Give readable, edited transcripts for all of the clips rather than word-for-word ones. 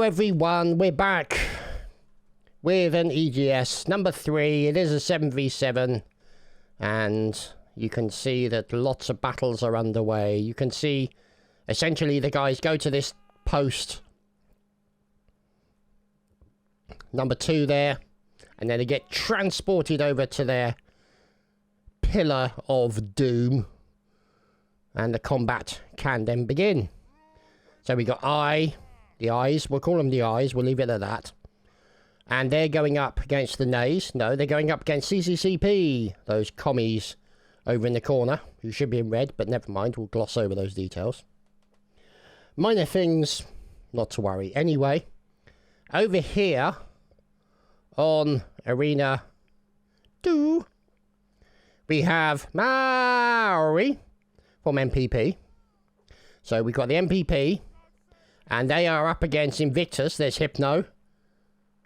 everyone, we're back with an EGS number 3. It is a 7v7 and you can see that lots of battles are underway. You can see essentially the guys go to this post number 2 there, and then they get transported over to their pillar of doom, and the combat can then begin. So we got the eyes, we'll call them the eyes, we'll leave it at that. And they're going up against the nays. No, they're going up against CCCP, those commies over in the corner, who should be in red, but never mind, we'll gloss over those details. Minor things, not to worry. Anyway, over here on Arena 2, we have Maori from MPP. So we've got the MPP, and they are up against Invictus. There's Hypno,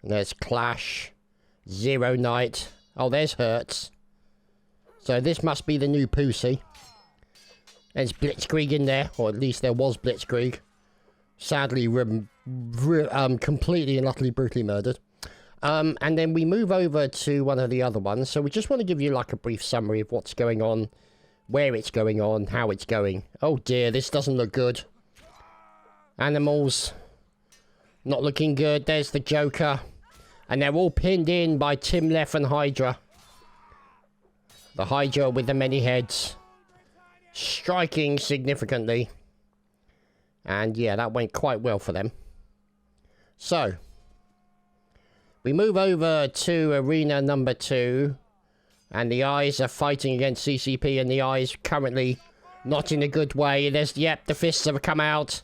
and there's Clash, Zero Knight. Oh, there's Hertz. So this must be the new Pussy. There's Blitzkrieg in there, or at least there was Blitzkrieg. Sadly, completely and utterly brutally murdered. And then we move over to one of the other ones. So we just want to give you like a brief summary of what's going on, where it's going on, how it's going. Oh dear, this doesn't look good. Animals, not looking good. There's the Joker. And they're all pinned in by Timlef and Hydra. The Hydra with the many heads, striking significantly. And yeah, that went quite well for them. So we move over to arena number 2, and the eyes are fighting against CCP, and the eyes currently not in a good way. There's, yep, the fists have come out.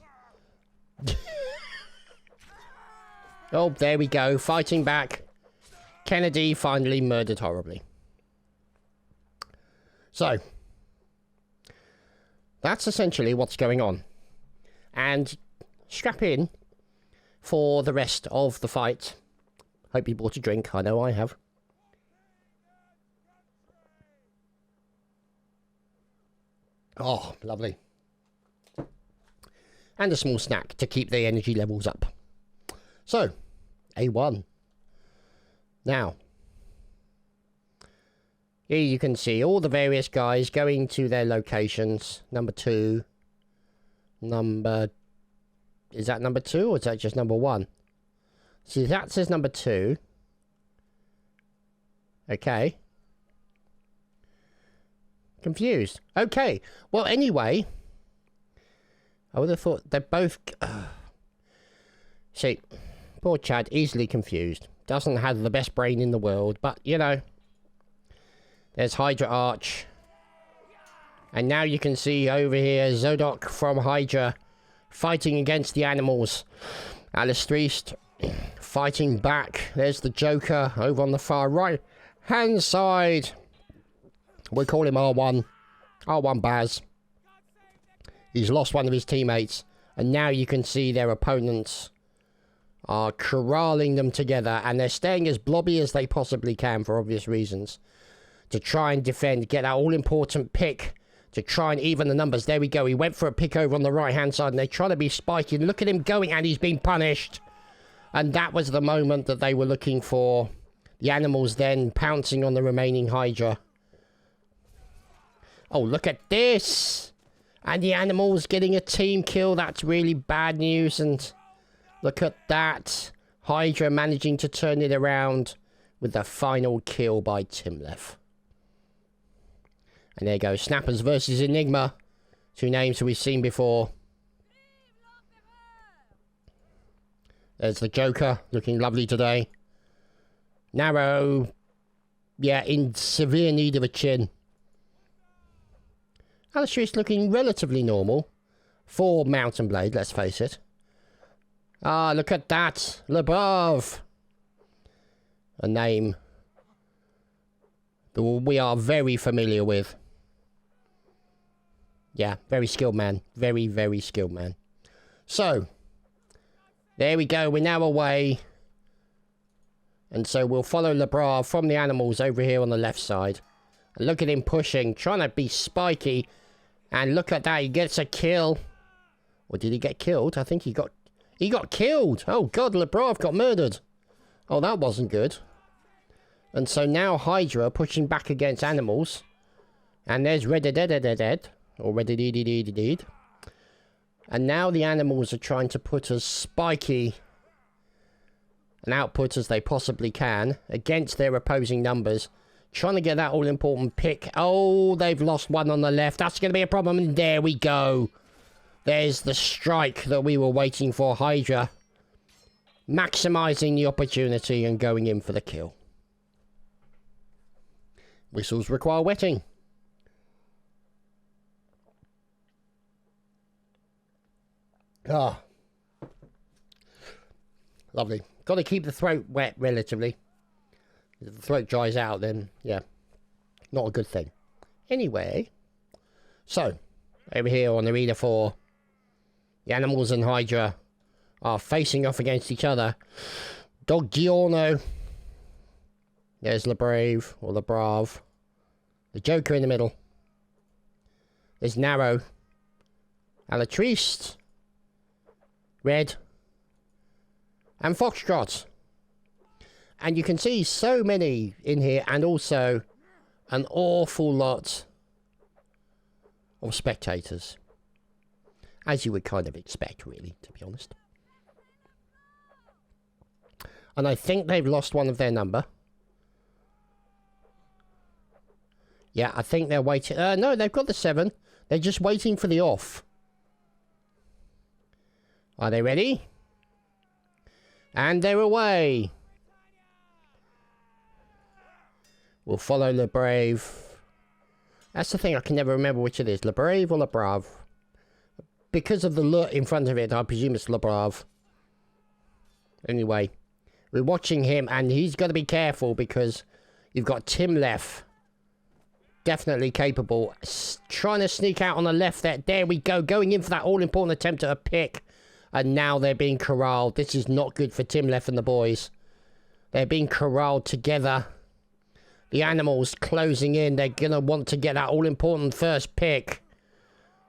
Oh, there we go, fighting back. Kennedy finally murdered horribly. So that's essentially what's going on. And strap in for the rest of the fight. Hope you bought a drink. I know I have. Oh, lovely. And a small snack to keep the energy levels up. So, A1. Now, here you can see all the various guys going to their locations. Number 2. Is that number 2 or is that just number 1? See, that says number 2. Okay. Confused. Okay. Well, anyway. I would have thought they're both... See, poor Chad, easily confused. Doesn't have the best brain in the world, but, you know. There's Hydra Arch. And now you can see over here Zodok from Hydra fighting against the animals. Alice Threest fighting back. There's the Joker over on the far right hand side. We'll call him R1. R1 Baz. He's lost one of his teammates. And now you can see their opponents are corralling them together. And they're staying as blobby as they possibly can for obvious reasons. To try and defend. Get that all-important pick. To try and even the numbers. There we go. He went for a pick over on the right-hand side. And they're trying to be spiky. And look at him going. And he's been punished. And that was the moment that they were looking for. The animals then pouncing on the remaining Hydra. Oh, look at this. And the animals getting a team kill. That's really bad news. And look at that. Hydra managing to turn it around with the final kill by Timlef. And there goes Snappers versus Enigma. 2 names we've seen before. There's the Joker, looking lovely today. Narrow, yeah, in severe need of a chin. Alistair's looking relatively normal. For Mountain Blade, let's face it. Ah, look at that. Lebrov. A name that we are very familiar with. Yeah, very skilled man. Very, very skilled man. So, there we go. We're now away. And so we'll follow Lebrov from the animals over here on the left side. And look at him pushing, trying to be spiky. And look at that, he gets a kill. Or did he get killed? I think he got... He got killed. Oh, God, Lebrov got murdered. Oh, that wasn't good. And so now Hydra are pushing back against animals. And there's Red-a-dead-a-dead. Or Red-a-deed-a-deed-a-deed. And now the animals are trying to put as spiky an output as they possibly can against their opposing numbers. Trying to get that all-important pick. Oh, they've lost one on the left. That's going to be a problem. And there we go. There's the strike that we were waiting for. Hydra maximising the opportunity and going in for the kill. Whistles require wetting. Ah. Lovely. Got to keep the throat wet relatively. If the throat dries out, then, yeah, not a good thing. Anyway, so, over here on Arena 4, the animals and Hydra are facing off against each other. Dog Giorno. There's Le Brave, or Le Brave. The Joker in the middle. There's Narrow. Alatriste. Red. And Foxtrot. And you can see so many in here, and also an awful lot of spectators. As you would kind of expect, really, to be honest. And I think they've lost one of their number. Yeah, I think they're waiting. No, they've got the 7. They're just waiting for the off. Are they ready? And they're away. We'll follow Le Brave. That's the thing, I can never remember which it is. Le Brave or Le Brave? Because of the Le in front of it, I presume it's Le Brave. Anyway, we're watching him, and he's got to be careful because you've got Tim left. Definitely capable. Trying to sneak out on the left there. There we go. Going in for that all-important attempt at a pick. And now they're being corralled. This is not good for Tim Left and the boys. They're being corralled together. The animals closing in. They're going to want to get that all-important first pick.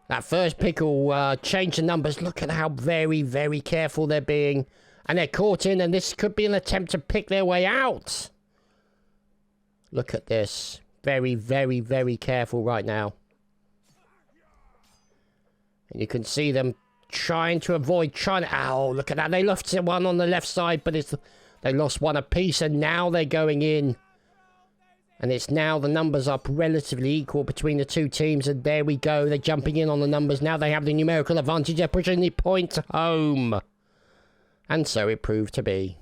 That first pick will change the numbers. Look at how very, very careful they're being. And they're caught in, and this could be an attempt to pick their way out. Look at this. Very, very, very careful right now. And you can see them trying to avoid, oh, look at that. They lost one on the left side, but they lost one apiece, and now they're going in. And it's now the numbers are relatively equal between the two teams, and there we go. They're jumping in on the numbers. Now they have the numerical advantage. They're pushing the point home. And so it proved to be.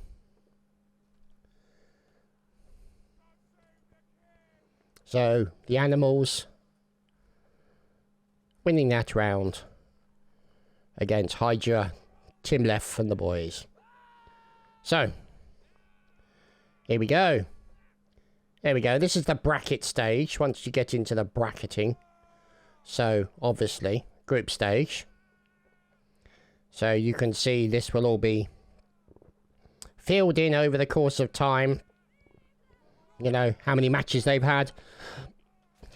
So, the animals winning that round against Hydra, Tim Left and the boys. So, here we go. There we go. This is the bracket stage, once you get into the bracketing. So, obviously, group stage. So, you can see this will all be filled in over the course of time. You know, how many matches they've had.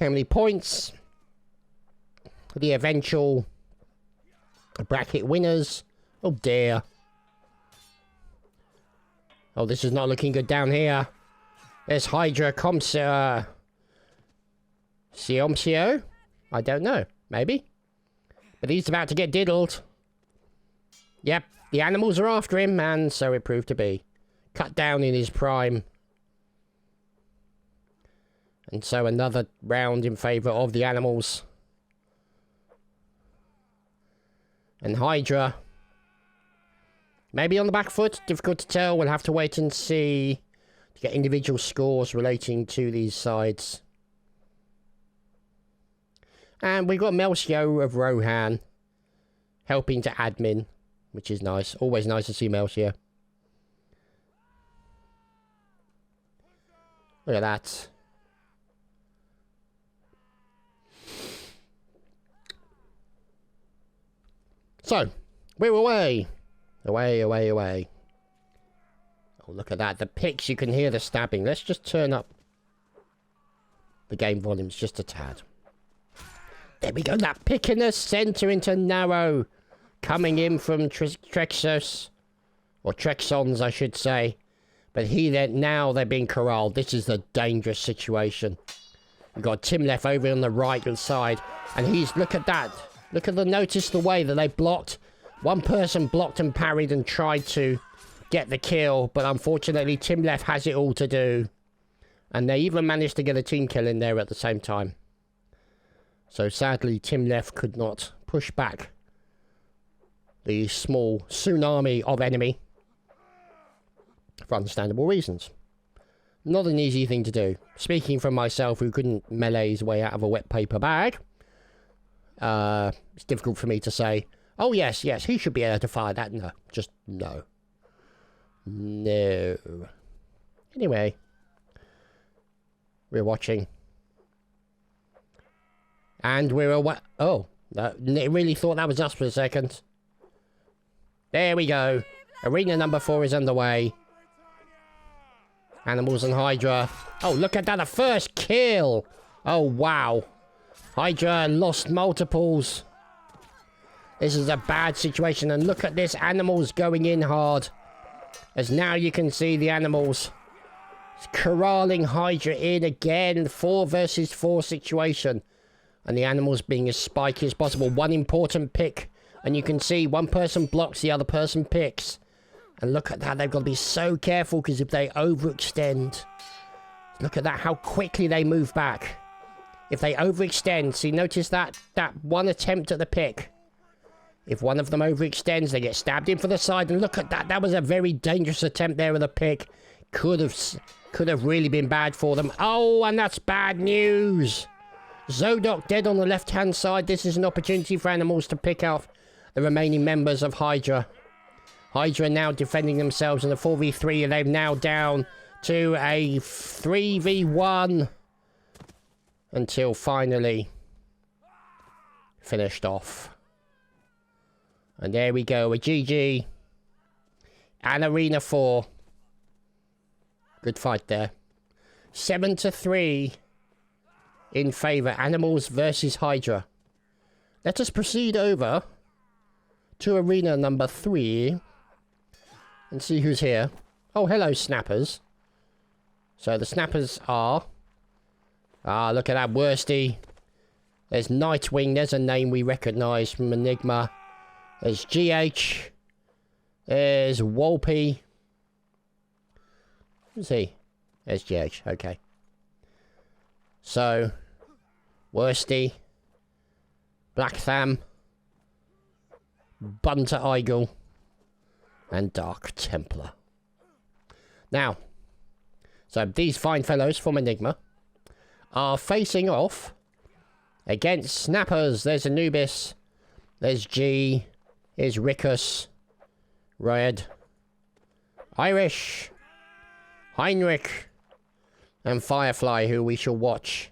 How many points. The eventual bracket winners. Oh dear. Oh, this is not looking good down here. There's Hydra Siomcio. I don't know. Maybe. But he's about to get diddled. Yep. The animals are after him, and so it proved to be. Cut down in his prime. And so another round in favour of the animals. And Hydra. Maybe on the back foot. Difficult to tell. We'll have to wait and see. To get individual scores relating to these sides. And we've got Melcio of Rohan. Helping to admin. Which is nice. Always nice to see Melcio. Look at that. So, we're away. Away, away, away. Oh, look at that. The picks, you can hear the stabbing. Let's just turn up the game volumes just a tad. There we go. That pick in the centre into Narrow. coming in from Trexos, or Trexons, I should say. But now they're being corralled. This is a dangerous situation. We've got Tim left over on the right side, and look at that. Notice the way that they blocked. One person blocked and parried and tried to get the kill, but unfortunately Tim left has it all to do. And they even managed to get a team kill in there at the same time. So sadly, Tim left could not push back the small tsunami of enemy. For understandable reasons. Not an easy thing to do. Speaking from myself, who couldn't melee his way out of a wet paper bag. It's difficult for me to say, oh yes, he should be able to fire that. No, just no. No. Anyway. We're watching. And we're away. Oh, I really thought that was us for a second. There we go. Arena number 4 is underway. Animals and Hydra. Oh, look at that. A first kill. Oh, wow. Hydra lost multiples. This is a bad situation. And look at this. Animals going in hard. As now you can see the animals corralling Hydra in again. 4 versus 4 situation. And the animals being as spiky as possible. One important pick. And you can see one person blocks, the other person picks. And look at that. They've got to be so careful, because if they overextend... Look at that. How quickly they move back. If they overextend... See, notice that one attempt at the pick. If one of them overextends, they get stabbed in for the side. And look at that. That was a very dangerous attempt there with a pick. Could have really been bad for them. Oh, and that's bad news. Zodok dead on the left-hand side. This is an opportunity for animals to pick off the remaining members of Hydra. Hydra now defending themselves in a 4v3, and they're now down to a 3v1 until finally finished off. And there we go, a GG and Arena 4. Good fight there. 7-3 in favour. Animals versus Hydra. Let us proceed over to Arena number 3 and see who's here. Oh, hello, Snappers. So the Snappers are... look at that, Worsty. There's Nightwing. There's a name we recognise from Enigma. There's GH. There's Wolpy. Who's he? There's GH. Okay. So, Worsty. Black Tham. Bunter Eagle. And Dark Templar. Now, so these fine fellows from Enigma are facing off against Snappers. There's Anubis. There's G. Here's Rickus. Red. Irish. Heinrich. And Firefly, who we shall watch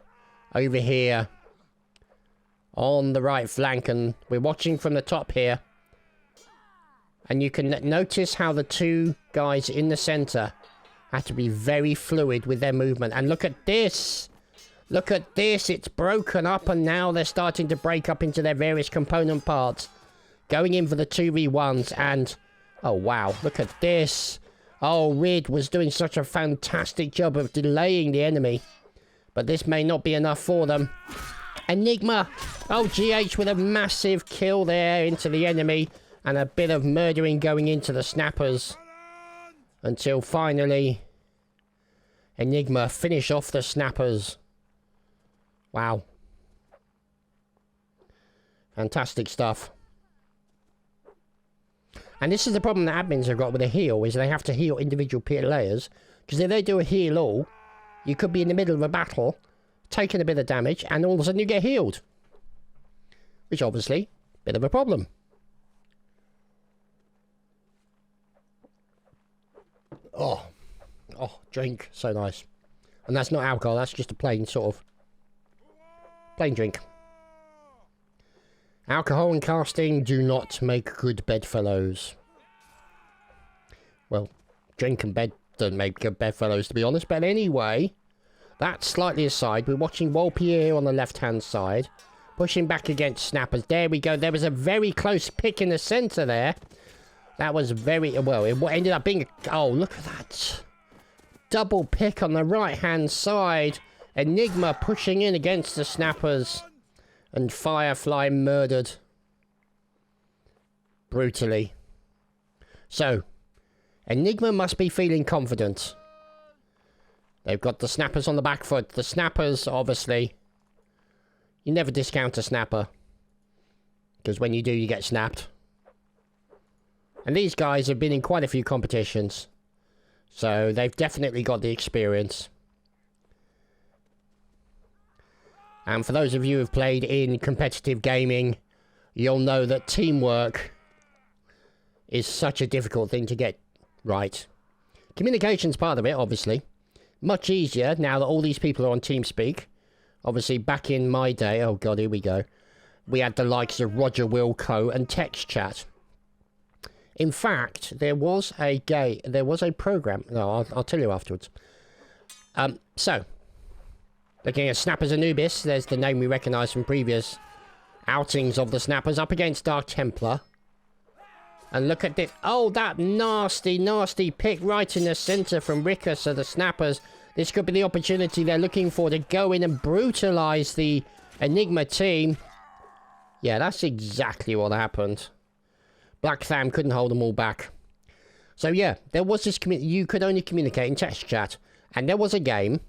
over here on the right flank. And we're watching from the top here. And you can notice how the two guys in the centre have to be very fluid with their movement. And look at this. Look at this. It's broken up, and now they're starting to break up into their various component parts. Going in for the 2v1s, and... oh, wow. Look at this. Oh, Rid was doing such a fantastic job of delaying the enemy. But this may not be enough for them. Enigma. Oh, GH with a massive kill there into the enemy. And a bit of murdering going into the Snappers. Until finally, Enigma finish off the Snappers. Wow. Fantastic stuff. And this is the problem that admins have got with a heal, is they have to heal individual players. Because if they do a heal all, you could be in the middle of a battle, taking a bit of damage, and all of a sudden you get healed. Which obviously, a bit of a problem. Oh, drink. So nice. And that's not alcohol, that's just a plain sort of... plain drink. Alcohol and casting do not make good bedfellows. Well, drink and bed don't make good bedfellows, to be honest. But anyway, that's slightly aside. We're watching Wolpy here on the left-hand side. Pushing back against snappers. There we go. There was a very close pick in the centre there. That was very... Well, it ended up being... Oh, look at that. Double pick on the right-hand side. Enigma pushing in against the snappers. And Firefly murdered. Brutally. So, Enigma must be feeling confident. They've got the snappers on the back foot. The snappers, obviously... You never discount a snapper. Because when you do, you get snapped. And these guys have been in quite a few competitions. So they've definitely got the experience. And for those of you who've played in competitive gaming, you'll know that teamwork is such a difficult thing to get right. Communication's part of it, obviously. Much easier now that all these people are on TeamSpeak. Obviously, back in my day, oh god, here we go. We had the likes of Roger Wilco and Text Chat. In fact, there was a program. No, I'll tell you afterwards. So, looking at Snappers Anubis, there's the name we recognise from previous outings of the Snappers, up against Dark Templar. And look at this. Oh, that nasty, nasty pick right in the centre from Rickus of the Snappers. This could be the opportunity they're looking for to go in and brutalise the Enigma team. Yeah, that's exactly what happened. Black Tham couldn't hold them all back. So yeah, there was this you could only communicate in text chat. And there was a game,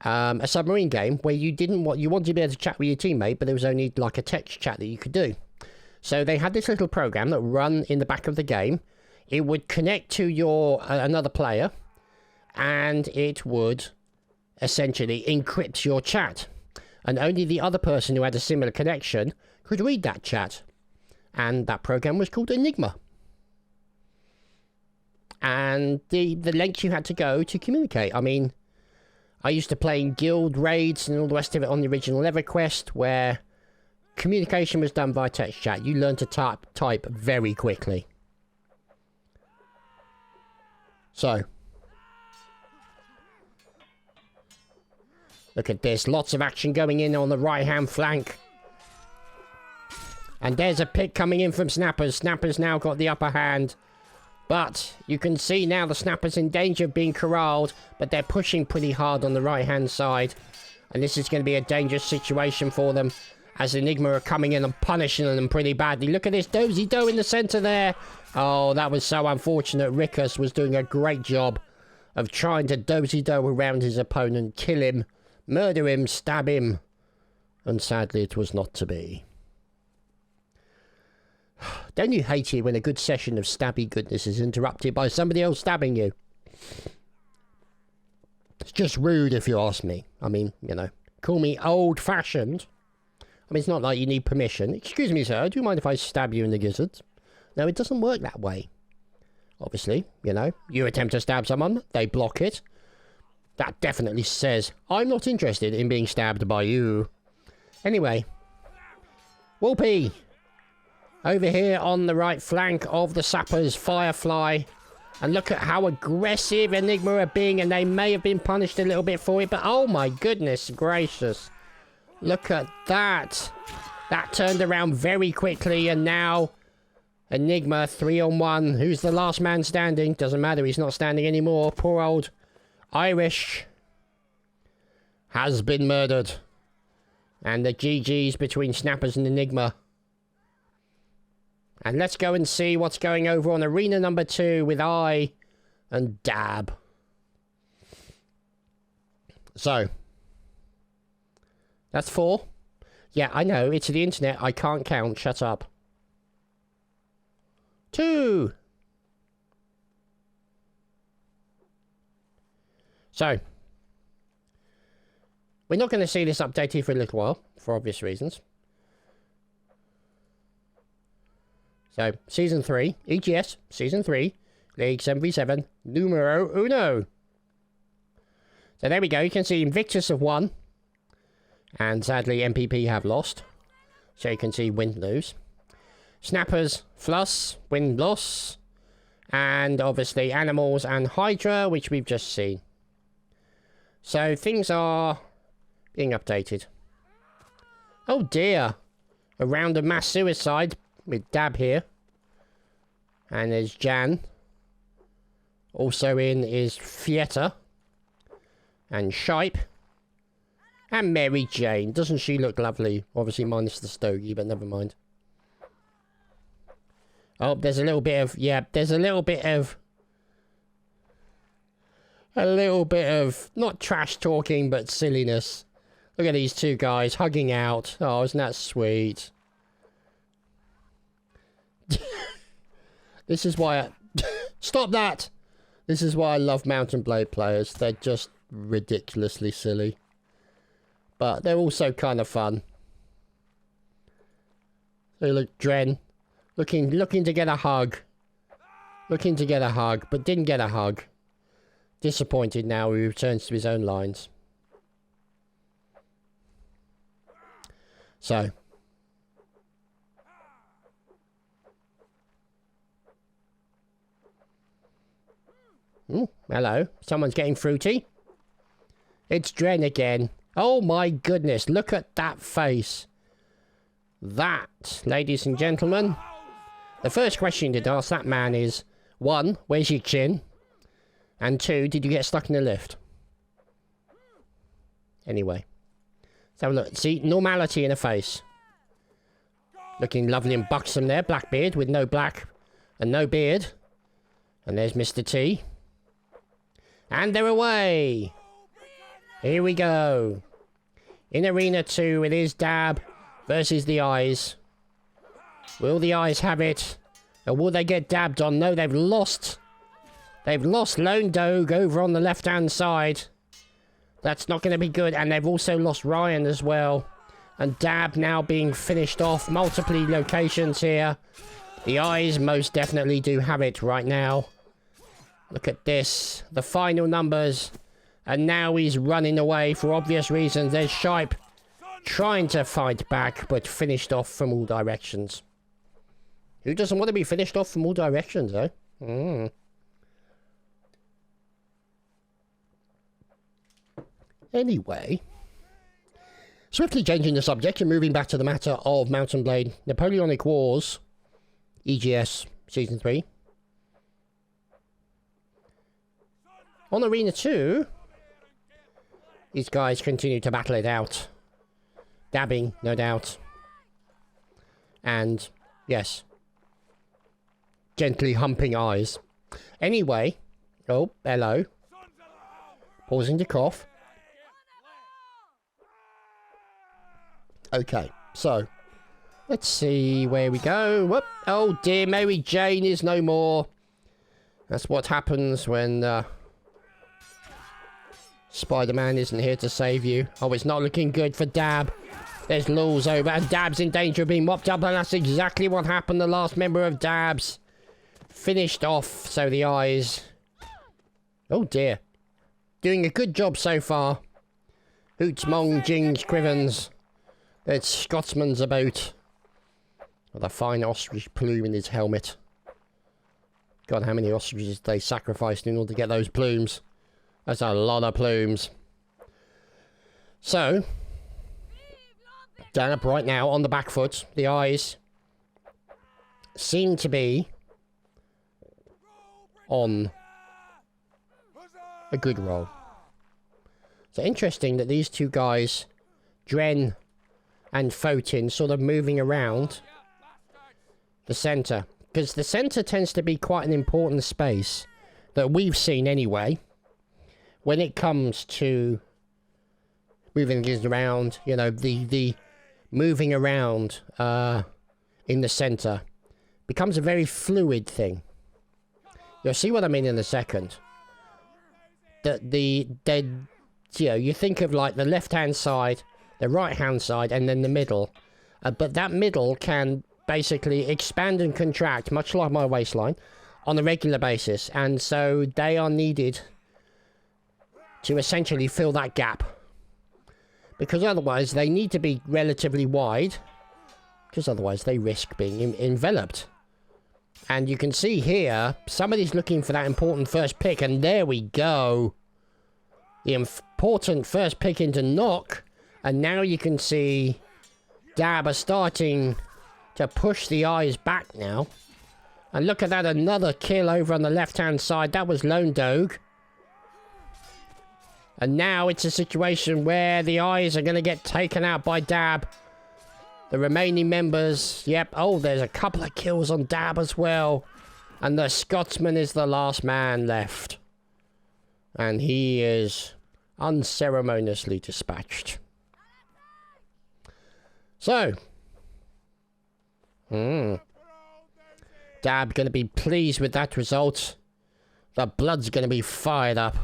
a submarine game, where you wanted to be able to chat with your teammate, but there was only like a text chat that you could do. So they had this little program that run in the back of the game. It would connect to your another player, and it would essentially encrypt your chat. And only the other person who had a similar connection could read that chat. And that program was called Enigma. And the lengths you had to go to communicate. I mean, I used to play in guild raids and all the rest of it on the original EverQuest, where communication was done by text chat. You learned to type very quickly. So, look at this. Lots of action going in on the right-hand flank. And there's a pick coming in from Snappers. Snappers now got the upper hand. But you can see now the Snappers in danger of being corralled. But they're pushing pretty hard on the right-hand side. And this is going to be a dangerous situation for them, as Enigma are coming in and punishing them pretty badly. Look at this Dozy-Do in the centre there. Oh, that was so unfortunate. Rickus was doing a great job of trying to Dozy-Do around his opponent, kill him, murder him, stab him. And sadly, it was not to be. Don't you hate it when a good session of stabby goodness is interrupted by somebody else stabbing you? It's just rude if you ask me. I mean, you know, call me old-fashioned. I mean, it's not like you need permission. Excuse me, sir, do you mind if I stab you in the gizzards? No, it doesn't work that way. Obviously, you know, you attempt to stab someone, they block it. That definitely says, I'm not interested in being stabbed by you. Anyway. Whoopee! Over here on the right flank of the Sappers, Firefly. And look at how aggressive Enigma are being, and they may have been punished a little bit for it, but oh my goodness gracious. Look at that. That turned around very quickly, and now Enigma 3-on-1. Who's the last man standing? Doesn't matter, he's not standing anymore. Poor old Irish has been murdered. And the GG's between Snappers and Enigma. And let's go and see what's going over on arena number 2 with I and Dab. So, that's 4. Yeah, I know, it's the internet. I can't count. Shut up. 2. So, we're not going to see this updated for a little while, for obvious reasons. So, Season 3, EGS, Season 3, League 7v7, numero uno. So there we go, you can see Invictus have won. And sadly, MPP have lost. So you can see win-lose. Snappers, Fluss, win-loss. And obviously Animals and Hydra, which we've just seen. So things are being updated. Oh dear. A round of mass suicide with Dab here. And there's Jan. Also in is Fietta. And Shipe. And Mary Jane. Doesn't she look lovely? Obviously minus the stogie, but never mind. Oh, there's a little bit of... Yeah, there's a little bit of... Not trash talking, but silliness. Look at these two guys hugging out. Oh, isn't that sweet? This is why I... Stop that! This is why I love Mountain Blade players. They're just ridiculously silly. But they're also kind of fun. So look, Dren. Looking to get a hug. Looking to get a hug, but didn't get a hug. Disappointed now, he returns to his own lines. So. Ooh, hello. Someone's getting fruity. It's Dren again. Oh my goodness, look at that face. That, ladies and gentlemen. The first question to ask that man is, 1, where's your chin? And 2, did you get stuck in the lift? Anyway. So look, see, normality in a face. Looking lovely and buxom there, Blackbeard with no black and no beard. And there's Mr. T. And they're away! Here we go. In Arena 2, it is Dab versus the Eyes. Will the Eyes have it? Or will they get dabbed on? No, they've lost. They've lost Lone Dogue over on the left-hand side. That's not going to be good. And they've also lost Ryan as well. And Dab now being finished off. Multiple locations here. The Eyes most definitely do have it right now. Look at this. The final numbers. And now he's running away for obvious reasons. There's Shipe trying to fight back, but finished off from all directions. Who doesn't want to be finished off from all directions, eh? Anyway, swiftly changing the subject and moving back to the matter of Mountain Blade Napoleonic Wars, EGS Season 3. On Arena 2, these guys continue to battle it out. Dabbing, no doubt. And, yes, gently humping eyes. Anyway, oh, hello. Pausing to cough. Okay, so, let's see where we go. Whoop. Oh dear, Mary Jane is no more. That's what happens when, Spider-Man isn't here to save you. Oh, it's not looking good for Dab. There's Lulz over, and Dab's in danger of being mopped up, and that's exactly what happened. The last member of Dab's finished off, so the Eyes... Oh dear. Doing a good job so far. Hoots, Mong, Jings, Crivens. There's Scotsman's about. With a fine ostrich plume in his helmet. God, how many ostriches they sacrificed in order to get those plumes. That's a lot of plumes. So, down up right now on the back foot. The Eyes seem to be on a good roll. So interesting that these two guys, Dren and Photin, sort of moving around the centre. Because the centre tends to be quite an important space that we've seen anyway. When it comes to moving things around, you know, the moving around in the centre becomes a very fluid thing. You'll see what I mean in a second. You know, you think of like the left-hand side, the right-hand side, and then the middle. But that middle can basically expand and contract, much like my waistline, on a regular basis. And so they are needed to essentially fill that gap. Because otherwise they need to be relatively wide. Because otherwise they risk being enveloped. And you can see here, somebody's looking for that important first pick. And there we go. The important first pick into knock. And now you can see Dab are starting to push the eyes back now. And look at that, another kill over on the left-hand side. That was Lone Dogue. And now it's a situation where the eyes are going to get taken out by Dab. The remaining members, yep. Oh, there's a couple of kills on Dab as well. And the Scotsman is the last man left. And he is unceremoniously dispatched. So. Dab going to be pleased with that result. The blood's going to be fired up.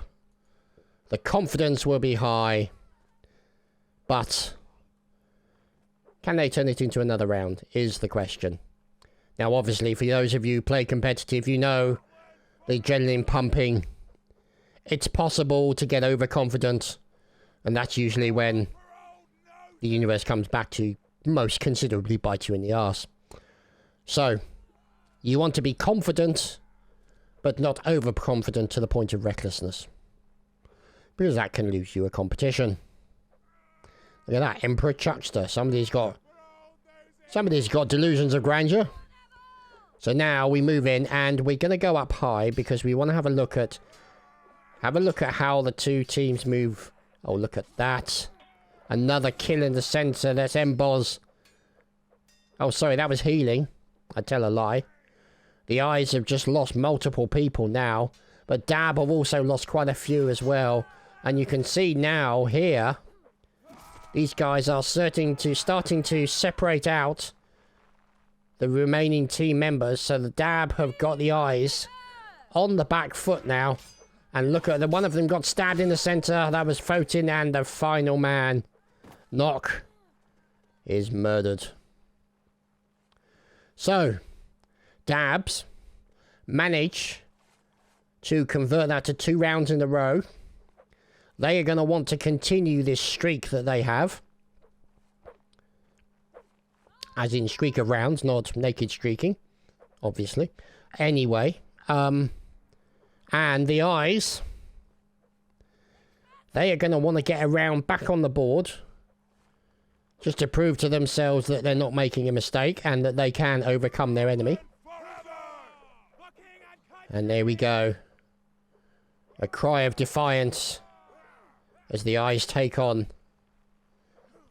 The confidence will be high. But can they turn it into another round is the question. Now obviously for those of you who play competitive, you know the adrenaline pumping. It's possible to get overconfident. And that's usually when the universe comes back to most considerably bite you in the arse. So, you want to be confident, but not overconfident to the point of recklessness. Because that can lose you a competition. Look at that, Emperor Chuckster. Somebody's got delusions of grandeur. So now we move in and we're going to go up high because we want to have a look at how the two teams move. Oh, look at that. Another kill in the center. That's Emboz. Oh, sorry, that was healing. I tell a lie. The eyes have just lost multiple people now. But Dab have also lost quite a few as well. And you can see now here, these guys are starting to separate out the remaining team members. So the Dab have got the eyes on the back foot now. And look at the one of them got stabbed in the center. That was Fotin, and the final man, Nock, is murdered. So, Dabs manage to convert that to 2 rounds in a row. They are going to want to continue this streak that they have. As in streak of rounds, not naked streaking, obviously. Anyway, and the eyes, they are going to want to get a round back on the board. Just to prove to themselves that they're not making a mistake and that they can overcome their enemy. And there we go. A cry of defiance as the eyes take on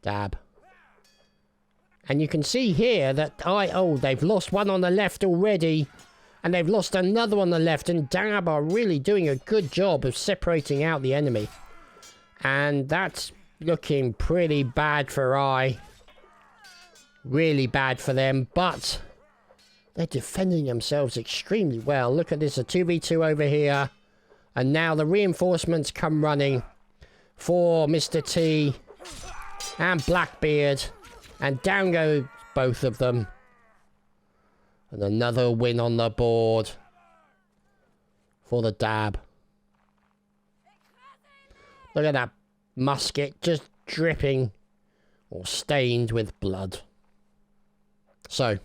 Dab. And you can see here that they've lost one on the left already. And they've lost another on the left. And Dab are really doing a good job of separating out the enemy. And that's looking pretty bad for Eye. Really bad for them, but they're defending themselves extremely well. Look at this, a 2v2 over here. And now the reinforcements come running for Mr. T and Blackbeard. And down go both of them. And another win on the board for the Dab. Look at that musket just dripping or stained with blood. So,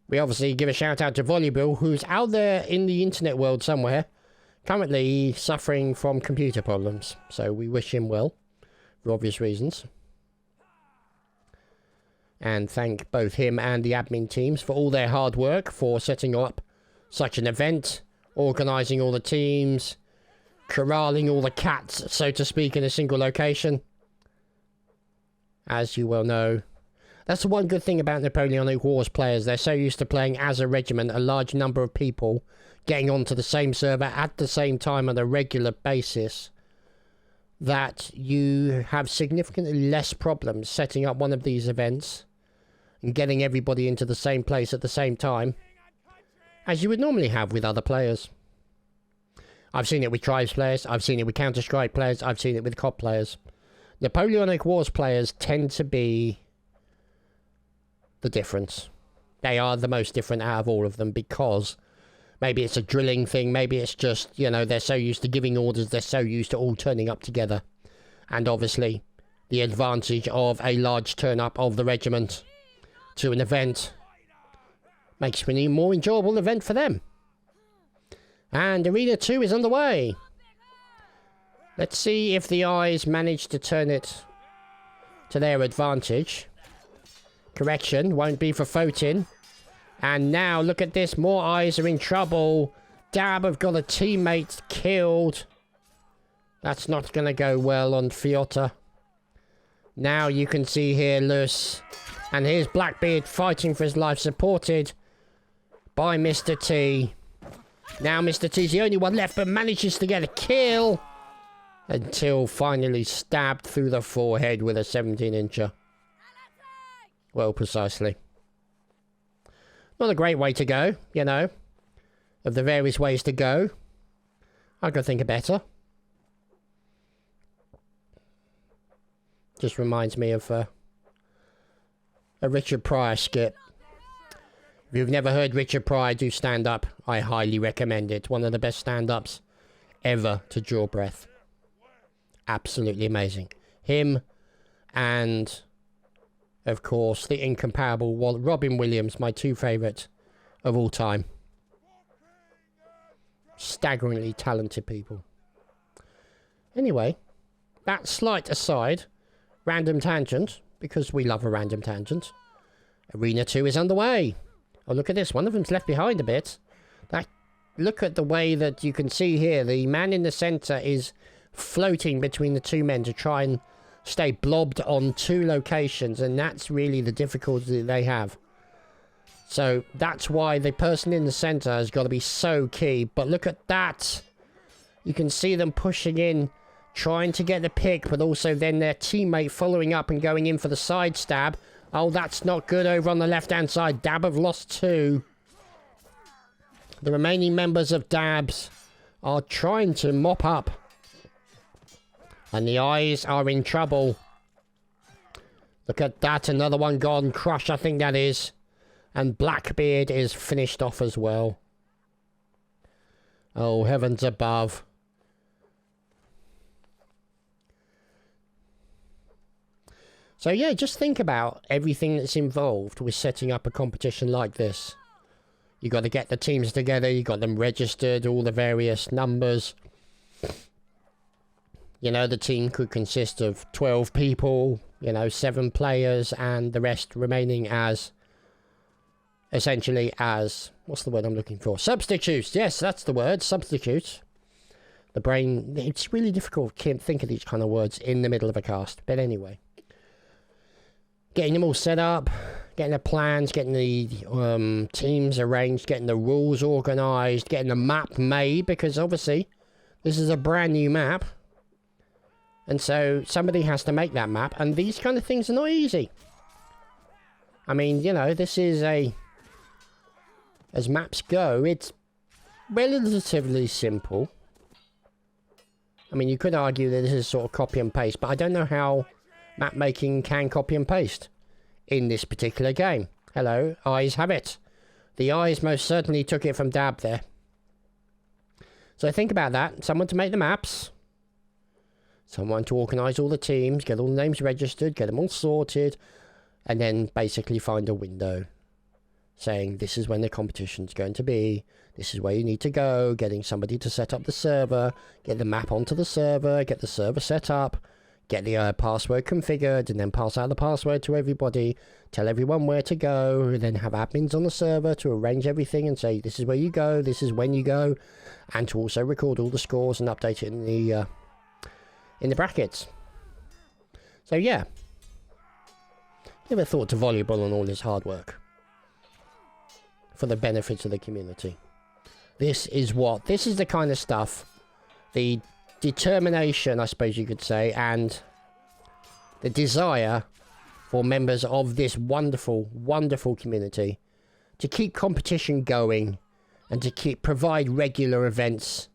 we obviously give a shout out to Volleyball, who's out there in the internet world somewhere, currently suffering from computer problems. So we wish him well, for obvious reasons. And thank both him and the admin teams for all their hard work for setting up such an event, organising all the teams, corralling all the cats, so to speak, in a single location. As you well know, that's the one good thing about Napoleonic Wars players. They're so used to playing as a regiment, a large number of people getting onto the same server at the same time on a regular basis, that you have significantly less problems setting up one of these events and getting everybody into the same place at the same time as you would normally have with other players. I've seen it with Tribes players, I've seen it with Counter-Strike players, I've seen it with COD players. Napoleonic Wars players tend to be the difference. They are the most different out of all of them because maybe it's a drilling thing, maybe it's just, you know, they're so used to giving orders, they're so used to all turning up together. And obviously, the advantage of a large turn-up of the regiment to an event makes for a more enjoyable event for them. And Arena 2 is underway. Let's see if the eyes manage to turn it to their advantage. Correction, won't be for Photin. And now, look at this. More eyes are in trouble. Dab have got a teammate killed. That's not going to go well on Fiota. Now you can see here Lewis. And here's Blackbeard fighting for his life, supported by Mr. T. Now Mr. T's the only one left, but manages to get a kill. Until finally stabbed through the forehead with a 17-incher. Well, precisely. Not a great way to go, you know. Of the various ways to go, I could think of better. Just reminds me of a Richard Pryor skit. If you've never heard Richard Pryor do stand-up, I highly recommend it. One of the best stand-ups ever to draw breath. Absolutely amazing. Him and, of course, the incomparable Robin Williams, my two favourites of all time. Staggeringly talented people. Anyway, that slight aside, random tangent, because we love a random tangent. Arena 2 is underway. Oh, look at this. One of them's left behind a bit. Look at the way that you can see here. The man in the centre is floating between the two men to try and stay blobbed on two locations, and that's really the difficulty that they have. So that's why the person in the centre has got to be so key. But look at that. You can see them pushing in, trying to get the pick, but also then their teammate following up and going in for the side stab. Oh, that's not good over on the left-hand side. Dab have lost 2. The remaining members of Dabs are trying to mop up. And the eyes are in trouble. Look at that. Another one gone. Crush, I think that is. And Blackbeard is finished off as well. Oh, heavens above. So yeah, just think about everything that's involved with setting up a competition like this. You got to get the teams together, you got them registered, all the various numbers. You know, the team could consist of 12 people, you know, 7 players, and the rest remaining as, essentially as, what's the word I'm looking for? Substitutes. Yes, that's the word, substitutes. The brain, it's really difficult to think of these kind of words in the middle of a cast. But anyway. Getting them all set up, getting the plans, getting the teams arranged, getting the rules organised, getting the map made, because obviously this is a brand new map. And so somebody has to make that map, and these kind of things are not easy. I mean, you know, this is as maps go, it's relatively simple. I mean, you could argue that this is sort of copy and paste, but I don't know how map making can copy and paste in this particular game. Hello, eyes have it. The eyes most certainly took it from Dab there. So think about that. Someone to make the maps. Someone to organise all the teams, get all the names registered, get them all sorted, and then basically find a window saying this is when the competition's going to be, this is where you need to go, getting somebody to set up the server, get the map onto the server, get the server set up, get the password configured, and then pass out the password to everybody, tell everyone where to go, and then have admins on the server to arrange everything and say this is where you go, this is when you go, and to also record all the scores and update it in the brackets. So yeah, give a thought to Volleyball and all this hard work for the benefits of the community. This is the kind of stuff, the determination, I suppose you could say, and the desire for members of this wonderful, wonderful community to keep competition going and to provide regular events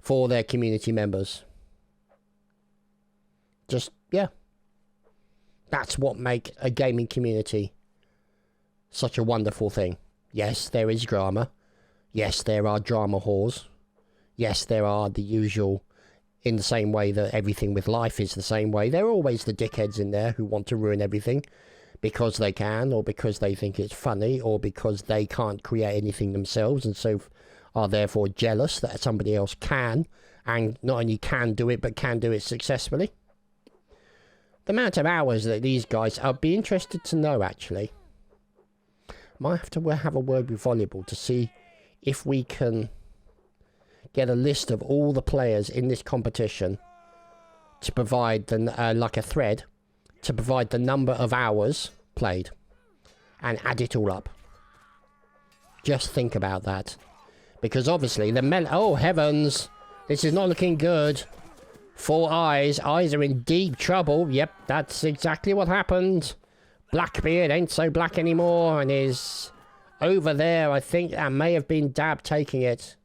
for their community members. Just, yeah. That's what makes a gaming community such a wonderful thing. Yes, there is drama. Yes, there are drama whores. Yes, there are the usual, in the same way that everything with life is the same way. There are always the dickheads in there who want to ruin everything because they can, or because they think it's funny, or because they can't create anything themselves and so are therefore jealous that somebody else can, and not only can do it, but can do it successfully. The amount of hours that these guys... I'd be interested to know, actually. Might have to have a word with Volleyball to see if we can get a list of all the players in this competition to provide, like a thread, to provide the number of hours played. And add it all up. Just think about that. Because obviously the oh heavens! This is not looking good. 4 eyes. Eyes are in deep trouble. Yep, that's exactly what happened. Blackbeard ain't so black anymore and is over there. I think that may have been Dab taking it.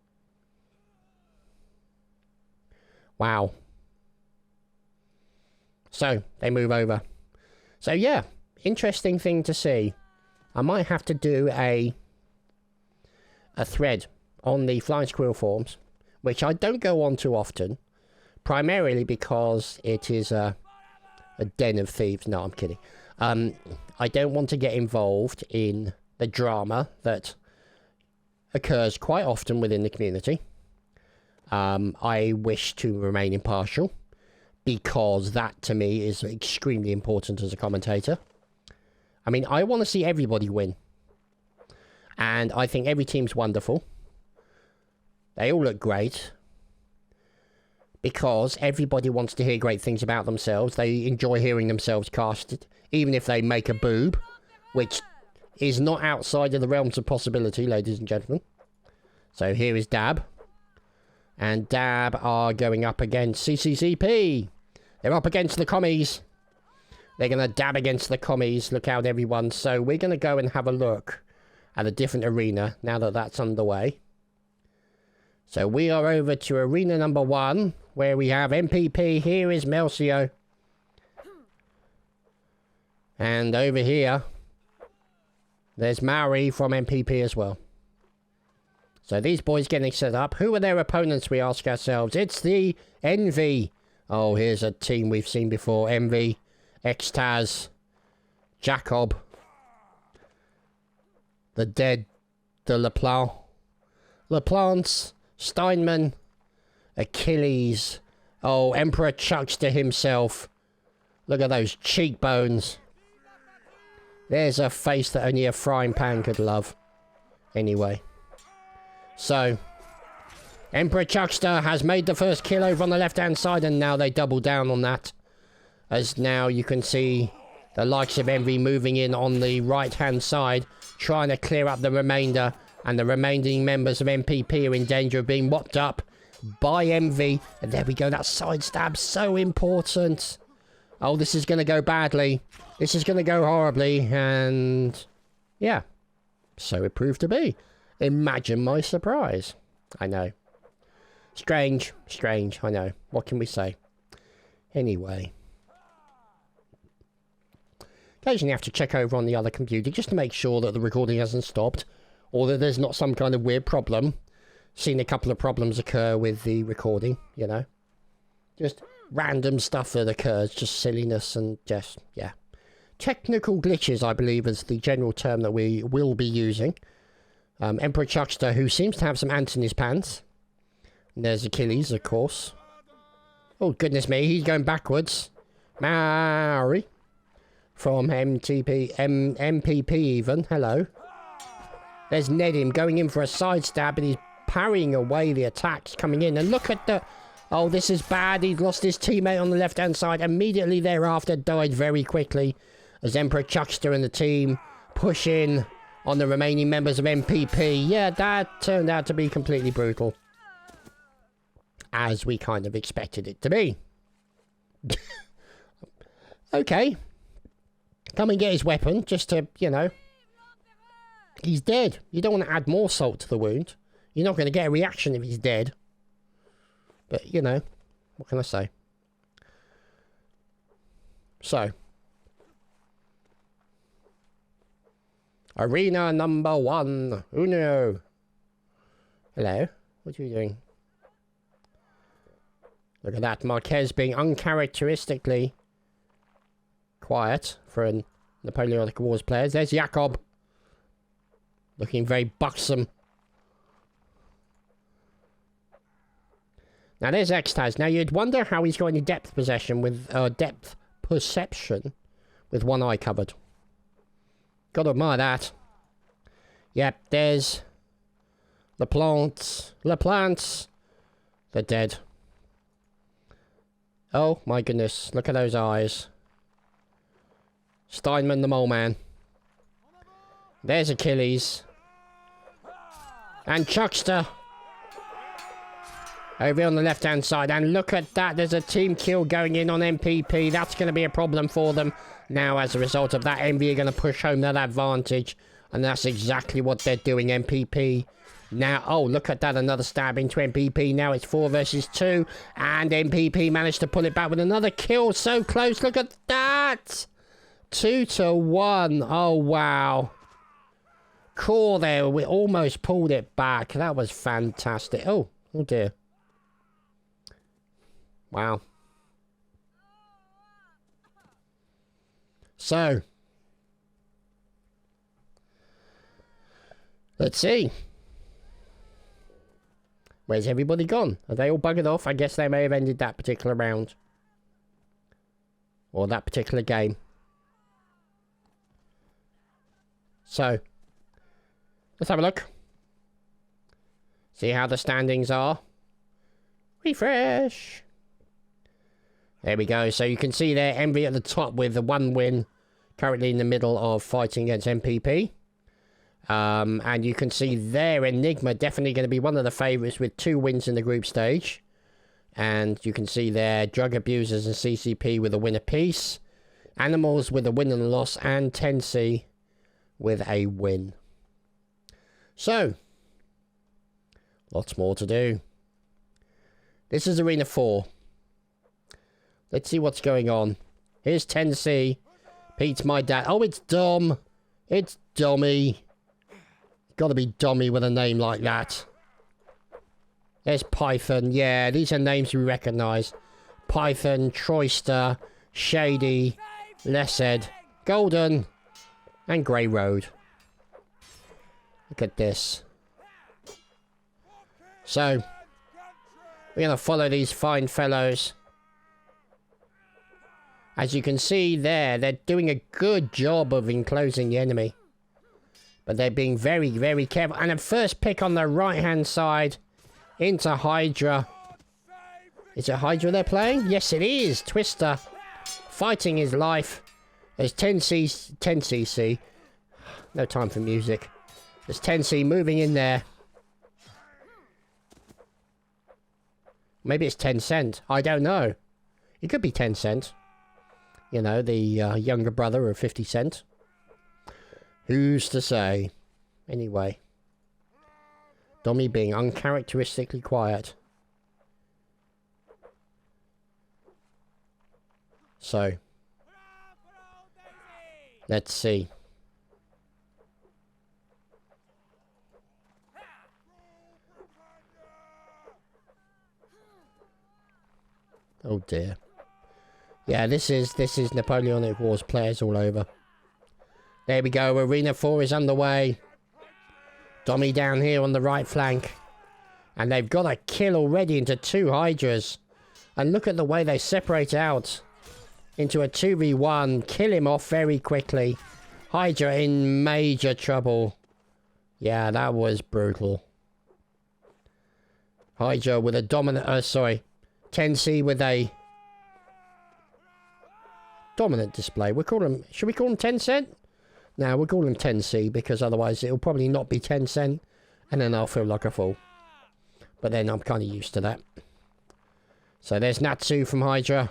Wow. So, they move over. So yeah, interesting thing to see. I might have to do a thread on the Flying Squirrel forums, which I don't go on too often, primarily because it is a den of thieves. No, I'm kidding. I don't want to get involved in the drama that occurs quite often within the community. I wish to remain impartial, because that to me is extremely important as a commentator. I mean, I want to see everybody win. And I think every team's wonderful. They all look great. Because everybody wants to hear great things about themselves. They enjoy hearing themselves casted. Even if they make a boob. Which is not outside of the realms of possibility, ladies and gentlemen. So here is Dab. And Dab are going up against CCCP. They're up against the commies. They're going to dab against the commies. Look out, everyone. So we're going to go and have a look at a different arena now that that's underway. So we are over to arena number 1, where we have MPP. Here is Melcio. And over here, there's Maori from MPP as well. So these boys getting set up. Who are their opponents, we ask ourselves? It's the Envy. Oh, here's a team we've seen before. Envy, Extaz, Jacob, the Dead, the LaPlante, Steinman, Achilles. Oh, Emperor Chuckster himself. Look at those cheekbones. There's a face that only a frying pan could love. Anyway. So, Emperor Chuckster has made the first kill over on the left-hand side, and now they double down on that. As now you can see the likes of Envy moving in on the right-hand side, trying to clear up the remainder, and the remaining members of MPP are in danger of being whopped up by Envy. And there we go, that side stab, so important. Oh, this is going to go badly. This is going to go horribly, and yeah, so it proved to be. Imagine my surprise. I know. Strange, I know. What can we say? Anyway. Occasionally have to check over on the other computer just to make sure that the recording hasn't stopped, or that there's not some kind of weird problem. Seen a couple of problems occur with the recording, you know. Just random stuff that occurs, just silliness and just, yeah. Technical glitches, I believe, is the general term that we will be using. Emperor Chuckster, who seems to have some ants in his pants. And there's Achilles, of course. Oh, goodness me, he's going backwards. Maori. From MPP even. Hello. There's Nedim going in for a side stab, and he's parrying away the attacks coming in. And look at the... Oh, this is bad. He's lost his teammate on the left-hand side. Immediately thereafter, died very quickly. As Emperor Chuckster and the team push in on the remaining members of MPP. Yeah, that turned out to be completely brutal. As we kind of expected it to be. Okay. Come and get his weapon, just to, you know. He's dead. You don't want to add more salt to the wound. You're not going to get a reaction if he's dead. But, you know, what can I say? So. Arena number 1. Uno. Hello. What are you doing? Look at that. Marquez being uncharacteristically quiet for a Napoleonic Wars player. There's Jacob. Looking very buxom. Now there's Extaz. Now you'd wonder how he's got any depth possession with depth perception with one eye covered. Gotta admire that. Yep, there's LaPlante. They're dead. Oh my goodness, look at those eyes. Steinman the mole man. There's Achilles. And Chuckster. Over on the left hand side. And look at that, there's a team kill going in on MPP. That's going to be a problem for them. Now as a result of that, Envy are going to push home that advantage. And that's exactly what they're doing, MPP. Now, oh, look at that, another stab into MPP. Now it's 4 versus 2. And MPP managed to pull it back with another kill. So close, look at that. 2-1. Oh, wow. Cool there, we almost pulled it back. That was fantastic. Oh dear. Wow. So. Let's see. Where's everybody gone? Are they all buggered off? I guess they may have ended that particular round. Or that particular game. So. Let's have a look. See how the standings are. Refresh. There we go. So you can see there, Envy at the top with the 1 win. Currently in the middle of fighting against MPP. And you can see there, Enigma definitely going to be one of the favourites with 2 wins in the group stage. And you can see there, Drug Abusers and CCP with a win apiece. Animals with a win and a loss. And 10C with a win. So, lots more to do. This is Arena 4. Let's see what's going on. Here's 10C. Pete's my dad. Oh, it's Dom. It's Dommy. Gotta be Dommy with a name like that. There's Python. Yeah, these are names we recognise. Python, Troyster, Shady, Lesed, Golden, and Grey Road. Look at this. So, we're going to follow these fine fellows. As you can see there, they're doing a good job of enclosing the enemy. But they're being very, very careful. And a first pick on the right-hand side into Hydra. Is it Hydra they're playing? Yes, it is. Twister fighting his life. There's 10cc. No time for music. There's 10C moving in there. Maybe it's 10 Cent. I don't know. It could be 10 Cent. You know, the younger brother of 50 Cent. Who's to say? Anyway. Dommy being uncharacteristically quiet. So. Let's see. Oh dear. Yeah, this is Napoleonic Wars players all over. There we go, Arena 4 is underway. Dommy down here on the right flank. And they've got a kill already into 2 Hydras. And look at the way they separate out into a 2v1. Kill him off very quickly. Hydra in major trouble. Yeah, that was brutal. Hydra with a dominant... 10C with a dominant display. We'll call him... Should we call him 10 Cent? No, we'll call him 10C because otherwise it'll probably not be 10 Cent. And then I'll feel like a fool. But then I'm kind of used to that. So there's Natsu from Hydra.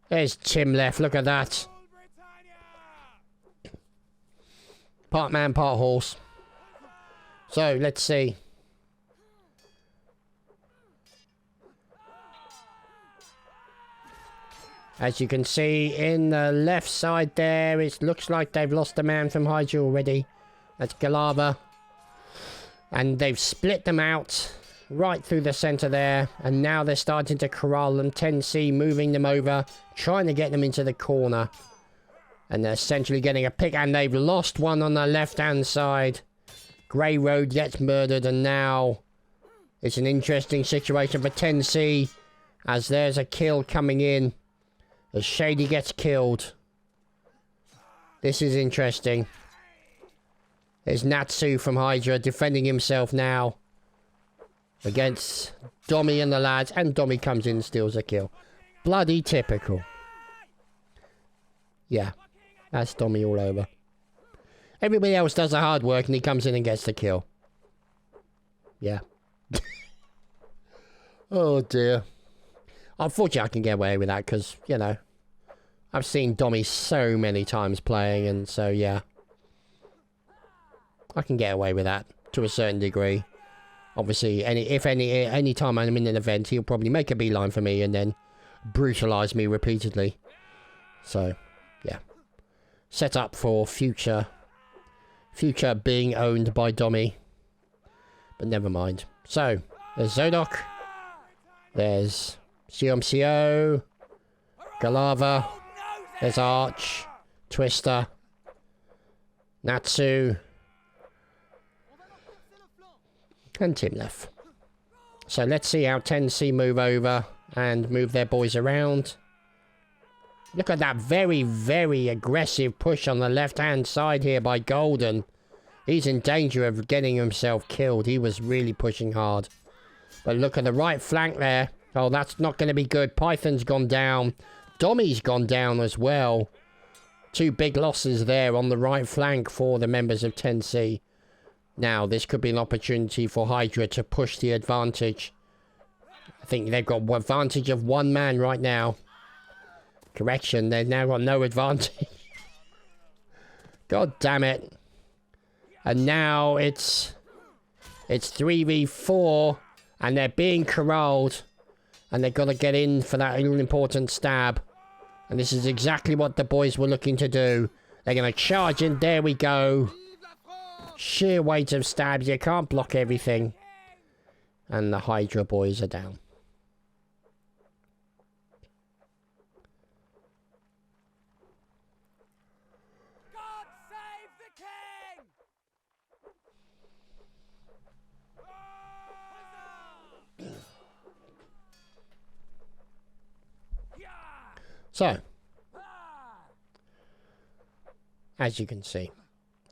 There's Tim left. Look at that. Part man, part horse. So let's see. As you can see in the left side there, it looks like they've lost a man from Hydra already. That's Galava. And they've split them out right through the centre there. And now they're starting to corral them. 10C moving them over, trying to get them into the corner. And they're essentially getting a pick. And they've lost one on the left-hand side. Grey Road gets murdered. And now it's an interesting situation for 10C. As there's a kill coming in. as Shady gets killed. This is interesting. There's Natsu from Hydra defending himself now against Dommy and the lads, and Dommy comes in and steals a kill. Bloody typical. Yeah, that's Dommy all over. Everybody else does the hard work and he comes in and gets the kill. Yeah. Oh dear. Unfortunately I can get away with that because, you know, I've seen Dommy so many times playing, and so yeah. I can get away with that to a certain degree. Obviously, any time I'm in an event, he'll probably make a beeline for me and then brutalise me repeatedly. So, yeah. Set up for future being owned by Dommy. But never mind. So, there's Zodok. There's CMCO. Galava. There's Arch. Twister. Natsu. And Timlef. So let's see how 10C move over and move their boys around. Look at that very, very aggressive push on the left-hand side here by Golden. He's in danger of getting himself killed. He was really pushing hard. But look at the right flank there. Oh, that's not going to be good. Python's gone down. Dommy's gone down as well. Two big losses there on the right flank for the members of 10C. Now, this could be an opportunity for Hydra to push the advantage. I think they've got advantage of one man right now. Correction, they've now got no advantage. God damn it. And now it's 3v4, and they're being corralled. And they've got to get in for that all-important stab. And this is exactly what the boys were looking to do. They're going to charge in. There we go. Sheer weight of stabs. You can't block everything. And the Hydra boys are down. God save the king! So, as you can see.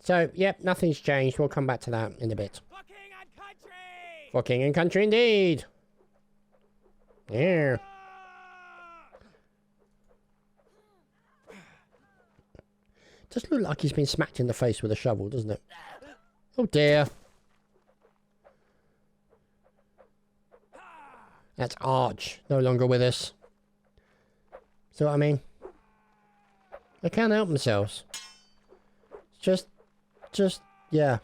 So, yep, nothing's changed. We'll come back to that in a bit. For king and country! For king and country indeed! Yeah. Does look like he's been smacked in the face with a shovel, doesn't it? Oh dear. That's Arch, no longer with us. See what I mean? They can't help themselves. Just, yeah.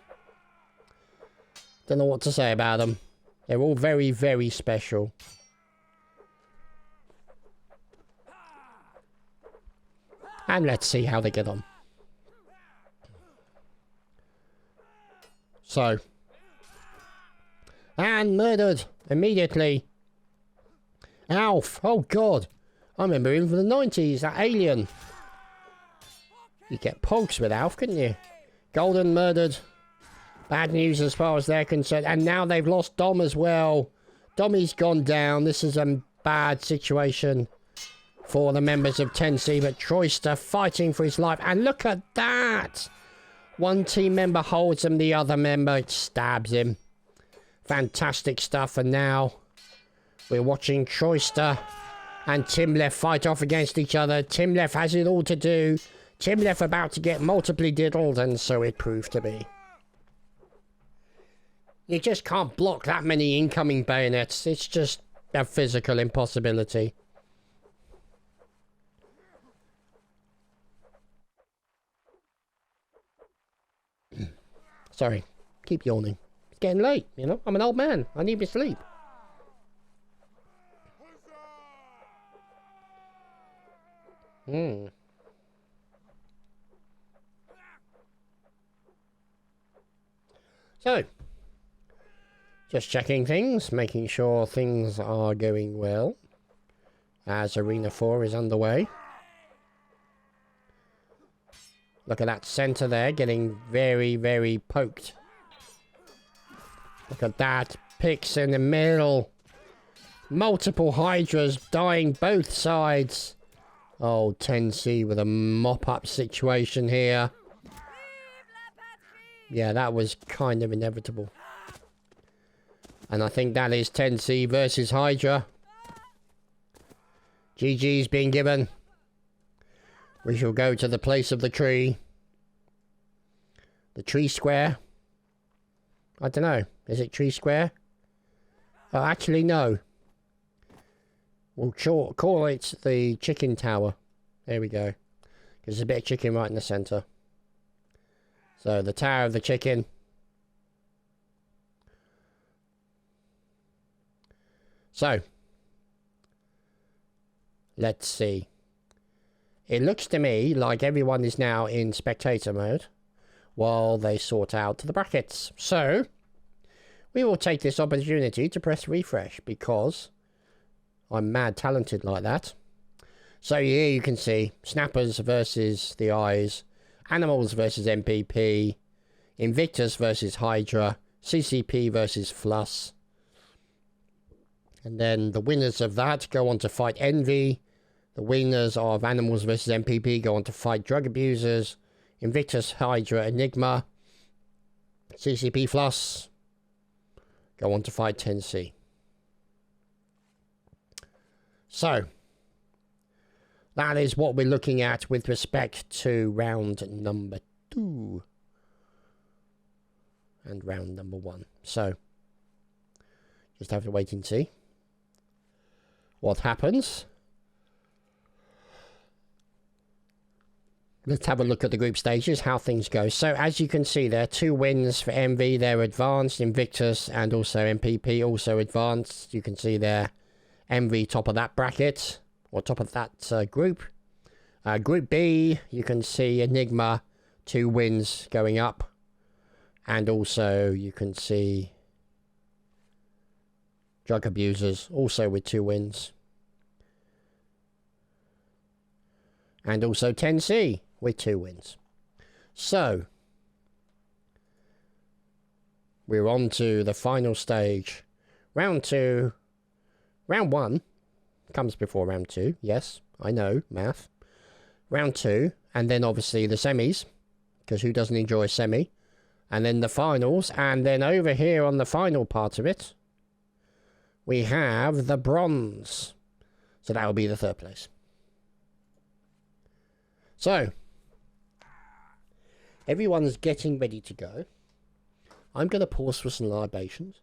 Don't know what to say about them. They're all very, very special. And let's see how they get on. So. And murdered immediately. Alf. Oh, God. I remember him from the 90s, that alien. You get pogs with Alf, couldn't you? Golden murdered. Bad news as far as they're concerned. And now they've lost Dom as well. Dommy's gone down. This is a bad situation for the members of 10C. But Troyster fighting for his life. And look at that. One team member holds him. The other member stabs him. Fantastic stuff. And now we're watching Troyster and Timlef fight off against each other. Timlef has it all to do. Timlef about to get multiply diddled, and so it proved to be. You just can't block that many incoming bayonets. It's just a physical impossibility. Sorry, keep yawning. It's getting late, you know? I'm an old man. I need my sleep. So, just checking things, making sure things are going well as Arena 4 is underway. Look at that centre there, getting very, very poked. Look at that, picks in the middle. Multiple Hydras dying both sides. Oh, 10C with a mop-up situation here. Yeah, that was kind of inevitable. And I think that is 10C versus Hydra. GG's being given. We shall go to the place of the tree. The tree square. I don't know. Is it tree square? Oh, actually, no. We'll call it the chicken tower. There we go. There's a bit of chicken right in the centre. So, the tower of the chicken. So, let's see. It looks to me like everyone is now in spectator mode while they sort out the brackets. So, we will take this opportunity to press refresh because I'm mad talented like that. So here you can see Snappers versus the Eyes, Animals versus MPP, Invictus versus Hydra, CCP versus Fluss. And then the winners of that go on to fight Envy. The winners of Animals versus MPP go on to fight Drug Abusers, Invictus, Hydra, Enigma, CCP Fluss go on to fight 10C. So, that is what we're looking at with respect to round number 2. And round number 1. So, just have to wait and see what happens. Let's have a look at the group stages, how things go. So, as you can see there, 2 wins for MV. They're advanced. Invictus and also MPP also advanced. You can see there, MV top of that bracket, or top of that group. Group B, you can see Enigma, 2 wins going up. And also, you can see Drug Abusers, also with 2 wins. And also 10C with 2 wins. So, we're on to the final stage. Round 2. Round 1 comes before round 2. Yes, I know, math. Round 2, and then obviously the semis, because who doesn't enjoy a semi? And then the finals, and then over here on the final part of it, we have the bronze. So that will be the 3rd place. So, everyone's getting ready to go. I'm going to pause for some libations,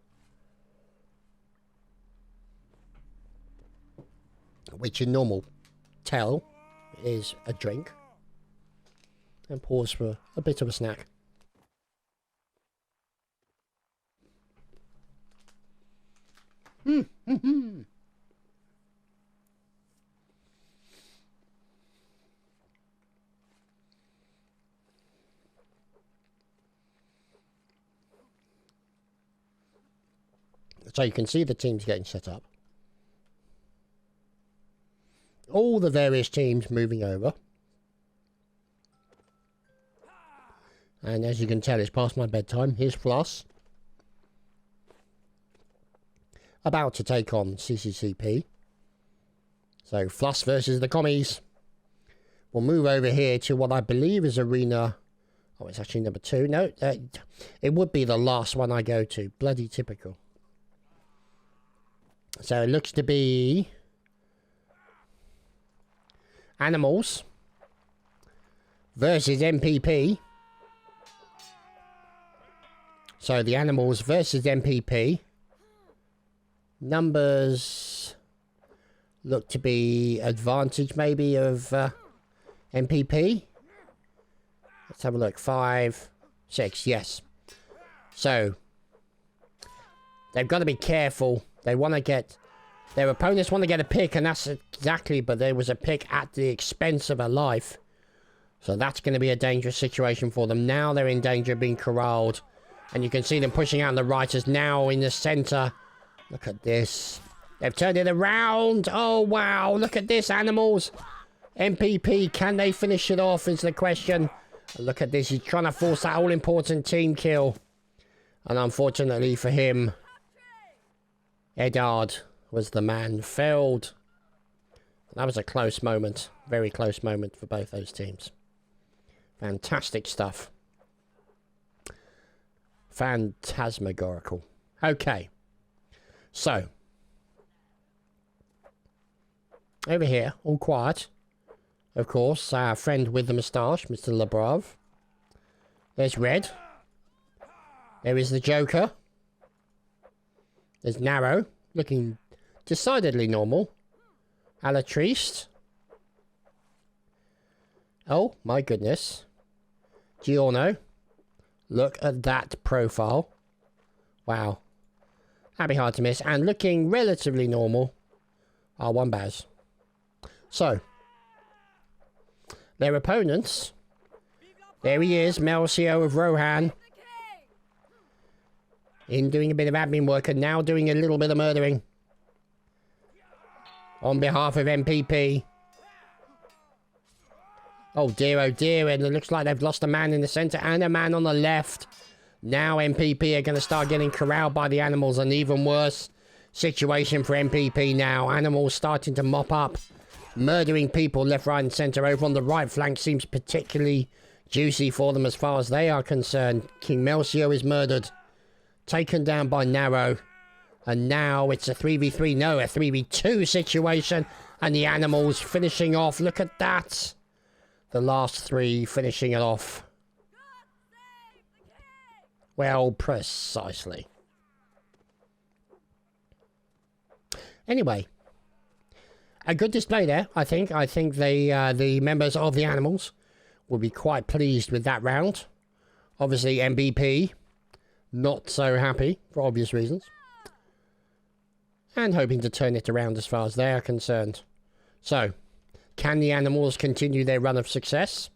which in normal tell is a drink, and pause for a bit of a snack. So you can see the teams getting set up. All the various teams moving over. And as you can tell, it's past my bedtime. Here's Floss, about to take on CCCP. So Floss versus the commies. We'll move over here to what I believe is arena. Oh, it's actually number 2. No, it would be the last one I go to. Bloody typical. So it looks to be Animals versus MPP. So the Animals versus MPP. Numbers look to be advantage maybe of MPP. Let's have a look. 5, 6, yes. So they've got to be careful. They want to get, their opponents want to get a pick, and that's exactly, but there was a pick at the expense of a life. So that's going to be a dangerous situation for them. Now they're in danger of being corralled. And you can see them pushing out the Writers now in the centre. Look at this. They've turned it around. Oh, wow. Look at this, Animals. MPP, can they finish it off is the question. Look at this. He's trying to force that all-important team kill. And unfortunately for him, Eddard was the man felled. That was a close moment. Very close moment for both those teams. Fantastic stuff. Phantasmagorical. Okay. So. Over here, all quiet. Of course, our friend with the moustache, Mr. Labrov. There's Red. There is the Joker. There's Narrow, looking decidedly normal. Alatriste. Oh, my goodness. Giorno. Look at that profile. Wow. That'd be hard to miss. And looking relatively normal are Wombaz. So, their opponents. There he is, Melcio of Rohan. In doing a bit of admin work and now doing a little bit of murdering. On behalf of MPP. Oh dear, and it looks like they've lost a man in the centre and a man on the left. Now MPP are going to start getting corralled by the animals. An even worse situation for MPP now. Animals starting to mop up. Murdering people left, right and centre. Over on the right flank seems particularly juicy for them as far as they are concerned. King Melcio is murdered. Taken down by Narrow. And now it's a 3v3, no, a 3v2 situation. And the animals finishing off. Look at that. The last three finishing it off. Well, precisely. Anyway. A good display there, I think. I think the members of the animals will be quite pleased with that round. Obviously, MVP, not so happy, for obvious reasons. And hoping to turn it around as far as they are concerned. So, can the animals continue their run of success?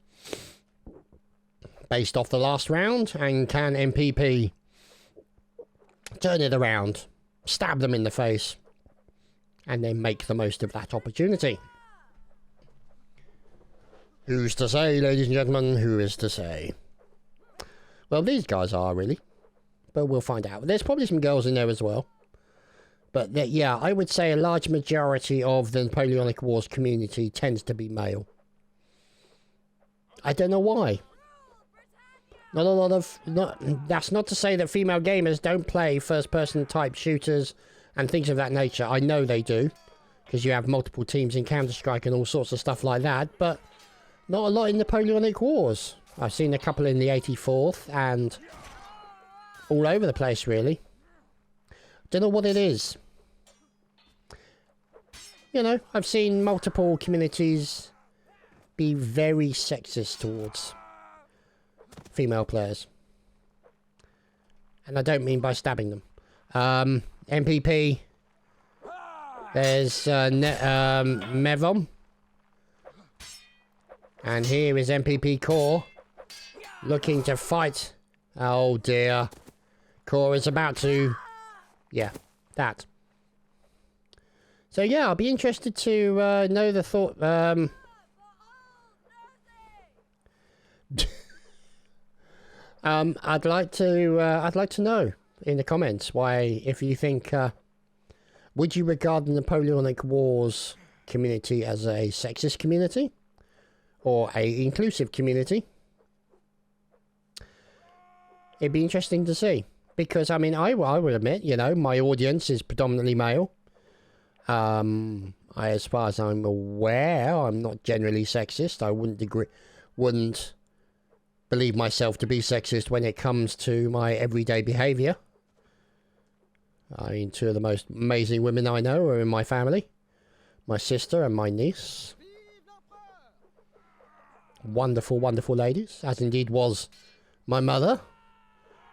Based off the last round, and can MPP turn it around, stab them in the face, and then make the most of that opportunity? Who's to say, ladies and gentlemen? Who is to say? Well, these guys are, really. But we'll find out. There's probably some girls in there as well. But, yeah, I would say a large majority of the Napoleonic Wars community tends to be male. I don't know why. Not a lot of... that's not to say that female gamers don't play first-person type shooters and things of that nature. I know they do, because you have multiple teams in Counter-Strike and all sorts of stuff like that, but not a lot in Napoleonic Wars. I've seen a couple in the 84th, and all over the place, really. Don't know what it is. You know, I've seen multiple communities be very sexist towards female players. And I don't mean by stabbing them. MPP. There's Mevon. And here is MPP Core. Looking to fight. Oh dear. Core is about to... yeah, that. So yeah, I'll be interested to know the thought... I'd like to know in the comments why, if you think, would you regard the Napoleonic Wars community as a sexist community or a inclusive community? It'd be interesting to see, because I mean, I will admit, you know, my audience is predominantly male. As far as I'm aware, I'm not generally sexist. I wouldn't believe myself to be sexist when it comes to my everyday behaviour. I mean, two of the most amazing women I know are in my family. My sister and my niece. Wonderful, wonderful ladies, as indeed was my mother.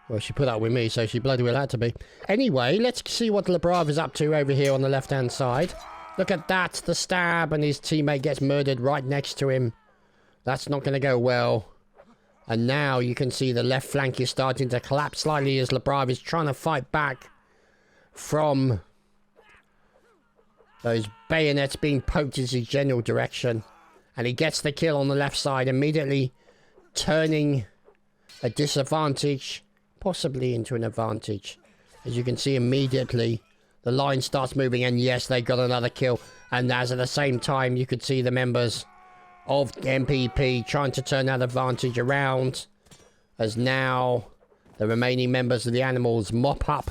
Well, she put up with me, so she bloody well had to be. Anyway, let's see what Labrov is up to over here on the left-hand side. Look at that, the stab, and his teammate gets murdered right next to him. That's not going to go well. And now you can see the left flank is starting to collapse slightly as Labrov is trying to fight back from those bayonets being poked in his general direction. And he gets the kill on the left side, immediately turning a disadvantage possibly into an advantage. As you can see, immediately the line starts moving, and yes, they got another kill. And as at the same time, you could see the members of MPP trying to turn that advantage around, as now the remaining members of the animals mop up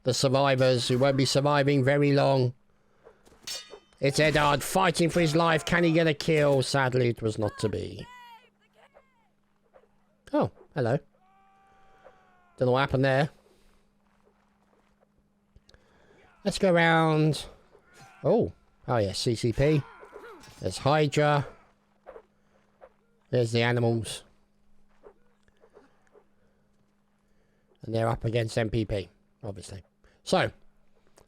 the survivors who won't be surviving very long. It's Eddard fighting for his life. Can he get a kill? Sadly, it was not to be. Oh, hello. Don't know what happened there. Let's go around. Oh yeah, CCP. There's Hydra. There's the animals. And they're up against MPP, obviously. So,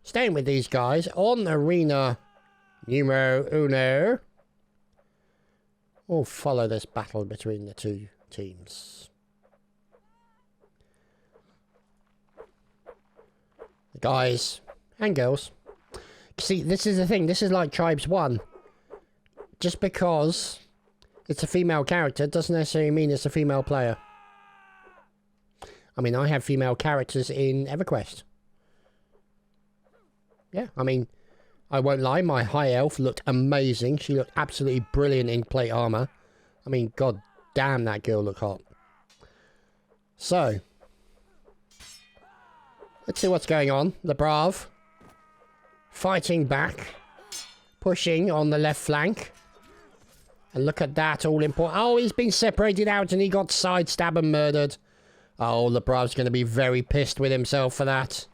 staying with these guys on Arena Numero Uno. We'll follow this battle between the two teams. The guys and girls. See, this is the thing. This is like Tribes 1. Just because it's a female character doesn't necessarily mean it's a female player. I mean, I have female characters in EverQuest. Yeah, I mean, I won't lie, my high elf looked amazing. She looked absolutely brilliant in plate armor. I mean, god damn, that girl looked hot. So, let's see what's going on. The Brav fighting back, pushing on the left flank. And look at that, all important. Oh, he's been separated out and he got sidestabbed and murdered. Oh, the Brav's going to be very pissed with himself for that.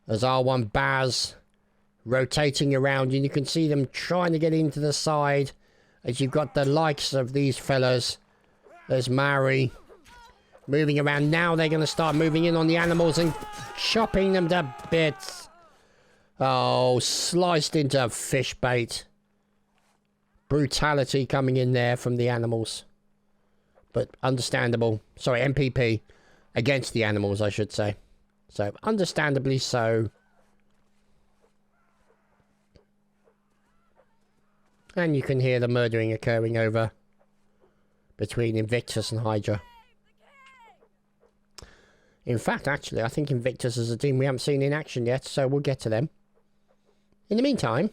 There's R1 Baz rotating around, and you can see them trying to get into the side as you've got the likes of these fellas. There's Maori moving around. Now they're going to start moving in on the animals and chopping them to bits. Oh, sliced into fish bait. Brutality coming in there from the animals. But understandable. Sorry, MPP against the animals, I should say. So, understandably so. And you can hear the murdering occurring over between Invictus and Hydra. In fact, actually, I think Invictus is a team we haven't seen in action yet, so we'll get to them. In the meantime,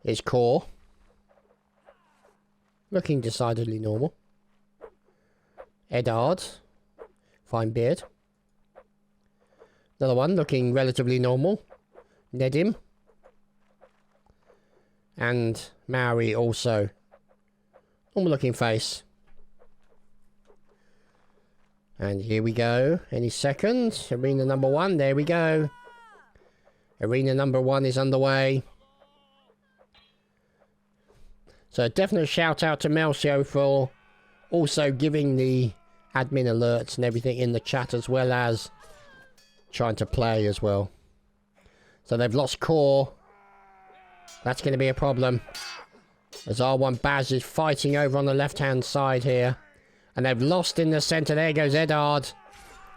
is Core looking decidedly normal. Eddard, fine beard. Another one looking relatively normal. Nedim. And Maori also. Normal looking face. And here we go. Any second. Arena number 1. There we go. Arena number 1 is underway. So a definite shout out to Melcio for also giving the admin alerts and everything in the chat, as well as trying to play as well. So they've lost Core. That's going to be a problem. As R1 Baz is fighting over on the left hand side here. And they've lost in the centre. There goes Eddard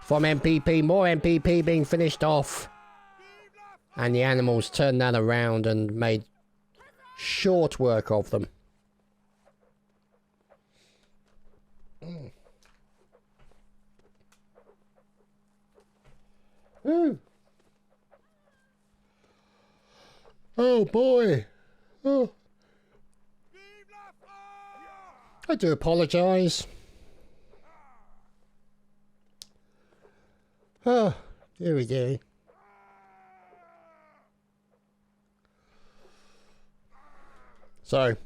from MPP. More MPP being finished off. And the animals turned that around and made short work of them. Oh boy. Oh. I do apologise. Oh, here we go. So.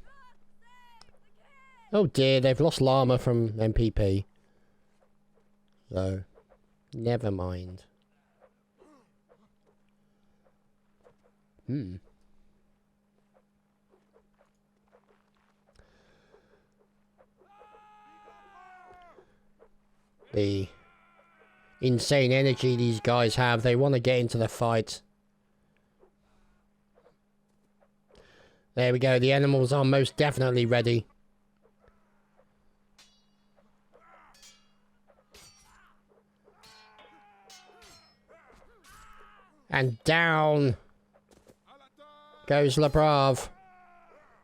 Oh dear, they've lost llama from MPP. So, never mind. The insane energy these guys have. They want to get into the fight. There we go. The animals are most definitely ready. And down goes LeBrav.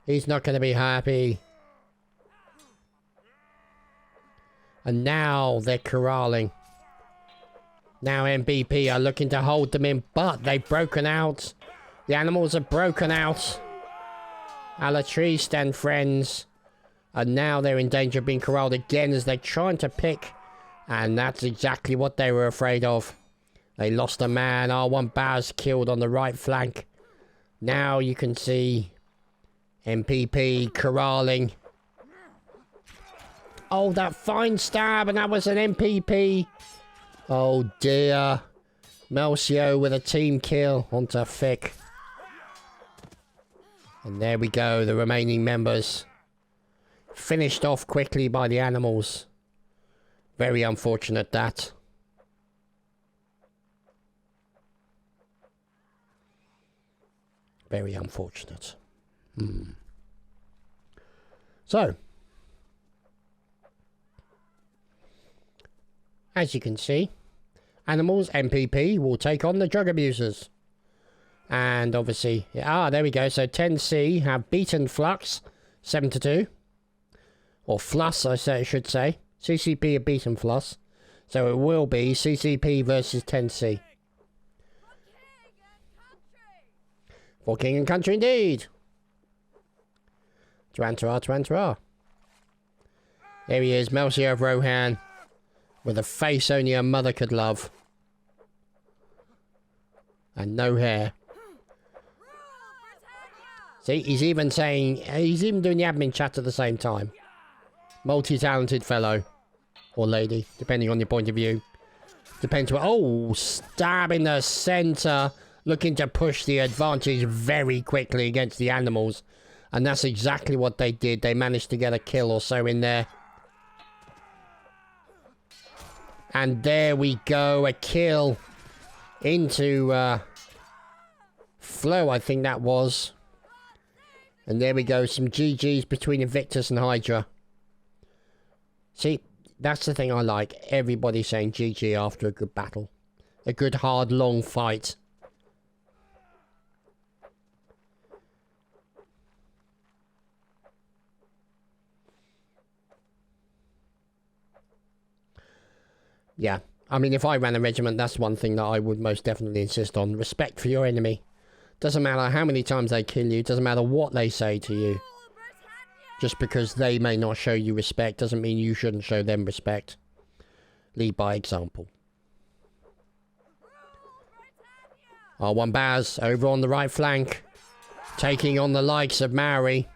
He's not going to be happy. And now they're corralling. Now MBP are looking to hold them in, but they've broken out The animals are broken out. A la tree stand friends. And now they're in danger of being corralled again as they're trying to pick. And that's exactly what they were afraid of. They lost a man. R1 Baz killed on the right flank. Now you can see MPP corralling. Oh, that fine stab, and that was an MPP. Oh dear. Melcio with a team kill onto Fick. And there we go, the remaining members. Finished off quickly by the animals. Very unfortunate that. Very unfortunate. So, as you can see, animals MPP will take on the drug abusers. And obviously, there we go. So 10C have beaten Flux 7-2. Or Fluss, I should say. CCP have beaten Fluss. So it will be CCP versus 10C. For King and Country indeed. Twantara. There he is, Melcio of Rohan. With a face only a mother could love. And no hair. See, he's even doing the admin chat at the same time. Multi-talented fellow. Or lady, depending on your point of view. Depends what... Oh, stab in the centre. Looking to push the advantage very quickly against the animals. And that's exactly what they did. They managed to get a kill or so in there. And there we go. A kill into Flo, I think that was. And there we go. Some GGs between Invictus and Hydra. See, that's the thing I like. Everybody saying GG after a good battle. A good, hard, long fight. Yeah, I mean, if I ran a regiment, that's one thing that I would most definitely insist on. Respect for your enemy. Doesn't matter how many times they kill you, doesn't matter what they say to you. Just because they may not show you respect doesn't mean you shouldn't show them respect. Lead by example. R1 Baz over on the right flank. Taking on the likes of Maori.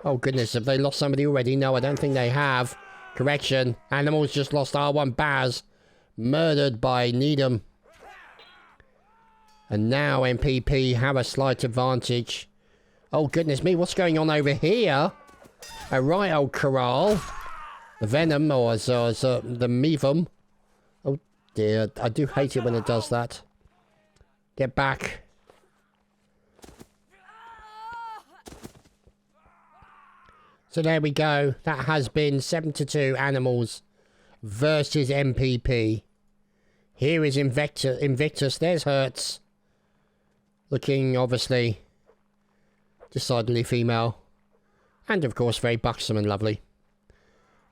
Oh goodness, have they lost somebody already? No, I don't think they have. Correction, Animals just lost R1 Baz. Murdered by Needham. And now MPP have a slight advantage. Oh goodness me, what's going on over here? A right old corral. The Venom, or the Mevum. Oh dear, I do hate it when it does that. Get back. So there we go. That has been 7-2 Animals versus MPP. Here is Invictus. There's Hertz. Looking, obviously, decidedly female. And, of course, very buxom and lovely.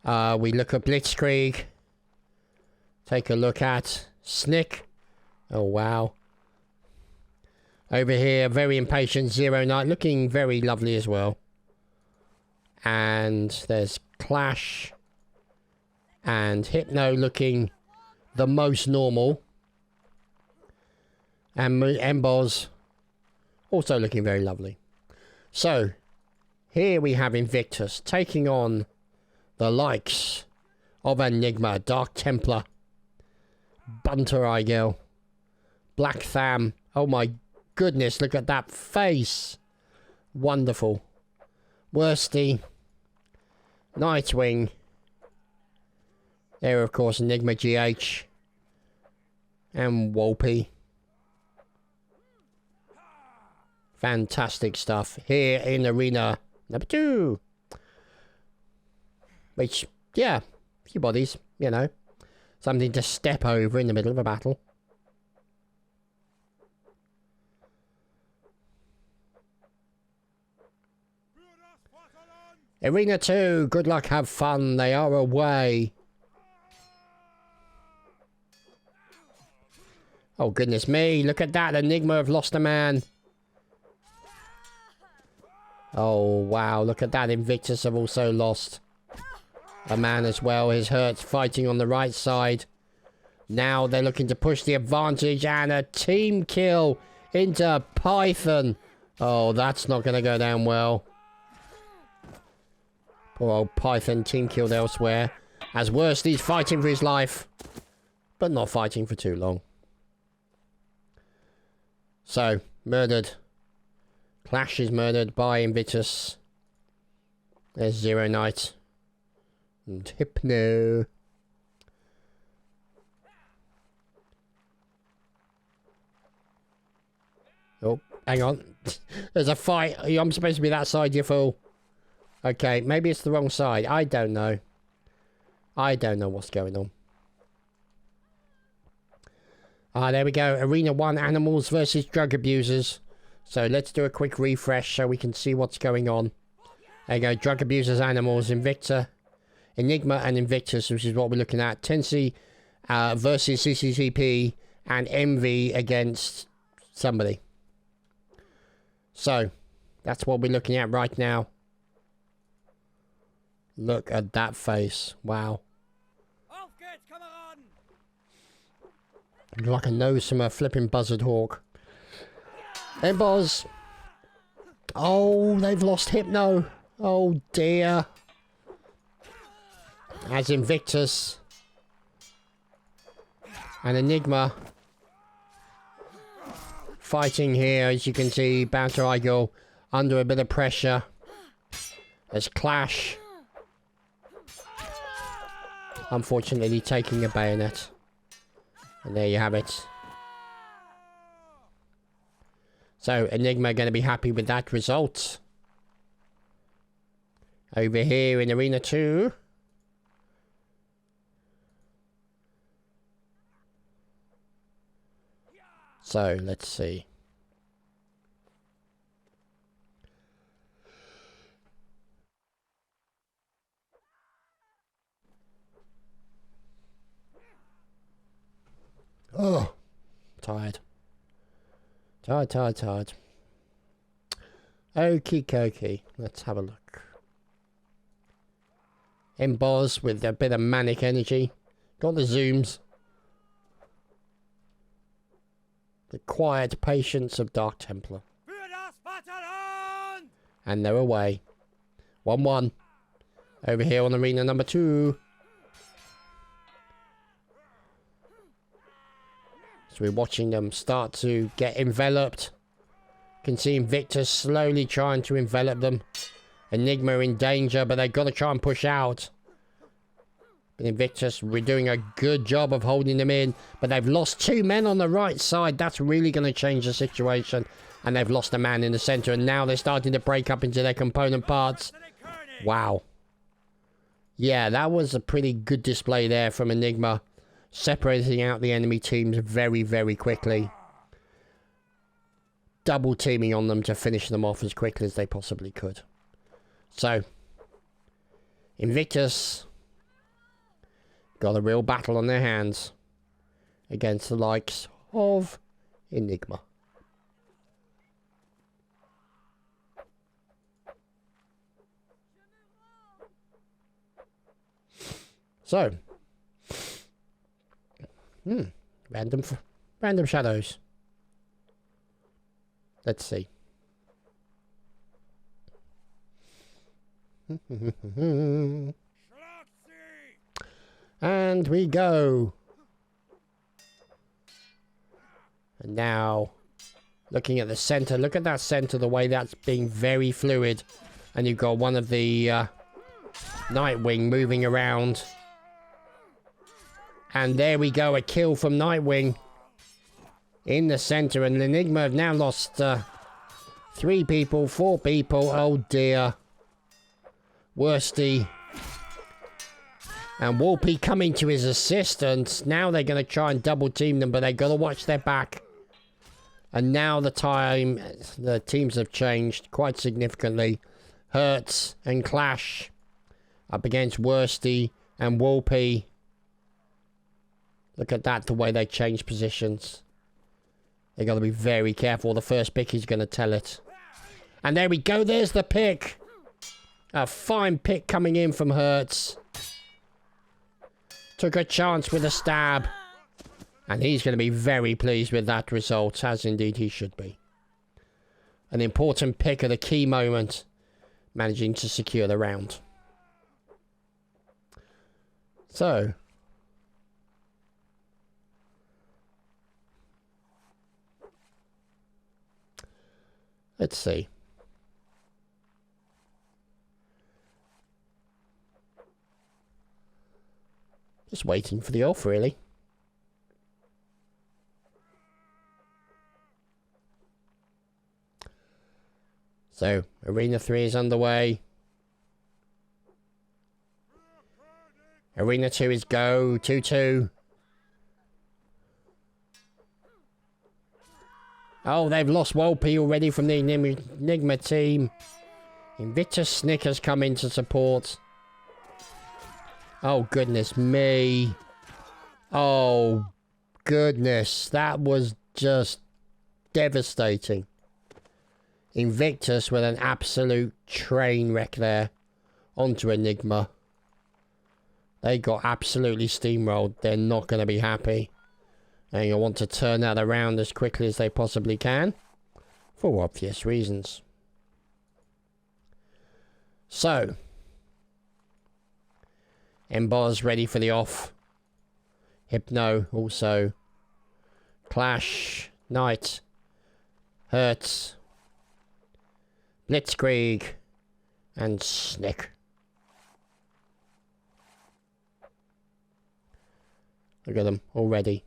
We look at Blitzkrieg. Take a look at Snick. Oh, wow. Over here, very impatient Zero Knight. Looking very lovely as well. And there's Clash. And Hypno looking the most normal. And Emboz also looking very lovely. So, here we have Invictus taking on the likes of Enigma, Dark Templar, Bunter Igel, Black Tham. Oh my goodness, look at that face. Wonderful. Worsty, Nightwing. There, of course, Enigma GH. And Wolpe. Fantastic stuff. Here in Arena number 2. Which, yeah, a few bodies, you know. Something to step over in the middle of a battle. Arena 2, good luck, have fun. They are away. Oh, goodness me. Look at that. Enigma have lost a man. Oh, wow. Look at that. Invictus have also lost a man as well. His Hurts fighting on the right side. Now they're looking to push the advantage and a team kill into Python. Oh, that's not going to go down well. Poor old Python team killed elsewhere. As Worsty's fighting for his life, but not fighting for too long. So, murdered. Clash is murdered by Invictus. There's Zero Knight. And Hypno. Oh, hang on. There's a fight. I'm supposed to be that side, you fool. Okay, maybe it's the wrong side. I don't know. I don't know what's going on. Ah, there we go. Arena 1, animals versus drug abusers. So let's do a quick refresh so we can see what's going on. There you go. Drug abusers, animals, Enigma and Invictus, which is what we're looking at. Tensi versus CCCP and Envy against somebody. So, that's what we're looking at right now. Look at that face. Wow. Like a nose from a flipping buzzard hawk. Embos. Oh, they've lost Hypno. Oh dear. As Invictus and Enigma fighting here, as you can see, Bouncer Eagle under a bit of pressure. There's Clash. Unfortunately taking a bayonet. And there you have it. So, Enigma going to be happy with that result. Over here in Arena 2. So, let's see. Oh, tired. Tired. Okie dokie. Let's have a look. Emboss with a bit of manic energy. Got the zooms. The quiet patience of Dark Templar. And they're away. 1-1. Over here on arena number 2. So we're watching them start to get enveloped. Can see Invictus slowly trying to envelop them. Enigma in danger, but they've got to try and push out. But Invictus, we're doing a good job of holding them in. But they've lost 2 men on the right side. That's really going to change the situation. And they've lost a man in the center. And now they're starting to break up into their component parts. Wow. Yeah, that was a pretty good display there from Enigma. Separating out the enemy teams very, very quickly. Double teaming on them to finish them off as quickly as they possibly could. So, Invictus got a real battle on their hands against the likes of Enigma. So, random shadows. Let's see. And we go. And now, looking at the center. Look at that center, the way that's being very fluid. And you've got one of the Nightwing moving around. And there we go, a kill from Nightwing in the center. And Enigma have now lost 3 people, 4 people. Oh dear. Worsty. And Wolpie coming to his assistance. Now they're going to try and double team them, but they've got to watch their back. And now the teams have changed quite significantly. Hurts and Clash up against Worsty and Wolpie. Look at that, the way they change positions. They got to be very careful. The first pick is going to tell it. And there we go. There's the pick. A fine pick coming in from Hertz. Took a chance with a stab. And he's going to be very pleased with that result, as indeed he should be. An important pick at a key moment, managing to secure the round. So, let's see. Just waiting for the off, really. So, Arena 3 is underway. Arena 2 is go. 2-2. Oh, they've lost Wolpe already from the Enigma team. Invictus Snickers come in to support. Oh, goodness me. Oh, goodness. That was just devastating. Invictus with an absolute train wreck there onto Enigma. They got absolutely steamrolled. They're not going to be happy. And you'll want to turn that around as quickly as they possibly can. For obvious reasons. So. Embar's ready for the off. Hypno also. Clash. Knight. Hertz. Blitzkrieg. And Snick. Look at them already.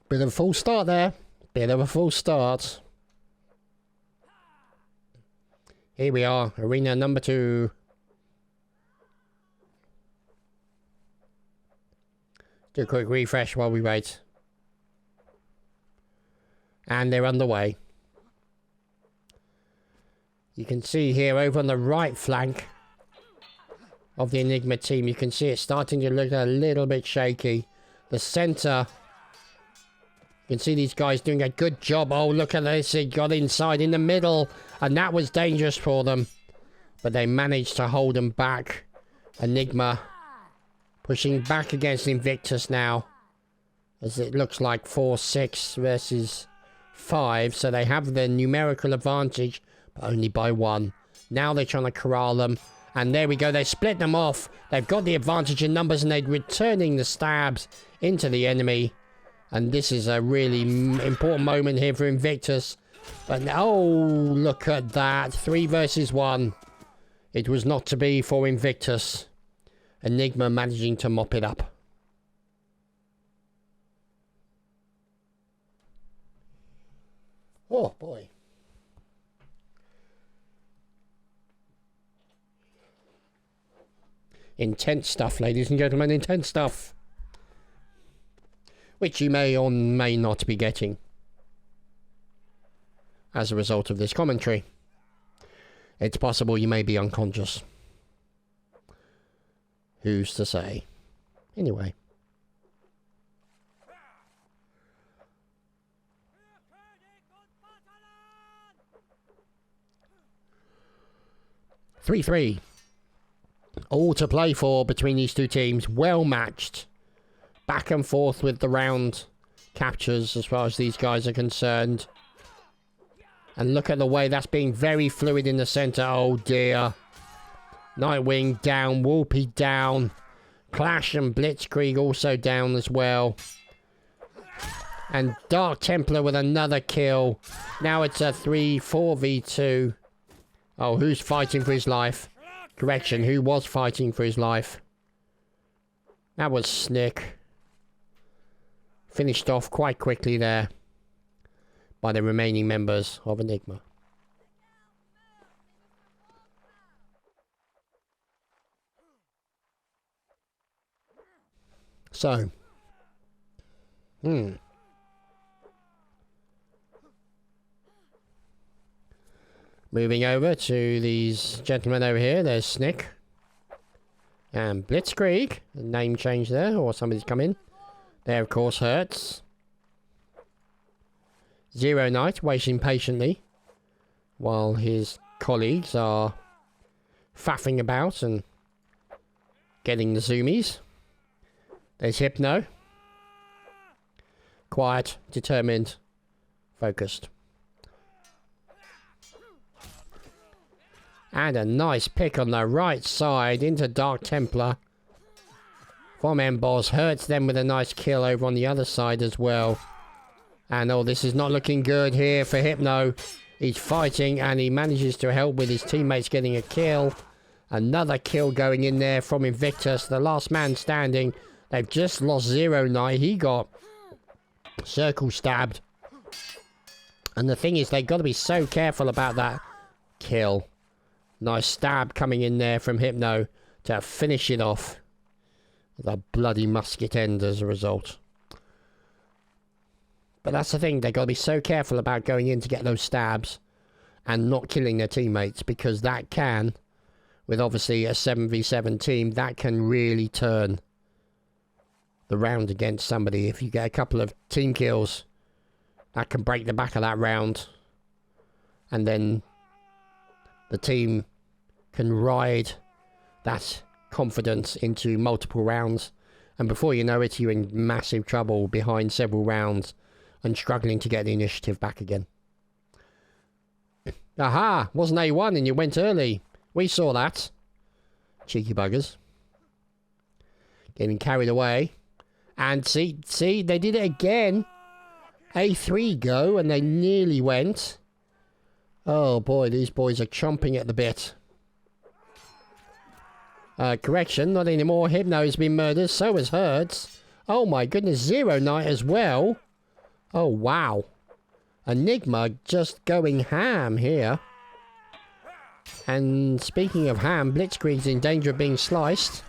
Bit of a full start there. Bit of a full start. Here we are. Arena number 2. Do a quick refresh while we wait. And they're underway. You can see here over on the right flank of the Enigma team, you can see it starting to look a little bit shaky. The center, you can see these guys doing a good job. Oh, look at this. It got inside in the middle, and that was dangerous for them. But they managed to hold them back. Enigma pushing back against Invictus now, as it looks like 4-6 versus 5. So they have the numerical advantage, but only by 1. Now they're trying to corral them. And there we go. They split them off. They've got the advantage in numbers, and they're returning the stabs into the enemy. And this is a really important moment here for Invictus. But oh, look at that. 3 versus 1. It was not to be for Invictus. Enigma managing to mop it up. Oh, boy. Intense stuff, ladies and gentlemen. Intense stuff. Which you may or may not be getting as a result of this commentary. It's possible you may be unconscious. Who's to say? Anyway. Three. All to play for between these two teams. Well matched. Back and forth with the round captures as far as these guys are concerned. And look at the way that's being very fluid in the center. Oh dear. Nightwing down. Wolpe down. Clash and Blitzkrieg also down as well. And Dark Templar with another kill. Now it's a 3-4v2. Oh, who's fighting for his life? Correction, who was fighting for his life? That was Snick. Finished off quite quickly there by the remaining members of Enigma. So, moving over to these gentlemen over here. There's Snick. And Blitzkrieg, name change there, or somebody's come in. There, of course, Hurts. Zero Knight waiting patiently while his colleagues are faffing about and getting the zoomies. There's Hypno. Quiet, determined, focused. And a nice pick on the right side into Dark Templar. From Emboss. Hurts them with a nice kill over on the other side as well. And oh, this is not looking good here for Hypno. He's fighting and he manages to help with his teammates getting a kill. Another kill going in there from Invictus, the last man standing. They've just lost Zero Knight. He got circle stabbed. And the thing is, they've got to be so careful about that kill. Nice stab coming in there from Hypno to finish it off. The bloody musket end as a result. But that's the thing, they've got to be so careful about going in to get those stabs and not killing their teammates, because that can, with obviously a 7v7 team, that can really turn the round against somebody. If you get a couple of team kills, that can break the back of that round. And then the team can ride that confidence into multiple rounds. And before you know it, you're in massive trouble behind several rounds and struggling to get the initiative back again. Aha! Wasn't A1 and you went early. We saw that. Cheeky buggers. Getting carried away. And see, they did it again. A3 go and they nearly went. Oh boy, these boys are chomping at the bit. Correction, not anymore. Hypno has been murdered, so has Hurts. Oh my goodness, Zero Knight as well. Oh wow. Enigma just going ham here. And speaking of ham, Blitzkrieg's in danger of being sliced.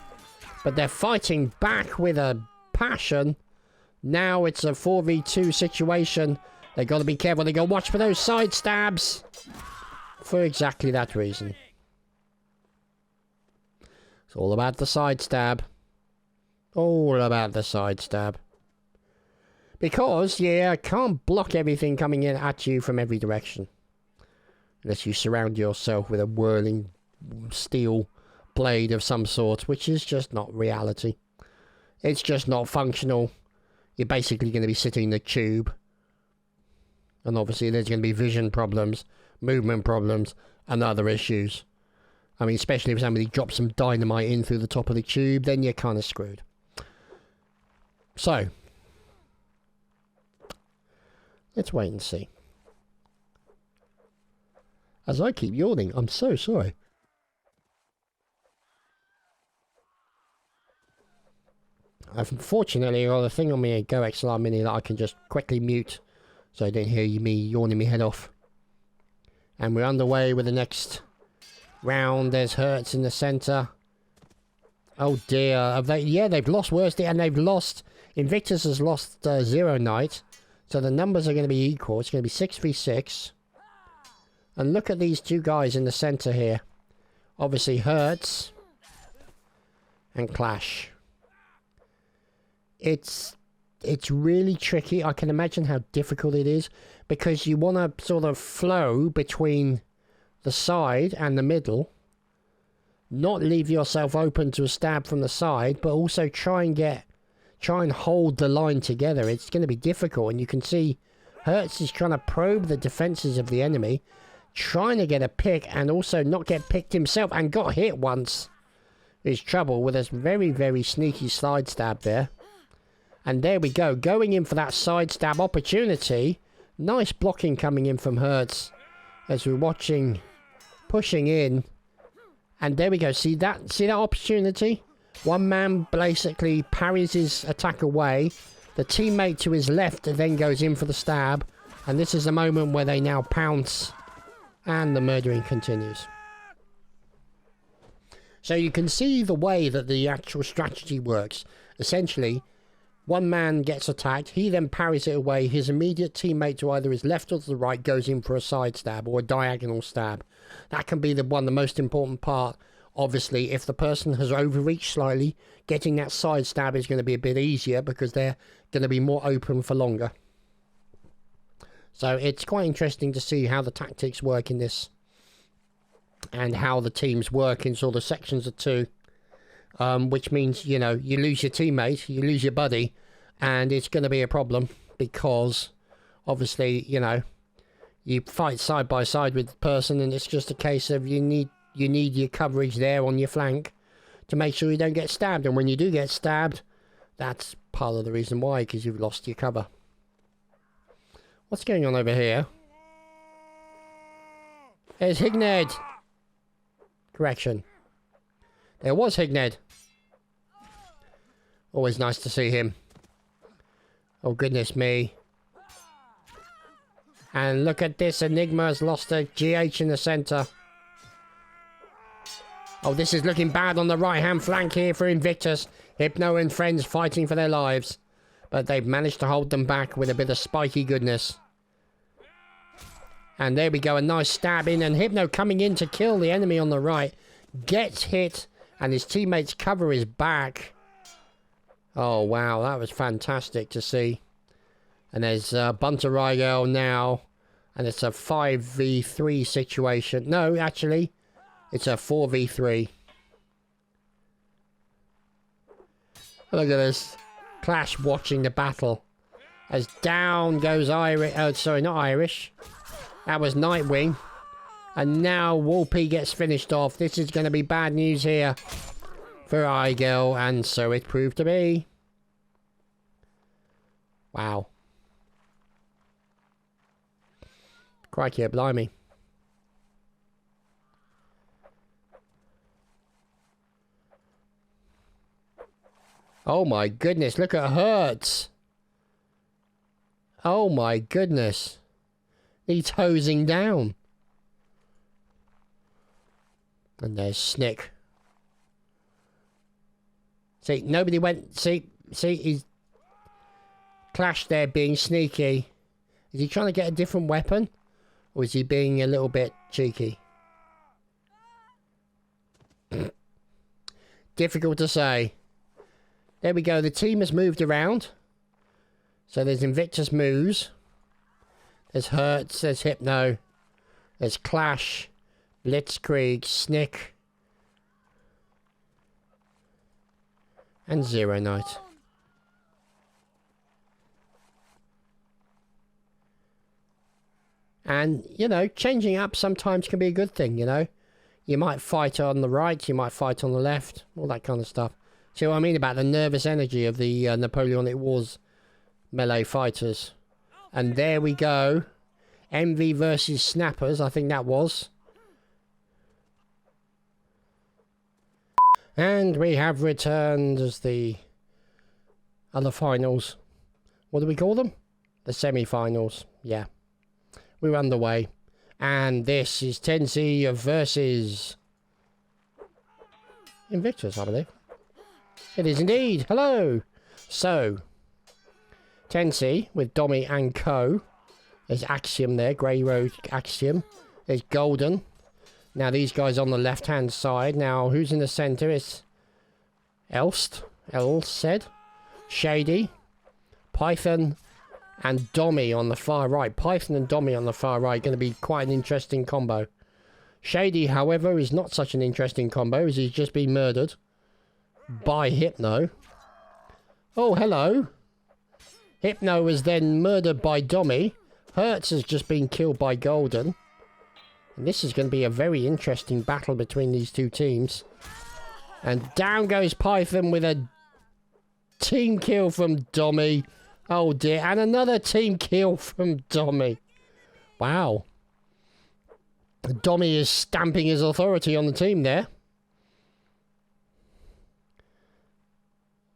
But they're fighting back with a passion. Now it's a 4v2 situation. They've got to be careful. They've got to watch for those side stabs. For exactly that reason. It's all about the side stab. All about the side stab. Because, yeah, can't block everything coming in at you from every direction. Unless you surround yourself with a whirling steel blade of some sort, which is just not reality. It's just not functional. You're basically going to be sitting in the tube. And obviously there's going to be vision problems, movement problems, and other issues. I mean, especially if somebody drops some dynamite in through the top of the tube, then you're kind of screwed. So, let's wait and see. As I keep yawning, I'm so sorry. Unfortunately, I've got a thing on my Go XLR Mini that I can just quickly mute so I don't hear me yawning my head off. And we're underway with the next round. There's Hurts in the centre. Oh dear. Have they? Yeah, they've lost Worsty and they've lost... Invictus has lost Zero Knight. So the numbers are going to be equal. It's going to be 6v6. And look at these two guys in the centre here. Obviously Hurts and Clash. It's really tricky. I can imagine how difficult it is, because you want to sort of flow between the side and the middle, not leave yourself open to a stab from the side, but also try and hold the line together. It's going to be difficult, and you can see Hurts is trying to probe the defenses of the enemy, trying to get a pick and also not get picked himself, and got hit once. There's trouble with this very, very sneaky side stab there. And there we go, going in for that side stab opportunity. Nice blocking coming in from Hurts as we're watching, pushing in. And there we go, see that opportunity? One man basically parries his attack away. The teammate to his left then goes in for the stab. And this is the moment where they now pounce. And the murdering continues. So you can see the way that the actual strategy works. Essentially, one man gets attacked, he then parries it away, his immediate teammate to either his left or to the right goes in for a side stab or a diagonal stab. That can be the most important part Obviously, if the person has overreached slightly, getting that side stab is going to be a bit easier because they're going to be more open for longer. So it's quite interesting to see how the tactics work in this and how the teams work in sort of sections of two. Which means, you know, you lose your teammate, you lose your buddy, and it's going to be a problem because obviously, you know, you fight side by side with the person and it's just a case of you need your coverage there on your flank to make sure you don't get stabbed. And when you do get stabbed, that's part of the reason why, because you've lost your cover. What's going on over here? There's Higned. Correction. There was Higned. Always nice to see him. Oh, goodness me. And look at this. Enigma has lost a GH in the centre. Oh, this is looking bad on the right-hand flank here for Invictus. Hypno and friends fighting for their lives. But they've managed to hold them back with a bit of spiky goodness. And there we go. A nice stab in. And Hypno coming in to kill the enemy on the right. Gets hit. And his teammates cover his back. Oh, wow. That was fantastic to see. And there's Bunter Rigel now. And it's a 5v3 situation. No, actually. It's a 4v3. Look at this. Clash watching the battle. As down goes Irish. Oh, sorry, not Irish. That was Nightwing. And now Wolpe gets finished off. This is going to be bad news here for Igel. And so it proved to be. Wow. Crikey, blimey. Oh my goodness, look at Hertz. Oh my goodness. He's hosing down. And there's Snick. See, nobody went... See, he's... Clash there being sneaky. Is he trying to get a different weapon? Or is he being a little bit cheeky? Difficult to say. There we go. The team has moved around. So there's Invictus moves. There's Hertz. There's Hypno. There's Clash. Blitzkrieg. Snick. And Zero Knight. And, you know, changing up sometimes can be a good thing, you know. You might fight on the right. You might fight on the left. All that kind of stuff. See what I mean about the nervous energy of the Napoleonic Wars melee fighters. And there we go. MV versus Snappers, I think that was. And we have returned as the other finals. What do we call them? The semi-finals. Yeah. We're underway. And this is Tensi versus Invictus, I believe. It is indeed. Hello. So, Tensi with Domi and Co. There's Axiom there. Grey Road Axiom. There's Golden. Now, these guys on the left-hand side. Now, who's in the centre? It's Elst. said. Shady. Python. And Domi on the far right. Python and Domi on the far right. Going to be quite an interesting combo. Shady, however, is not such an interesting combo as he's just been murdered by Hypno. Oh, hello. Hypno was then murdered by Domi. Hertz has just been killed by Golden. And this is going to be a very interesting battle between these two teams. And down goes Python with a team kill from Domi. Oh dear, and another team kill from Domi. Wow. Domi is stamping his authority on the team there.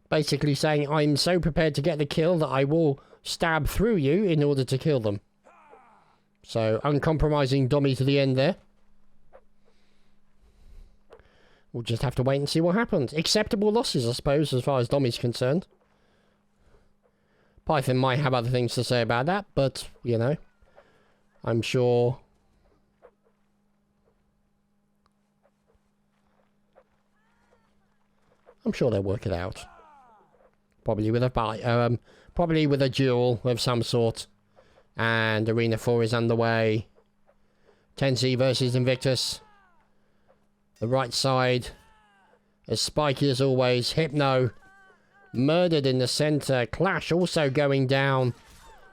Basically saying, I'm so prepared to get the kill that I will stab through you in order to kill them. So, uncompromising Domi to the end there. We'll just have to wait and see what happens. Acceptable losses, I suppose, as far as Domi's concerned. Python might have other things to say about that, but, you know, I'm sure I'm sure they'll work it out. Probably with a duel of some sort. And Arena 4 is underway. 10C versus Invictus. The right side. As spiky as always. Hypno. Murdered in the center. Clash also going down.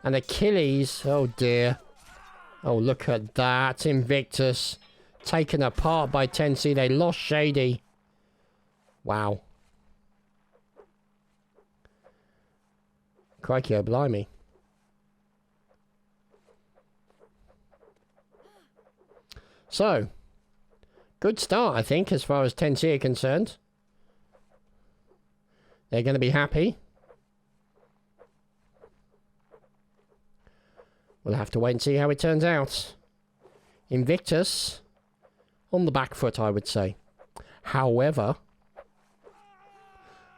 And Achilles. Oh dear. Oh, look at that. Invictus. Taken apart by 10C. They lost Shady. Wow. Crikey, oh blimey. So, good start, I think, as far as 10C are concerned. They're going to be happy. We'll have to wait and see how it turns out. Invictus on the back foot, I would say. However...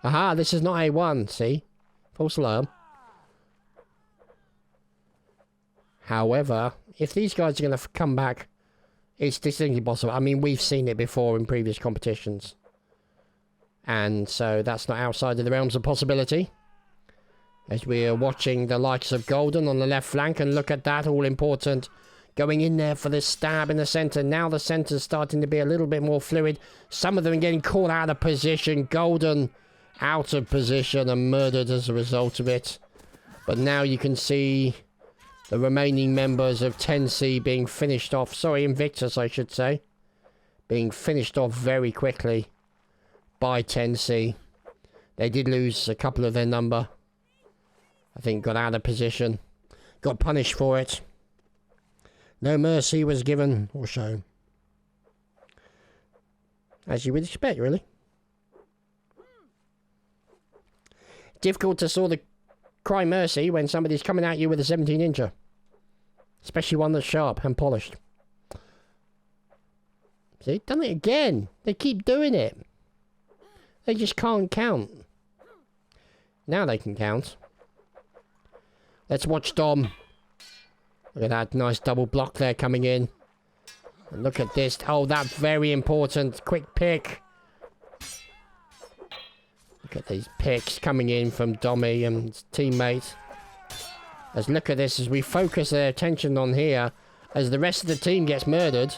Aha, this is not A1, see? False alarm. However, if these guys are going to come back, it's distinctly possible. I mean, we've seen it before in previous competitions. And so that's not outside of the realms of possibility. As we are watching the likes of Golden on the left flank, and look at that, all important. Going in there for this stab in the centre. Now the centre's starting to be a little bit more fluid. Some of them getting caught out of position. Golden out of position and murdered as a result of it. But now you can see the remaining members of 10C being finished off. Sorry, Invictus, I should say. Being finished off very quickly by 10C. They did lose a couple of their number. I think got out of position. Got punished for it. No mercy was given or shown. As you would expect, really. Difficult to sort of cry mercy when somebody's coming at you with a 17-incher. Especially one that's sharp and polished. See, done it again. They keep doing it. They just can't count. Now they can count. Let's watch Dom. Look at that nice double block there coming in. And look at this. Oh, that very important quick pick. Look at these picks coming in from Dommy and his teammate. Let's look at this as we focus their attention on here. As the rest of the team gets murdered.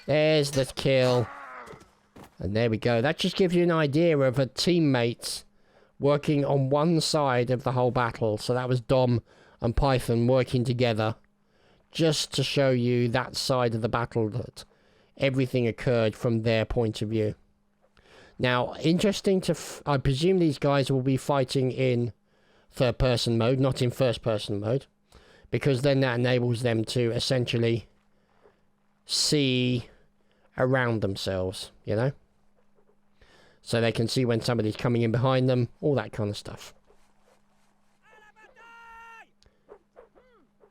There's the kill. And there we go. That just gives you an idea of a teammate working on one side of the whole battle. So that was Dom and Python working together. Just to show you that side of the battle, that everything occurred from their point of view. Now, interesting to... I presume these guys will be fighting in third-person mode, not in first-person mode. Because then that enables them to essentially see around themselves, you know? So they can see when somebody's coming in behind them, all that kind of stuff.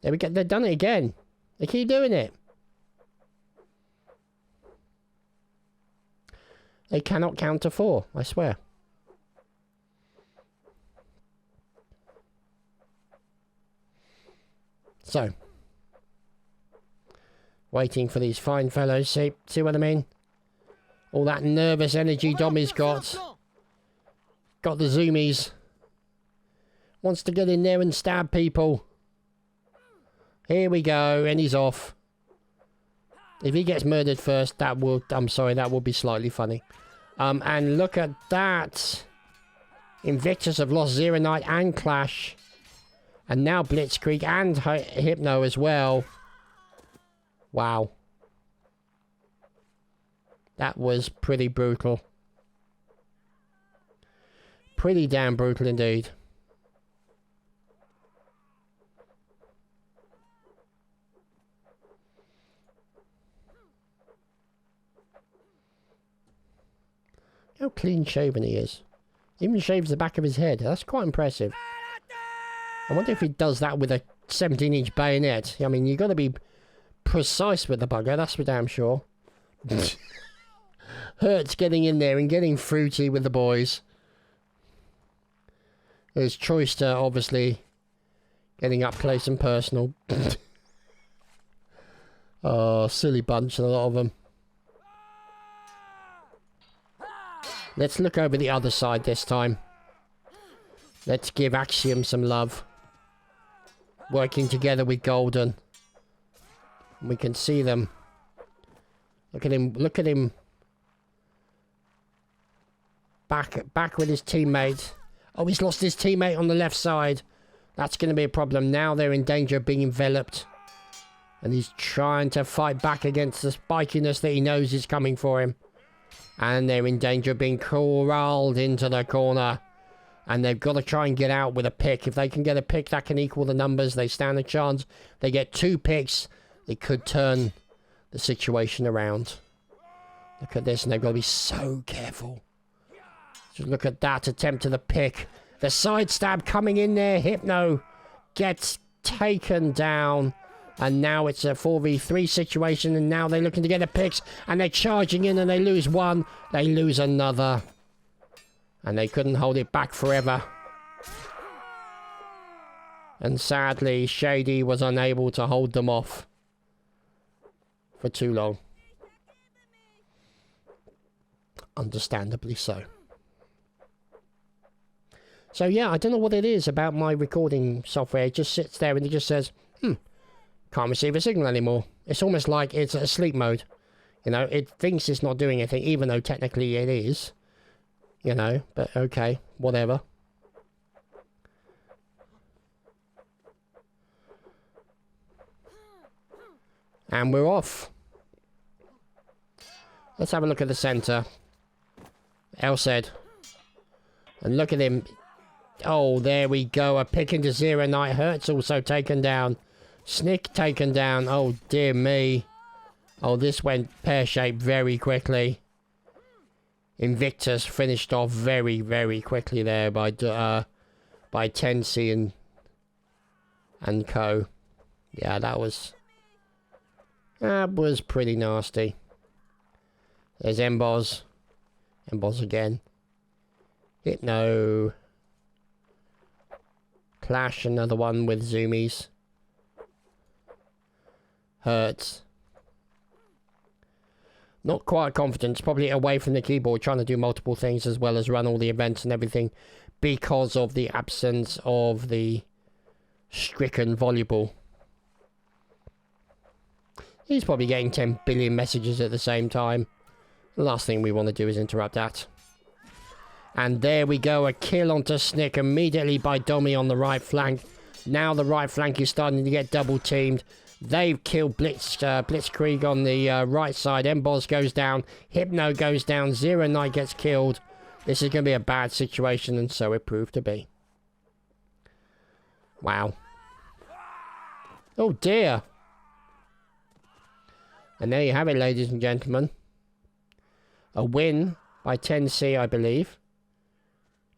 There we go, they've done it again. They keep doing it. They cannot count to 4, I swear. So. Waiting for these fine fellows, see what I mean? All that nervous energy Dommy's got. Got the zoomies. Wants to get in there and stab people. Here we go, and he's off. If he gets murdered first, that will... I'm sorry, that will be slightly funny. And look at that. Invictus have lost Zero Night and Clash. And now Blitzkrieg and Hypno as well. Wow. That was pretty brutal. Pretty damn brutal indeed. How clean shaven he is. Even shaves the back of his head. That's quite impressive. I wonder if he does that with a 17-inch bayonet. I mean, you've got to be precise with the bugger, that's for damn sure. Hurts getting in there and getting fruity with the boys. There's Choister, obviously, getting up close and personal. Oh, silly bunch, a lot of them. Let's look over the other side this time. Let's give Axiom some love. Working together with Golden. We can see them. Look at him. Look at him. Back with his teammate. Oh, he's lost his teammate on the left side. That's going to be a problem. Now they're in danger of being enveloped. And he's trying to fight back against the spikiness that he knows is coming for him. And they're in danger of being corralled into the corner. And they've got to try and get out with a pick. If they can get a pick that can equal the numbers, they stand a chance. They get 2 picks. They could turn the situation around. Look at this, and they've got to be so careful. Just look at that attempt to the pick. The side stab coming in there. Hypno gets taken down. And now it's a 4v3 situation. And now they're looking to get the picks. And they're charging in and they lose one. They lose another. And they couldn't hold it back forever. And sadly, Shady was unable to hold them off for too long. Understandably so. So yeah, I don't know what it is about my recording software. It just sits there and it just says, can't receive a signal anymore. It's almost like it's a sleep mode. You know, it thinks it's not doing anything, even though technically it is. You know, but okay, whatever. And we're off. Let's have a look at the centre. El said. And look at him. Oh, there we go. A pick into Zero Night. Hertz also taken down. Snick taken down. Oh, dear me. Oh, this went pear-shaped very quickly. Invictus finished off very, very quickly there by Tensi and co. Yeah, that was pretty nasty. There's Emboz. Emboz again. Hypno. Clash, another one with zoomies. Hurts. Not quite confident. Probably away from the keyboard, trying to do multiple things as well as run all the events and everything because of the absence of the stricken volleyball. He's probably getting 10 billion messages at the same time. The last thing we want to do is interrupt that. And there we go, a kill onto Snick immediately by Domi on the right flank. Now the right flank is starting to get double teamed. They've killed Blitzkrieg on the right side. Emboz goes down. Hypno goes down. Zero Night gets killed. This is going to be a bad situation, and so it proved to be. Wow. Oh dear. And there you have it, ladies and gentlemen. A win by 10C, I believe,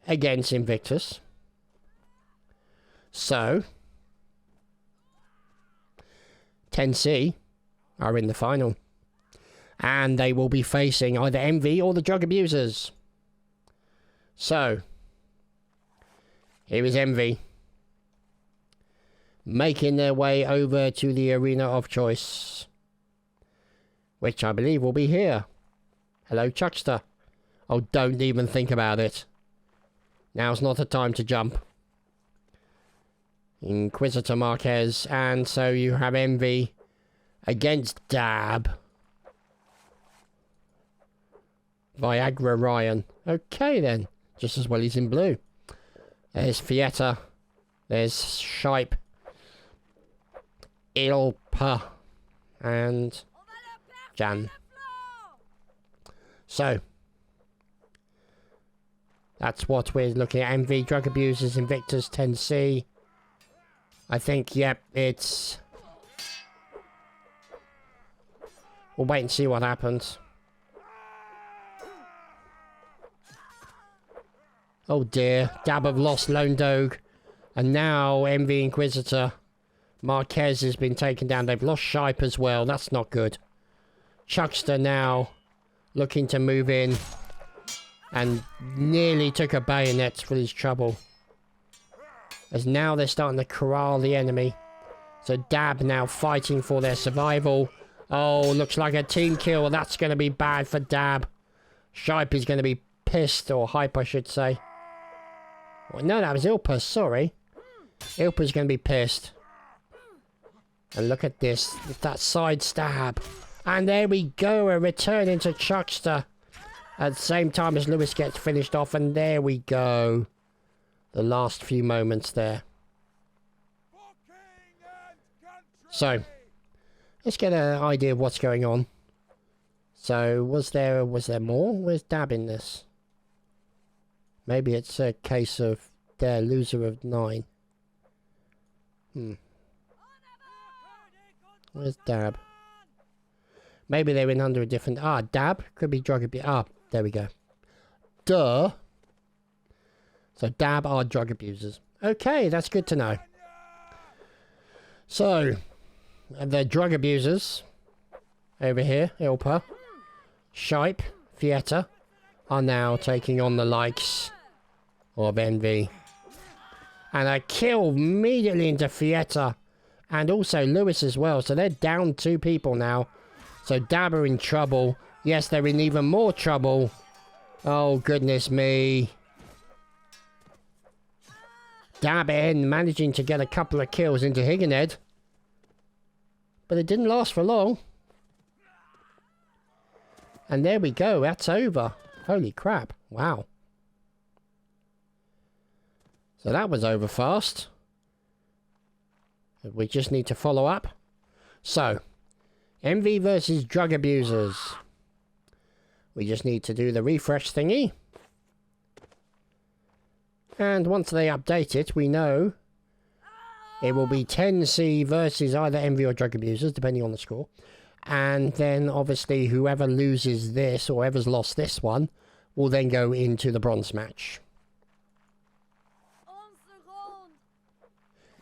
against Invictus. So 10C are in the final. And they will be facing either MV or the drug abusers. So, here is MV. Making their way over to the arena of choice. Which I believe will be here. Hello, Chuckster. Oh, don't even think about it. Now's not the time to jump. Inquisitor Marquez, and so you have Envy against Dab. Viagra Ryan. Okay then, just as well he's in blue. There's Fietta. There's Shipe. Ilpa. And Jan. So, that's what we're looking at. MV, Drug Abusers, Invictus, 10C. I think, yep, it's... We'll wait and see what happens. Oh dear, Dab have lost Lone Dog. And now MV Inquisitor. Marquez has been taken down. They've lost Shipe as well. That's not good. Chuckster now looking to move in. And nearly took a bayonet for his trouble. As now they're starting to corral the enemy. So Dab now fighting for their survival. Oh, looks like a team kill. That's going to be bad for Dab. Shipe is going to be pissed, or hype I should say. Well, no, that was Ilpa, sorry. Ilpa's going to be pissed. And look at this, that side stab. And there we go, a return into Chuckster. At the same time as Lewis gets finished off, and there we go. The last few moments there. So, let's get an idea of what's going on. So, was there more? Where's Dab in this? Maybe it's a case of their loser of 9. Where's Dab? Maybe they're in under a different... Dab? Could be drug abuse. There we go. Duh. So Dab are drug abusers. Okay, that's good to know. So, the drug abusers over here, Ilpa, Shipe, Fietta, are now taking on the likes of Envy. And a kill immediately into Fietta. And also Lewis as well. So they're down 2 people now. So Dab are in trouble. Yes, they're in even more trouble. Oh, goodness me. Dab in managing to get a couple of kills into Higglehead. But it didn't last for long. And there we go. That's over. Holy crap. Wow. So that was over fast. We just need to follow up. So, Envy versus drug abusers. We just need to do the refresh thingy. And once they update it, we know it will be 10C versus either Envy or drug abusers, depending on the score. And then, obviously, whoever loses this, or whoever's lost this one, will then go into the bronze match.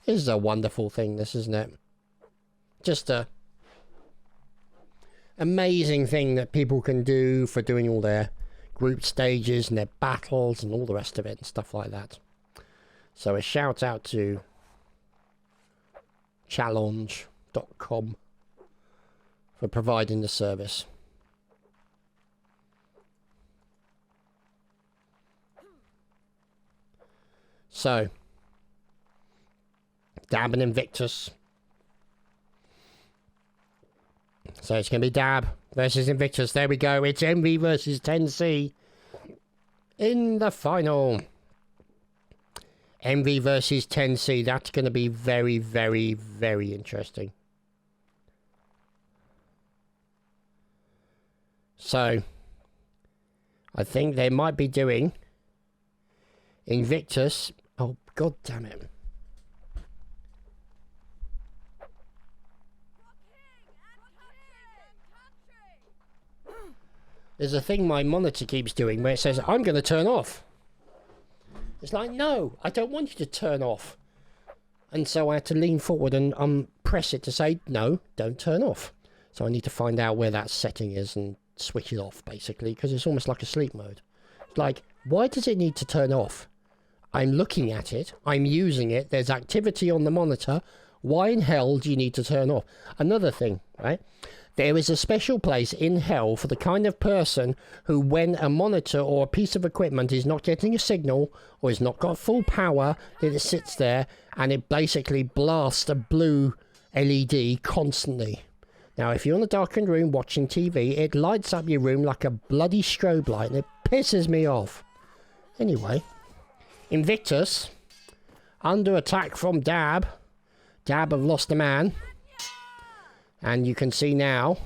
This is a wonderful thing, this, isn't it? Just a amazing thing that people can do for doing all their group stages and their battles and all the rest of it and stuff like that. So a shout out to challenge.com for providing the service. So, Dab and Invictus. So it's going to be Dab versus Invictus. There we go. It's Envy versus 10C in the final. Envy versus 10C. That's going to be very, very, very interesting. So, I think they might be doing Invictus. Oh, god damn it. There's a thing my monitor keeps doing where it says, I'm going to turn off. It's like, no, I don't want you to turn off. And so I had to lean forward and press it to say, no, don't turn off. So I need to find out where that setting is and switch it off, basically, because it's almost like a sleep mode. It's like, why does it need to turn off? I'm looking at it, I'm using it, there's activity on the monitor. Why in hell do you need to turn off? Another thing, right? There is a special place in hell for the kind of person who, when a monitor or a piece of equipment is not getting a signal or has not got full power, that it sits there and it basically blasts a blue LED constantly. Now, if you're in a darkened room watching TV, it lights up your room like a bloody strobe light and it pisses me off. Anyway, Invictus, under attack from Dab. Dab have lost a man. And you can see now,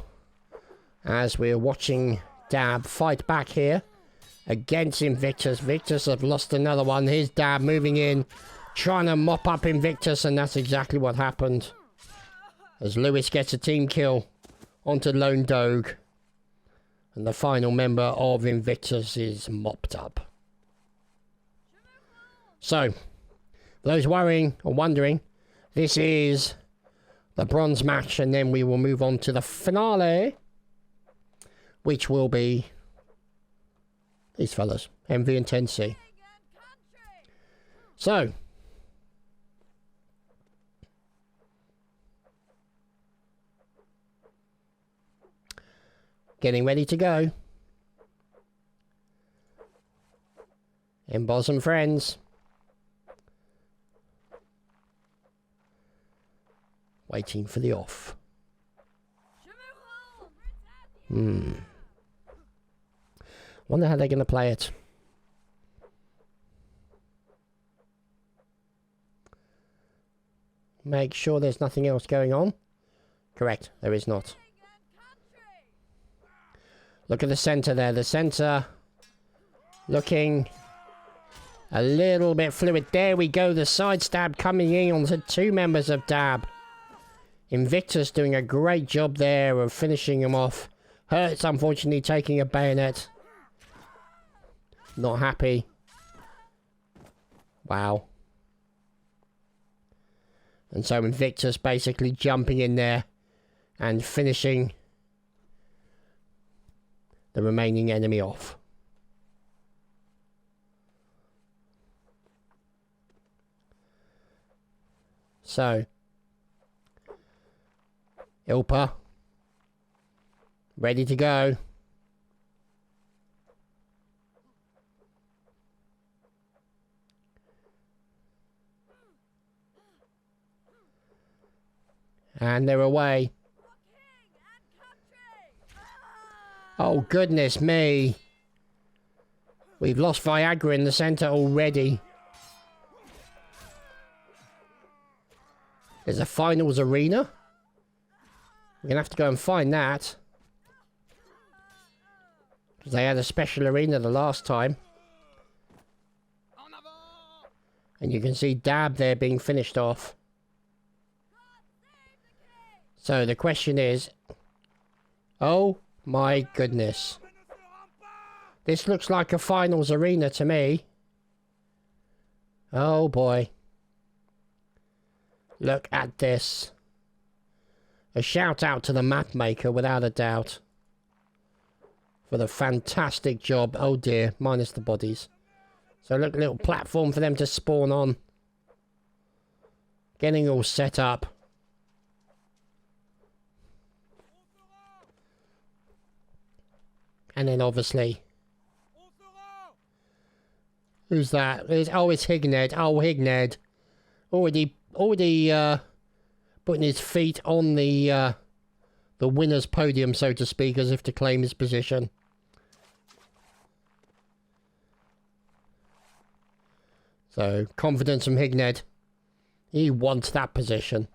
as we're watching Dab fight back here against Invictus. Victus have lost another one. Here's Dab moving in, trying to mop up Invictus, and that's exactly what happened. As Lewis gets a team kill onto Lone Dogue. And the final member of Invictus is mopped up. So, for those worrying or wondering, this is the bronze match, and then we will move on to the finale, which will be these fellas, MV and 10C. So, getting ready to go. In bosom friends. Waiting for the off. Wonder how they're going to play it. Make sure there's nothing else going on. Correct, there is not. Look at the centre there. The centre looking a little bit fluid. There we go. The side stab coming in onto two members of Dab. Invictus doing a great job there of finishing him off. Hurts, unfortunately, taking a bayonet. Not happy. Wow. And so Invictus basically jumping in there and finishing the remaining enemy off. So, Ilpa, ready to go. And they're away. Oh, goodness me. We've lost Viagra in the centre already. There's a finals arena. We're going to have to go and find that. Because they had a special arena the last time. And you can see Dab there being finished off. So the question is... Oh my goodness. This looks like a finals arena to me. Oh boy. Look at this. A shout out to the map maker without a doubt. For the fantastic job. Oh dear, minus the bodies. So look, a little platform for them to spawn on. Getting all set up. And then obviously... Who's that? Oh, it's Higned. Oh, Higned. Already putting his feet on the winner's podium, so to speak, as if to claim his position. So, confidence from Higned. He wants that position.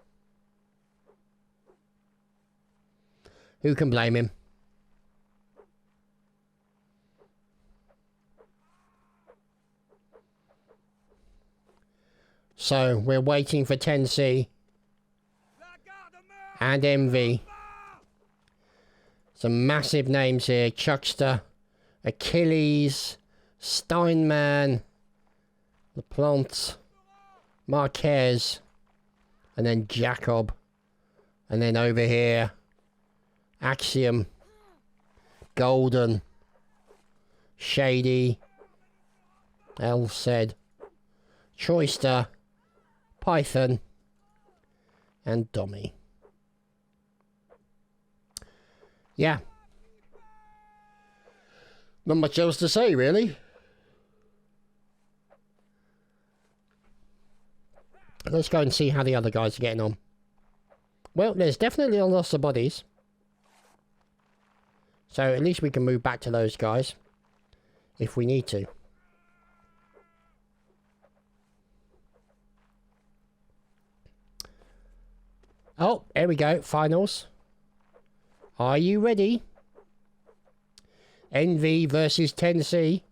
Who can blame him? So, we're waiting for 10C. And MV. Some massive names here. Chuckster, Achilles, Steinman, LaPlante, Marquez, and then Jacob. And then over here, Axiom, Golden, Shady, Elced, Choister, Python, and Dommy. Yeah. Not much else to say, really. Let's go and see how the other guys are getting on. Well, there's definitely a loss of bodies. So at least we can move back to those guys. If we need to. Oh, here we go. Finals. Are you ready? NV versus 10C.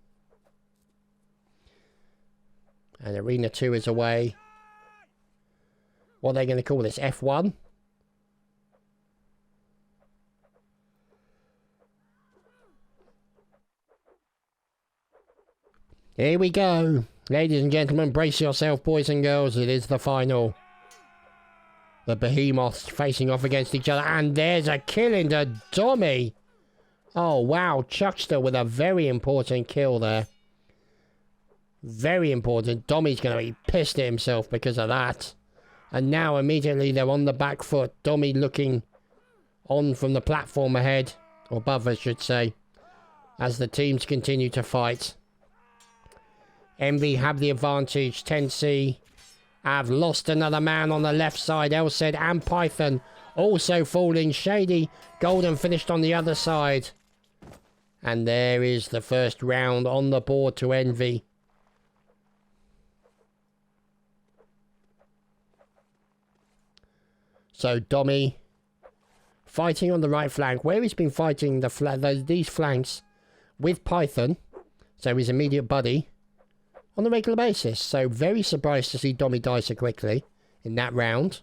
And Arena 2 is away. What are they going to call this? F1? Here we go. Ladies and gentlemen, brace yourself, boys and girls. It is the final. The behemoths facing off against each other. And there's a kill into Dommy. Oh, wow. Chuckster with a very important kill there. Very important. Dommy's going to be pissed at himself because of that. And now immediately they're on the back foot. Dommy looking on from the platform ahead. Or above, I should say. As the teams continue to fight. Envy have the advantage. 10C have lost another man on the left side. Elcid and Python also falling. Shady, Golden finished on the other side. And there is the first round on the board to Envy. So Dommy fighting on the right flank, where he's been fighting these flanks with Python, so his immediate buddy, on a regular basis. So very surprised to see Dommy die so quickly in that round.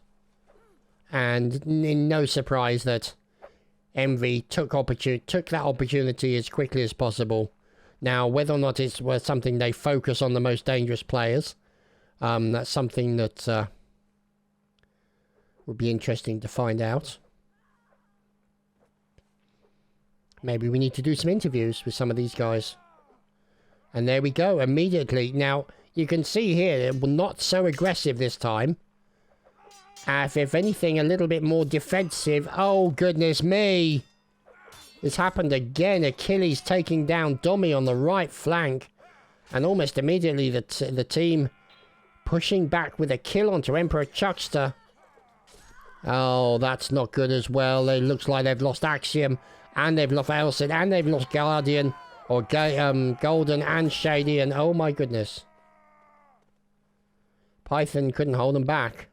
And in no surprise that Envy took that opportunity as quickly as possible. Now, whether or not it's worth something they focus on the most dangerous players, that's something that would be interesting to find out. Maybe we need to do some interviews with some of these guys. And there we go, immediately. Now, you can see here, we're not so aggressive this time. If anything, a little bit more defensive. Oh, goodness me. This happened again. Achilles taking down Dommy on the right flank. And almost immediately, the team pushing back with a kill onto Emperor Chuckster. Oh, that's not good as well. It looks like they've lost Axiom. And they've lost Elcid. And they've lost Guardian. Or Golden and Shady. And oh my goodness. Python couldn't hold them back.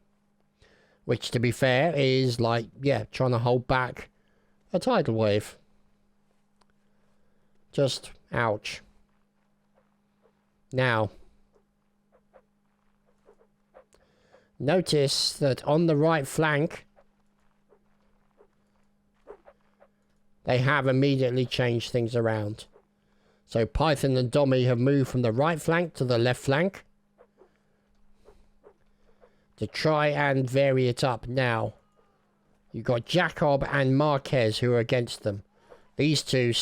Which, to be fair, is like, yeah, trying to hold back a tidal wave. Just, ouch. Now, notice that on the right flank, they have immediately changed things around. So Python and Dommy have moved from the right flank to the left flank to try and vary it up. Now, you've got Jacob and Marquez who are against them. These two,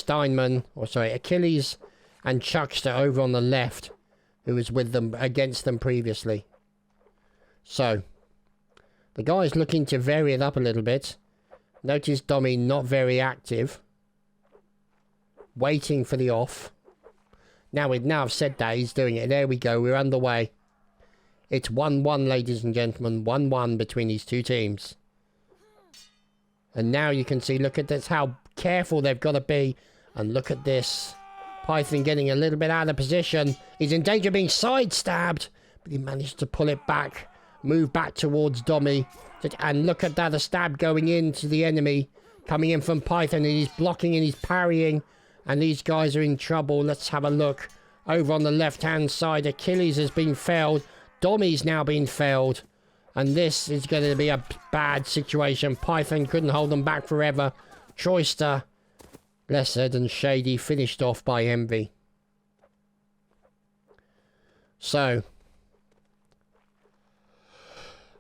Achilles and Chuckster over on the left, who was with them, against them previously. So, the guy's looking to vary it up a little bit. Notice Dommy not very active. Waiting for the off. Now I've said that, he's doing it. There we go, we're underway. It's 1-1, ladies and gentlemen. 1-1 between these two teams. And now you can see, look at this, how careful they've got to be. And look at this. Python getting a little bit out of position. He's in danger of being side-stabbed. But he managed to pull it back. Move back towards Dommy. And look at that, a stab going into the enemy. Coming in from Python, and he's blocking and he's parrying. And these guys are in trouble. Let's have a look. Over on the left-hand side, Achilles has been felled. Dommy's now been felled. And this is going to be a bad situation. Python couldn't hold them back forever. Troyster, Blessed and Shady finished off by Envy. So,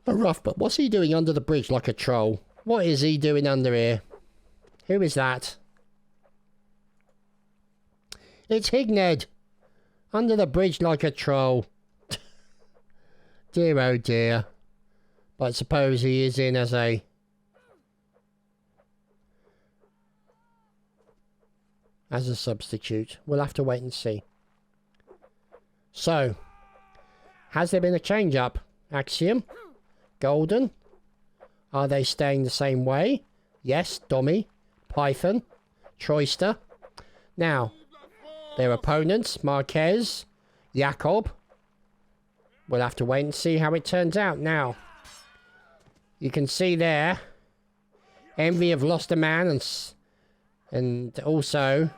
a rough, but what's he doing under the bridge like a troll? What is he doing under here? Who is that? It's Higned. Under the bridge like a troll. Dear oh dear. But I suppose he is in as a substitute. We'll have to wait and see. So, has there been a change up? Axiom? Golden? Are they staying the same way? Yes, Dommy, Python, Troyster. Now, their opponents, Marquez, Jacob. We'll have to wait and see how it turns out. Now, you can see there, Envy have lost a man, and also,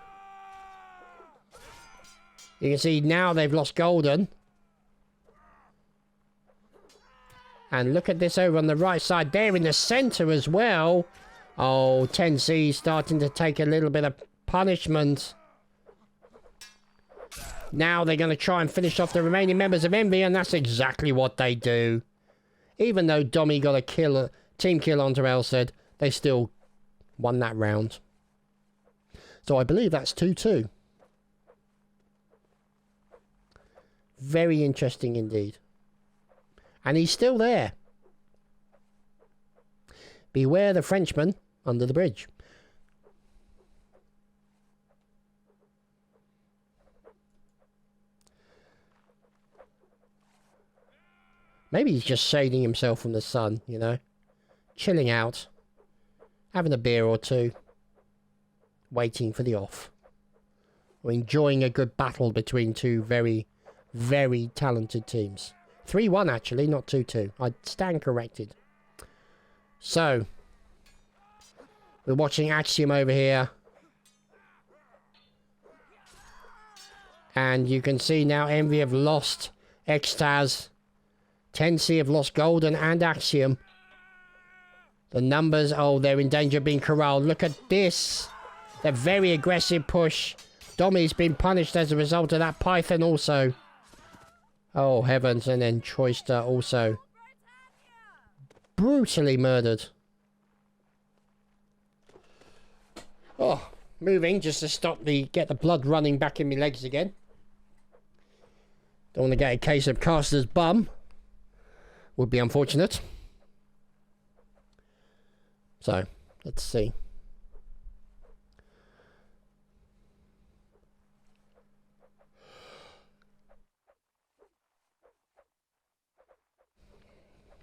you can see now they've lost Golden. And look at this over on the right side there in the centre as well. Oh, 10C starting to take a little bit of punishment. Now they're going to try and finish off the remaining members of Envy, and that's exactly what they do. Even though Dommy got a team kill onto Elcid, they still won that round. So I believe that's 2-2. Very interesting indeed. And he's still there. Beware the Frenchman under the bridge. Maybe he's just shading himself from the sun, you know. Chilling out. Having a beer or two. Waiting for the off. Or enjoying a good battle between two very, very talented teams. 3-1 actually, not 2-2. I stand corrected. So, we're watching Axiom over here. And you can see now Envy have lost Extaz. 10C have lost Golden and Axiom. The numbers, oh, they're in danger of being corralled. Look at this. The very aggressive push. Dommy's been punished as a result of that. Python also. Oh, heavens. And then Choister also. Brutally murdered. Oh, moving just to stop get the blood running back in my legs again. Don't want to get a case of Caster's bum. Would be unfortunate. So, let's see.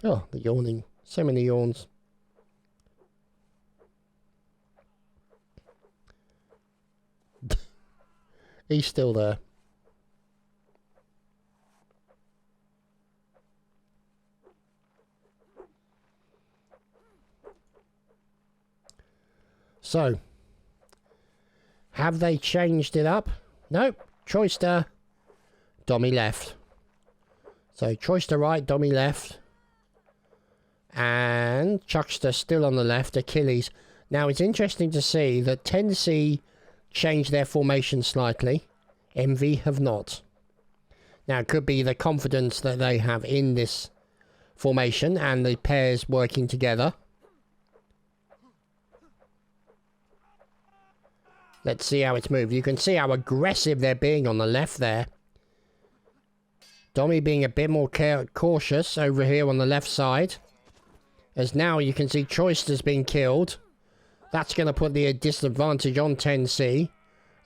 Oh, the yawning. So many yawns. He's still there. So, have they changed it up? Nope. Choister. Dommy left. So, Choister right, Dommy left. And Chuckster still on the left, Achilles. Now, it's interesting to see that 10C changed their formation slightly. Envy have not. Now, it could be the confidence that they have in this formation and the pairs working together. Let's see how it's moved. You can see how aggressive they're being on the left there. Dommy being a bit more cautious over here on the left side. As now you can see Choister's being killed. That's going to put the disadvantage on 10C.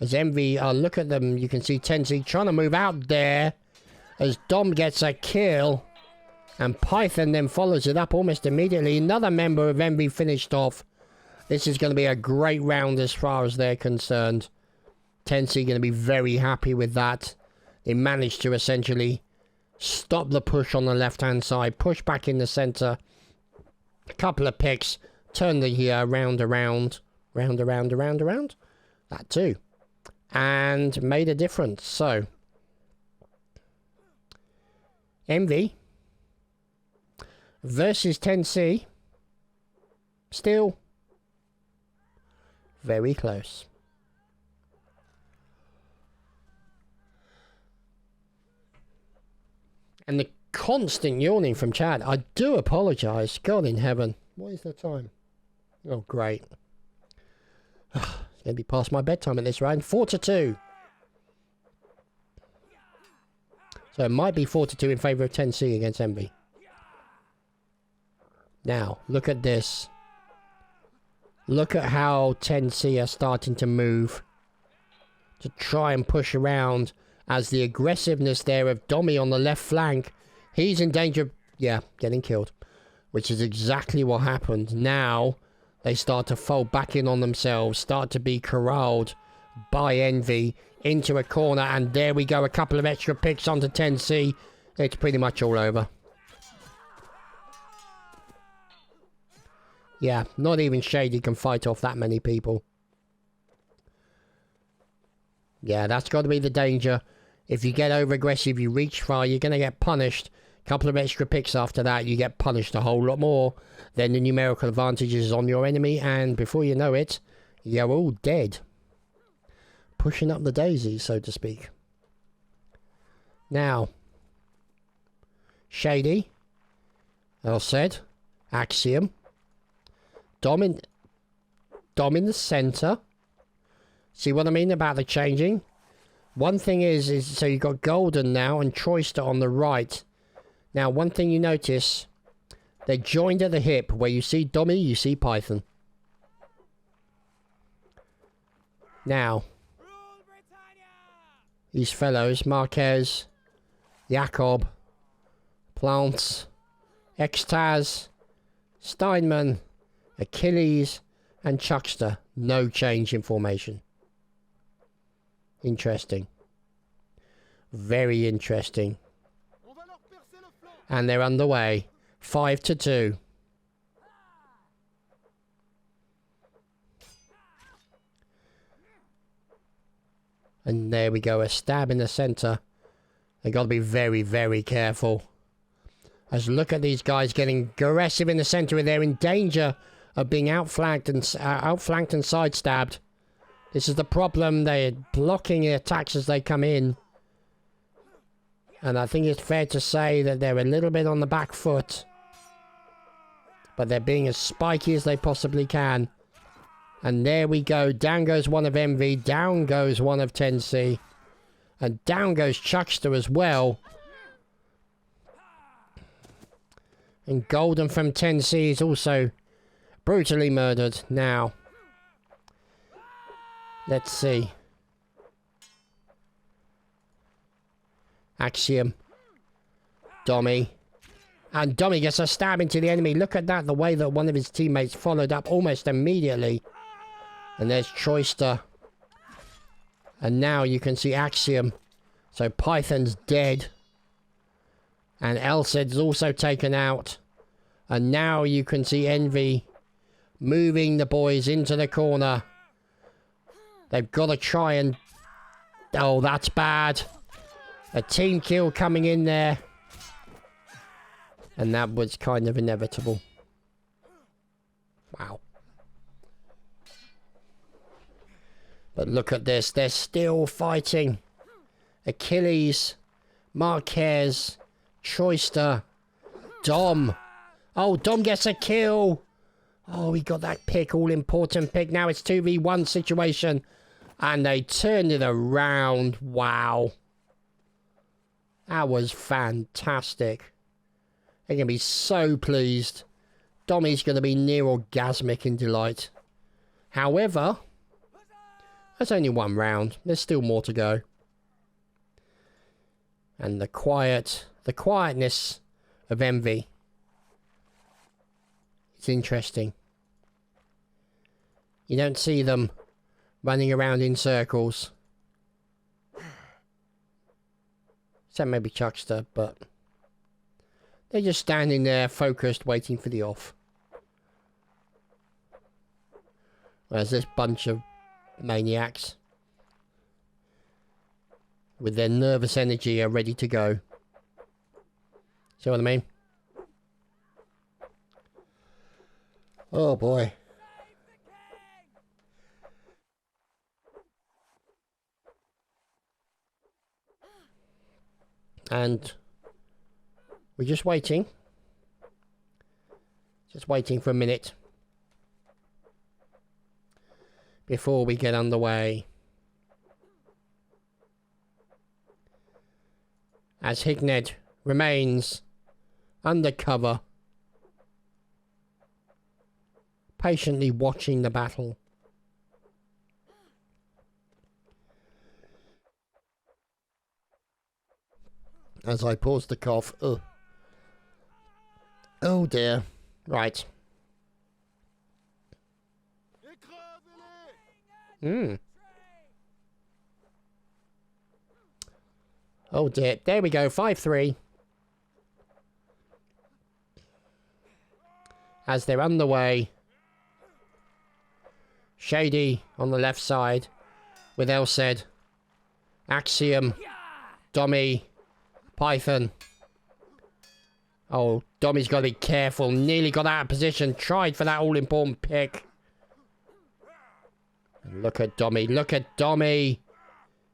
As Envy, look at them, you can see 10C trying to move out there. As Dom gets a kill. And Python then follows it up almost immediately. Another member of Envy finished off. This is going to be a great round as far as they're concerned. 10C going to be very happy with that. They managed to essentially stop the push on the left-hand side. Push back in the centre. A couple of picks. Turn the round around. Round around around around. That too. And made a difference. So, Envy versus 10C. Still very close. And the constant yawning from Chad. I do apologise. God in heaven. What is the time? Oh, great. It's going to be past my bedtime at this round. 4-2. So it might be 4-2 in favour of 10C against Envy. Now, look at this. Look at how 10C are starting to move. To try and push around. As the aggressiveness there of Dommy on the left flank. He's in danger of, yeah, getting killed. Which is exactly what happened. Now, they start to fold back in on themselves. Start to be corralled by Envy. Into a corner. And there we go. A couple of extra picks onto 10C. It's pretty much all over. Yeah, not even Shady can fight off that many people. Yeah, that's got to be the danger. If you get over aggressive, you reach far, you're going to get punished. Couple of extra picks after that, you get punished a whole lot more. Then the numerical advantage is on your enemy, and before you know it, you're all dead. Pushing up the daisy, so to speak. Now, Shady, as said, Axiom, Dom in the centre. See what I mean about the changing? One thing is so you've got Golden now and Choister on the right. Now, one thing you notice, they're joined at the hip. Where you see Dommy, you see Python. Now, these fellows, Marquez, Jacob, Plants, Extaz, Steinman, Achilles, and Chuckster. No change in formation. Interesting. Very interesting. And they're underway. 5-2. And there we go. A stab in the centre. They got to be very, very careful. As look at these guys getting aggressive in the centre. They're in danger of being outflanked and sidestabbed. This is the problem. They're blocking the attacks as they come in. And I think it's fair to say that they're a little bit on the back foot. But they're being as spiky as they possibly can. And there we go. Down goes one of Envy. Down goes one of 10C. And down goes Chuckster as well. And Golden from 10C is also brutally murdered. Now, let's see. Axiom. Dommy. And Dommy gets a stab into the enemy. Look at that, the way that one of his teammates followed up almost immediately. And there's Choister. And now you can see Axiom. So Python's dead. And Elsed's also taken out. And now you can see Envy moving the boys into the corner. They've got to try and... Oh, that's bad. A team kill coming in there. And that was kind of inevitable. Wow. But look at this. They're still fighting. Achilles. Marquez. Choister. Dom. Oh, Dom gets a kill. Oh, he got that pick. All important pick. Now it's 2v1 situation. And they turned it around. Wow. That was fantastic. They're going to be so pleased. Dommy's going to be near orgasmic in delight. However, that's only one round. There's still more to go. And the quietness of Envy. It's interesting. You don't see them running around in circles. Except maybe Chuckster, but they're just standing there, focused, waiting for the off. Whereas this bunch of maniacs, with their nervous energy, are ready to go. See what I mean? Oh boy. And we're just waiting. Just waiting for a minute before we get underway. As Higned remains undercover, patiently watching the battle. As I pause to cough. Ugh. Oh dear. Right. Oh dear. There we go. 5-3. As they're underway. Shady on the left side. With Elsed. Axiom. Dommy. Python. Oh, Dommy's got to be careful. Nearly got out of position. Tried for that all-important pick. Look at Dommy. Look at Dommy.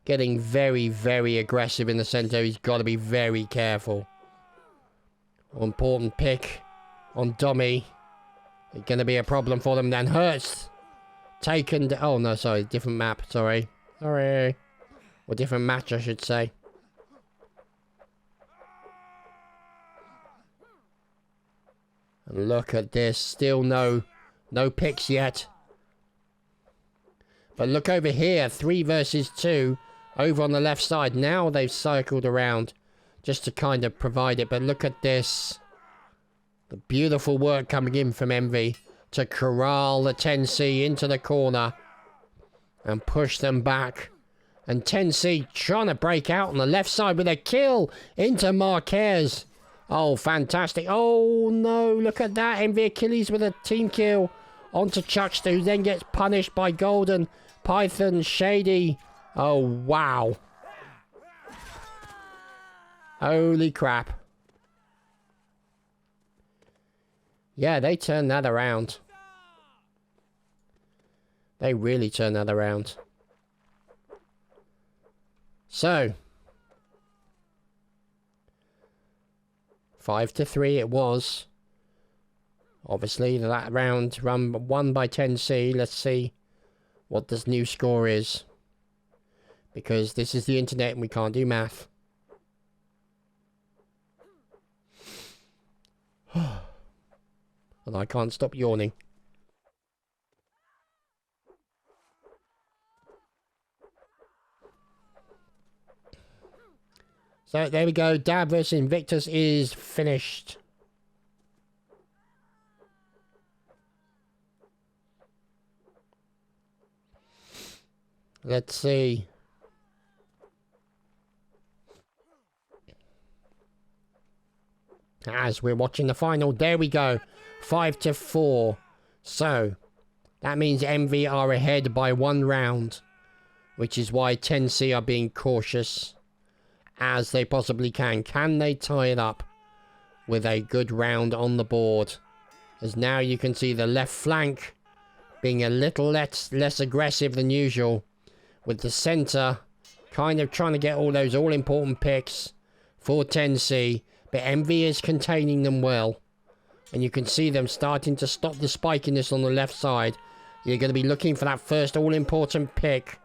Getting very, very aggressive in the centre. He's got to be very careful. Important pick on Dommy. It's going to be a problem for them. Then Hurst. Taken... Oh, no, sorry. Different map. Sorry. Sorry. Or different match, I should say. And look at this. Still no picks yet. But look over here. 3 versus 2. Over on the left side. Now they've cycled around. Just to kind of provide it. But look at this. The beautiful work coming in from Envy to corral the 10C into the corner and push them back. And 10C trying to break out on the left side with a kill into Marquez. Oh, fantastic. Oh, no, look at that. Envy Achilles with a team kill onto Chuckster, who then gets punished by Golden, Python, Shady. Oh, wow. Holy crap. Yeah, they turned that around. They really turned that around. So, 5-3 it was. Obviously, that round won by 10C. Let's see what this new score is. Because this is the internet and we can't do math. And I can't stop yawning. So there we go. Dab vs Invictus is finished. Let's see. As we're watching the final, there we go. 5-4. So that means Envy are ahead by 1 round, which is why 10C are being cautious as they possibly can. Can they tie it up with a good round on the board? As now you can see the left flank being a little less aggressive than usual, with the center kind of trying to get all those all-important picks for 10C, but Envy is containing them well. And you can see them starting to stop the spikiness on the left side. You're going to be looking for that first all-important pick.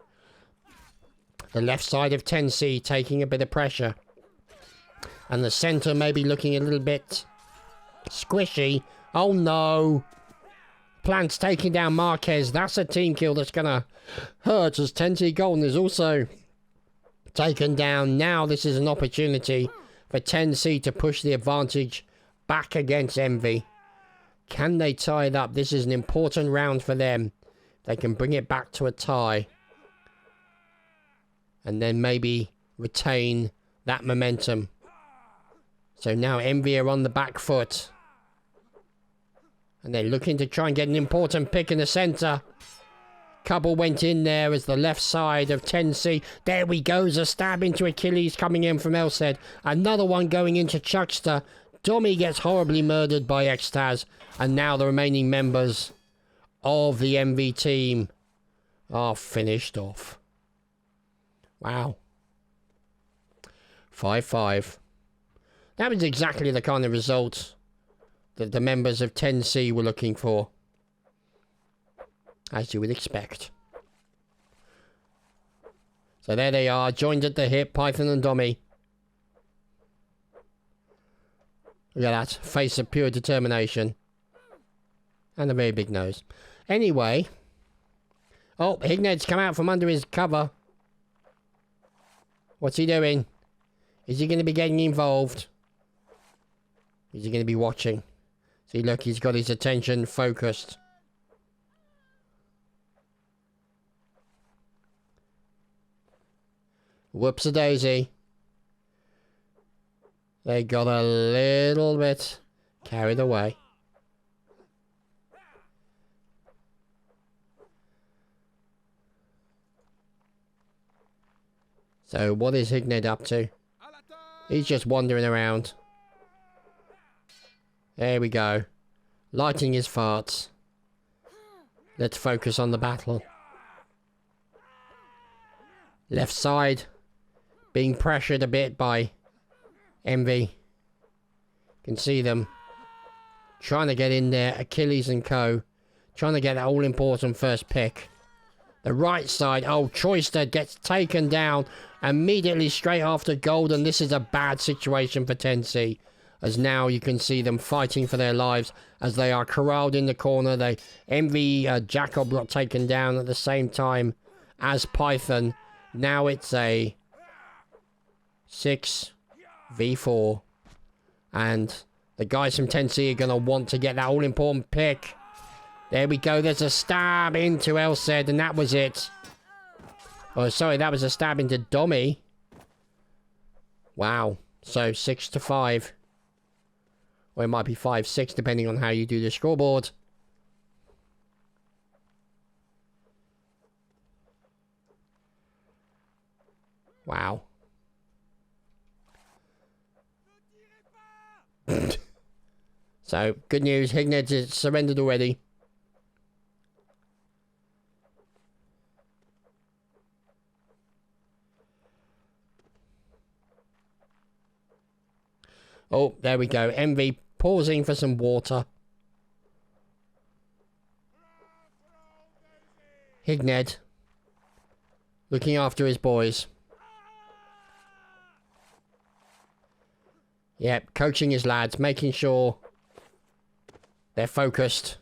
The left side of 10C taking a bit of pressure. And the center may be looking a little bit squishy. Oh no! Plant's taking down Marquez. That's a team kill that's going to hurt, as 10C Golden is also taken down. Now this is an opportunity for 10C to push the advantage back against Envy. Can they tie it up? This is an important round for them. They can bring it back to a tie. And then maybe retain that momentum. So now Envy are on the back foot. And they're looking to try and get an important pick in the centre. Couple went in there as the left side of 10C. There we go. A stab into Achilles coming in from Elsed. Another one going into Chuckster. Dommy gets horribly murdered by Extaz. And now the remaining members of the Envy team are finished off. Wow. 5-5. That was exactly the kind of result that the members of 10C were looking for. As you would expect. So there they are, joined at the hip, Python and Dommy. Look at that, face of pure determination. And a very big nose. Anyway. Oh, Higned's come out from under his cover. What's he doing? Is he going to be getting involved? Is he going to be watching? See, look, he's got his attention focused. Whoops-a-daisy. They got a little bit carried away. So, what is Higned up to? He's just wandering around. There we go. Lighting his farts. Let's focus on the battle. Left side being pressured a bit by Envy. Can see them trying to get in there. Achilles and co. Trying to get that all-important first pick. The right side. Oh, Choister gets taken down immediately straight after Golden. This is a bad situation for 10C. As now you can see them fighting for their lives as they are corralled in the corner. They Envy Jacob got taken down at the same time as Python. Now it's a 6v4. And The guys from 10C are going to want to get that all-important pick. There we go. There's a stab into Elsaid, and that was it. Oh, sorry, that was a stab into Dommy. Wow. So 6-5. Or it might be 5-6, depending on how you do the scoreboard. Wow. So, good news. Higned is surrendered already. Oh, there we go. Envy pausing for some water. Higned looking after his boys. Yep, coaching his lads, making sure they're focused.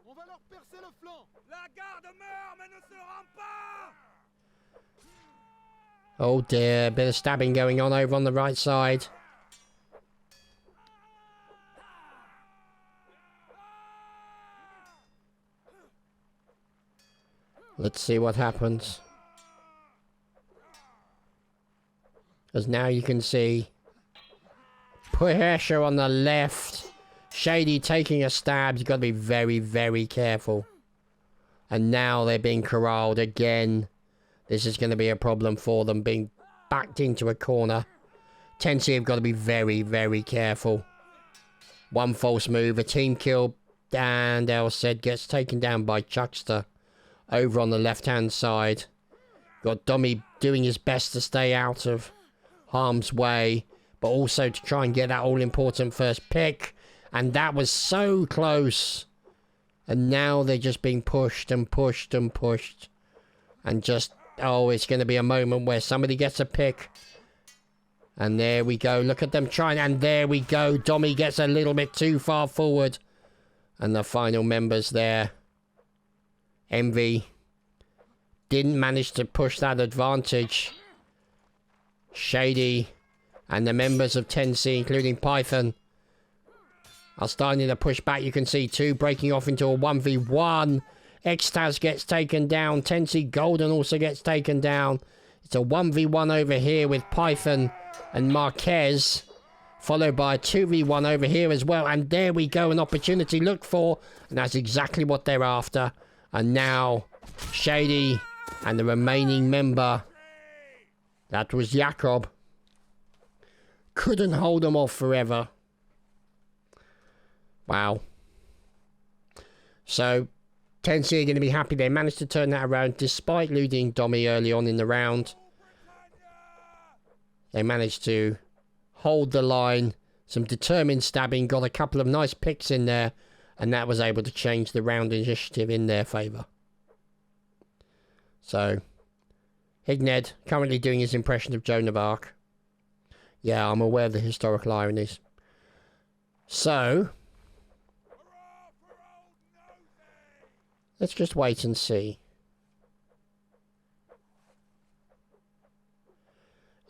On va leur percer le flanc. La garde meurt mais ne se rend pas. Oh dear, a bit of stabbing going on over on the right side. Let's see what happens. As now you can see pressure on the left. Shady taking a stab. You've got to be very, very careful. And now they're being corralled again. This is going to be a problem for them, being backed into a corner. 10C have got to be very, very careful. One false move, a team kill, and Elsaid gets taken down by Chuckster. Over on the left-hand side. Got Dommy doing his best to stay out of harm's way, but also to try and get that all-important first pick. And that was so close. And now they're just being pushed and pushed and pushed. And just, oh, it's going to be a moment where somebody gets a pick. And there we go. Look at them trying. And there we go. Dommy gets a little bit too far forward. And the final members there. Envy didn't manage to push that advantage. Shady and the members of 10C, including Python, are starting to push back. You can see two breaking off into a 1v1. Extaz gets taken down. 10C Golden also gets taken down. It's a 1v1 over here with Python and Marquez, followed by a 2v1 over here as well. And there we go, an opportunity looked for, and that's exactly what they're after. And now, Shady and the remaining member, that was Jakob, couldn't hold them off forever. Wow. So, 10C are going to be happy they managed to turn that around despite losing Dommy early on in the round. They managed to hold the line, some determined stabbing, got a couple of nice picks in there, and that was able to change the round initiative in their favour. So, Higned currently doing his impression of Joan of Arc. Yeah, I'm aware of the historical ironies. So, let's just wait and see.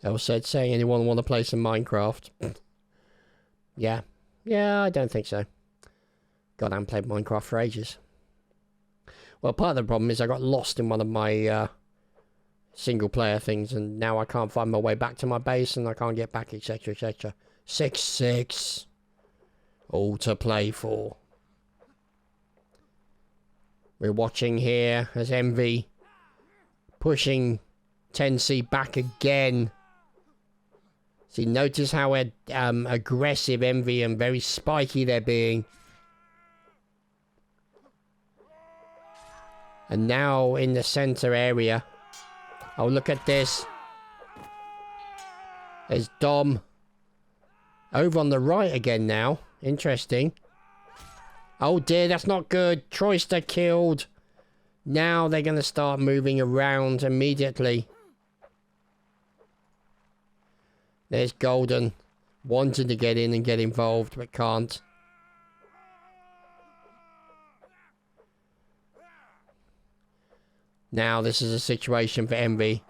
Elsaid saying, anyone want to play some Minecraft? Yeah, I don't think so. God, I haven't played Minecraft for ages. Well, part of the problem is I got lost in one of my single-player things, and now I can't find my way back to my base, and I can't get back, etc., etc. 6-6. All to play for. We're watching here as Envy pushing 10C back again. See, notice how aggressive Envy and very spiky they're being. And now in the center area. Oh, look at this. There's Dom. Over on the right again now. Interesting. Oh dear, that's not good. Troyster killed. Now they're going to start moving around immediately. There's Golden. Wanting to get in and get involved, but can't. Now this is a situation for Envy.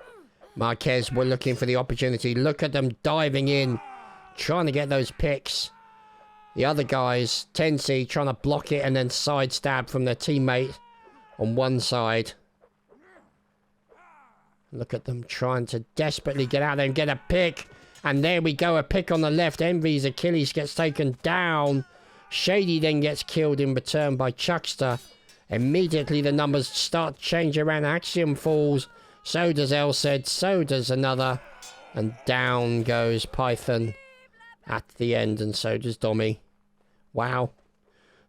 Marquez were looking for the opportunity. Look at them diving in, trying to get those picks. The other guys, 10C, trying to block it and then side stab from their teammate on one side. Look at them trying to desperately get out there and get a pick. And there we go, a pick on the left. Envy's Achilles gets taken down. Shady then gets killed in return by Chuckster. Immediately the numbers start to change around. Axiom falls. So does Elsed. So does another. And down goes Python at the end. And so does Dommy. Wow.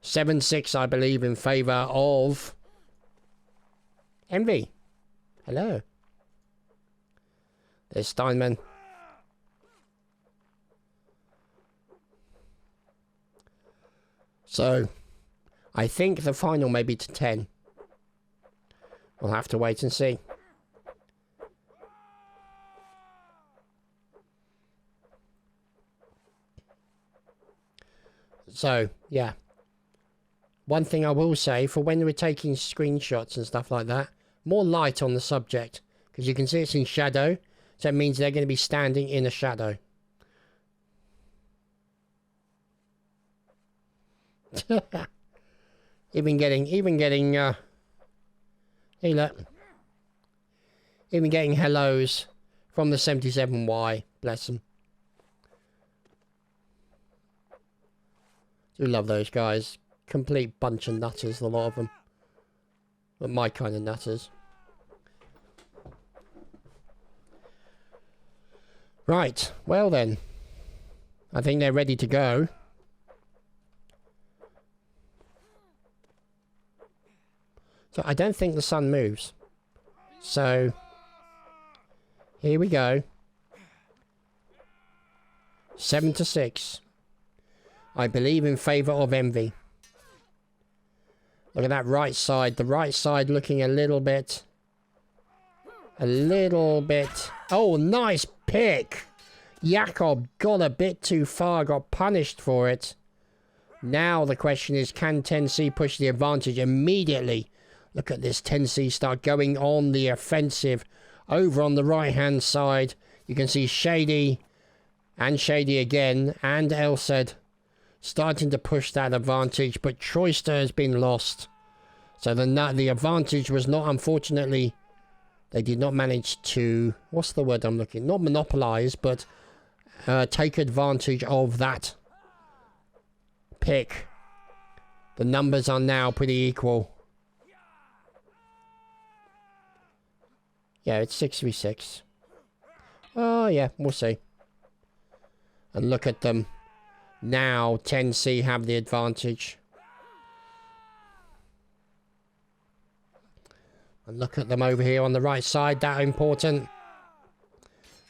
7-6, I believe, in favour of Envy. Hello. There's Steinman. So, I think the final may be to 10. We'll have to wait and see. So, yeah. One thing I will say, for when we're taking screenshots and stuff like that, more light on the subject. Because you can see it's in shadow. So it means they're going to be standing in a shadow. even getting hey look. Even getting hellos from the 77Y. Bless them. Do love those guys. Complete bunch of nutters, a lot of them. But my kind of nutters. Right, well then. I think they're ready to go. So I don't think the sun moves. So, here we go. 7-6. I believe in favour of Envy. Look at that right side. The right side looking a little bit. Oh, nice pick. Jakob got a bit too far. Got punished for it. Now the question is, can 10C push the advantage immediately? Look at this 10C start going on the offensive. Over on the right hand side. You can see Shady. And Shady again. And Elsed. Starting to push that advantage, but Troyster has been lost. So the advantage was not, unfortunately, they did not manage to, what's the word I'm looking, not monopolize, but take advantage of that pick. The numbers are now pretty equal. Yeah, it's 6v6. Oh yeah, we'll see. And look at them. Now 10C have the advantage. And look at them over here on the right side. That important.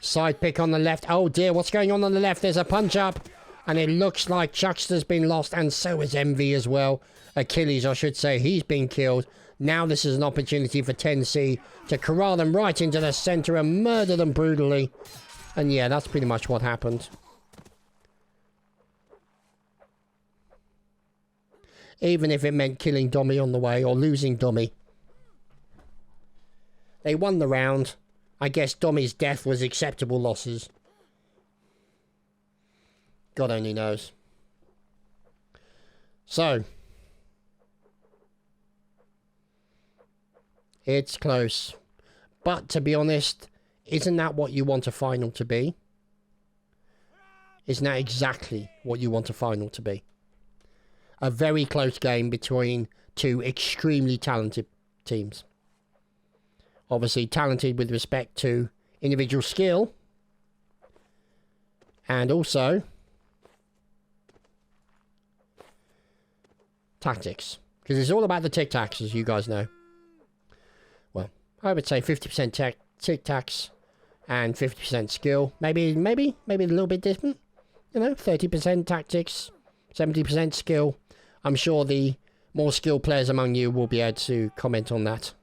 Side pick on the left. Oh dear, what's going on the left? There's a punch up. And it looks like Chuckster's been lost. And so is Envy as well. Achilles, I should say. He's been killed. Now this is an opportunity for 10C to corral them right into the centre and murder them brutally. And yeah, that's pretty much what happened. Even if it meant killing Dommy on the way or losing Dommy. They won the round. I guess Dommy's death was acceptable losses. God only knows. So. It's close. But to be honest, isn't that what you want a final to be? Isn't that exactly what you want a final to be? A very close game between two extremely talented teams. Obviously talented with respect to individual skill. And also tactics. Because it's all about the tic-tacs, as you guys know. Well, I would say 50% tic-tacs and 50% skill. Maybe a little bit different. You know, 30% tactics, 70% skill. I'm sure the more skilled players among you will be able to comment on that.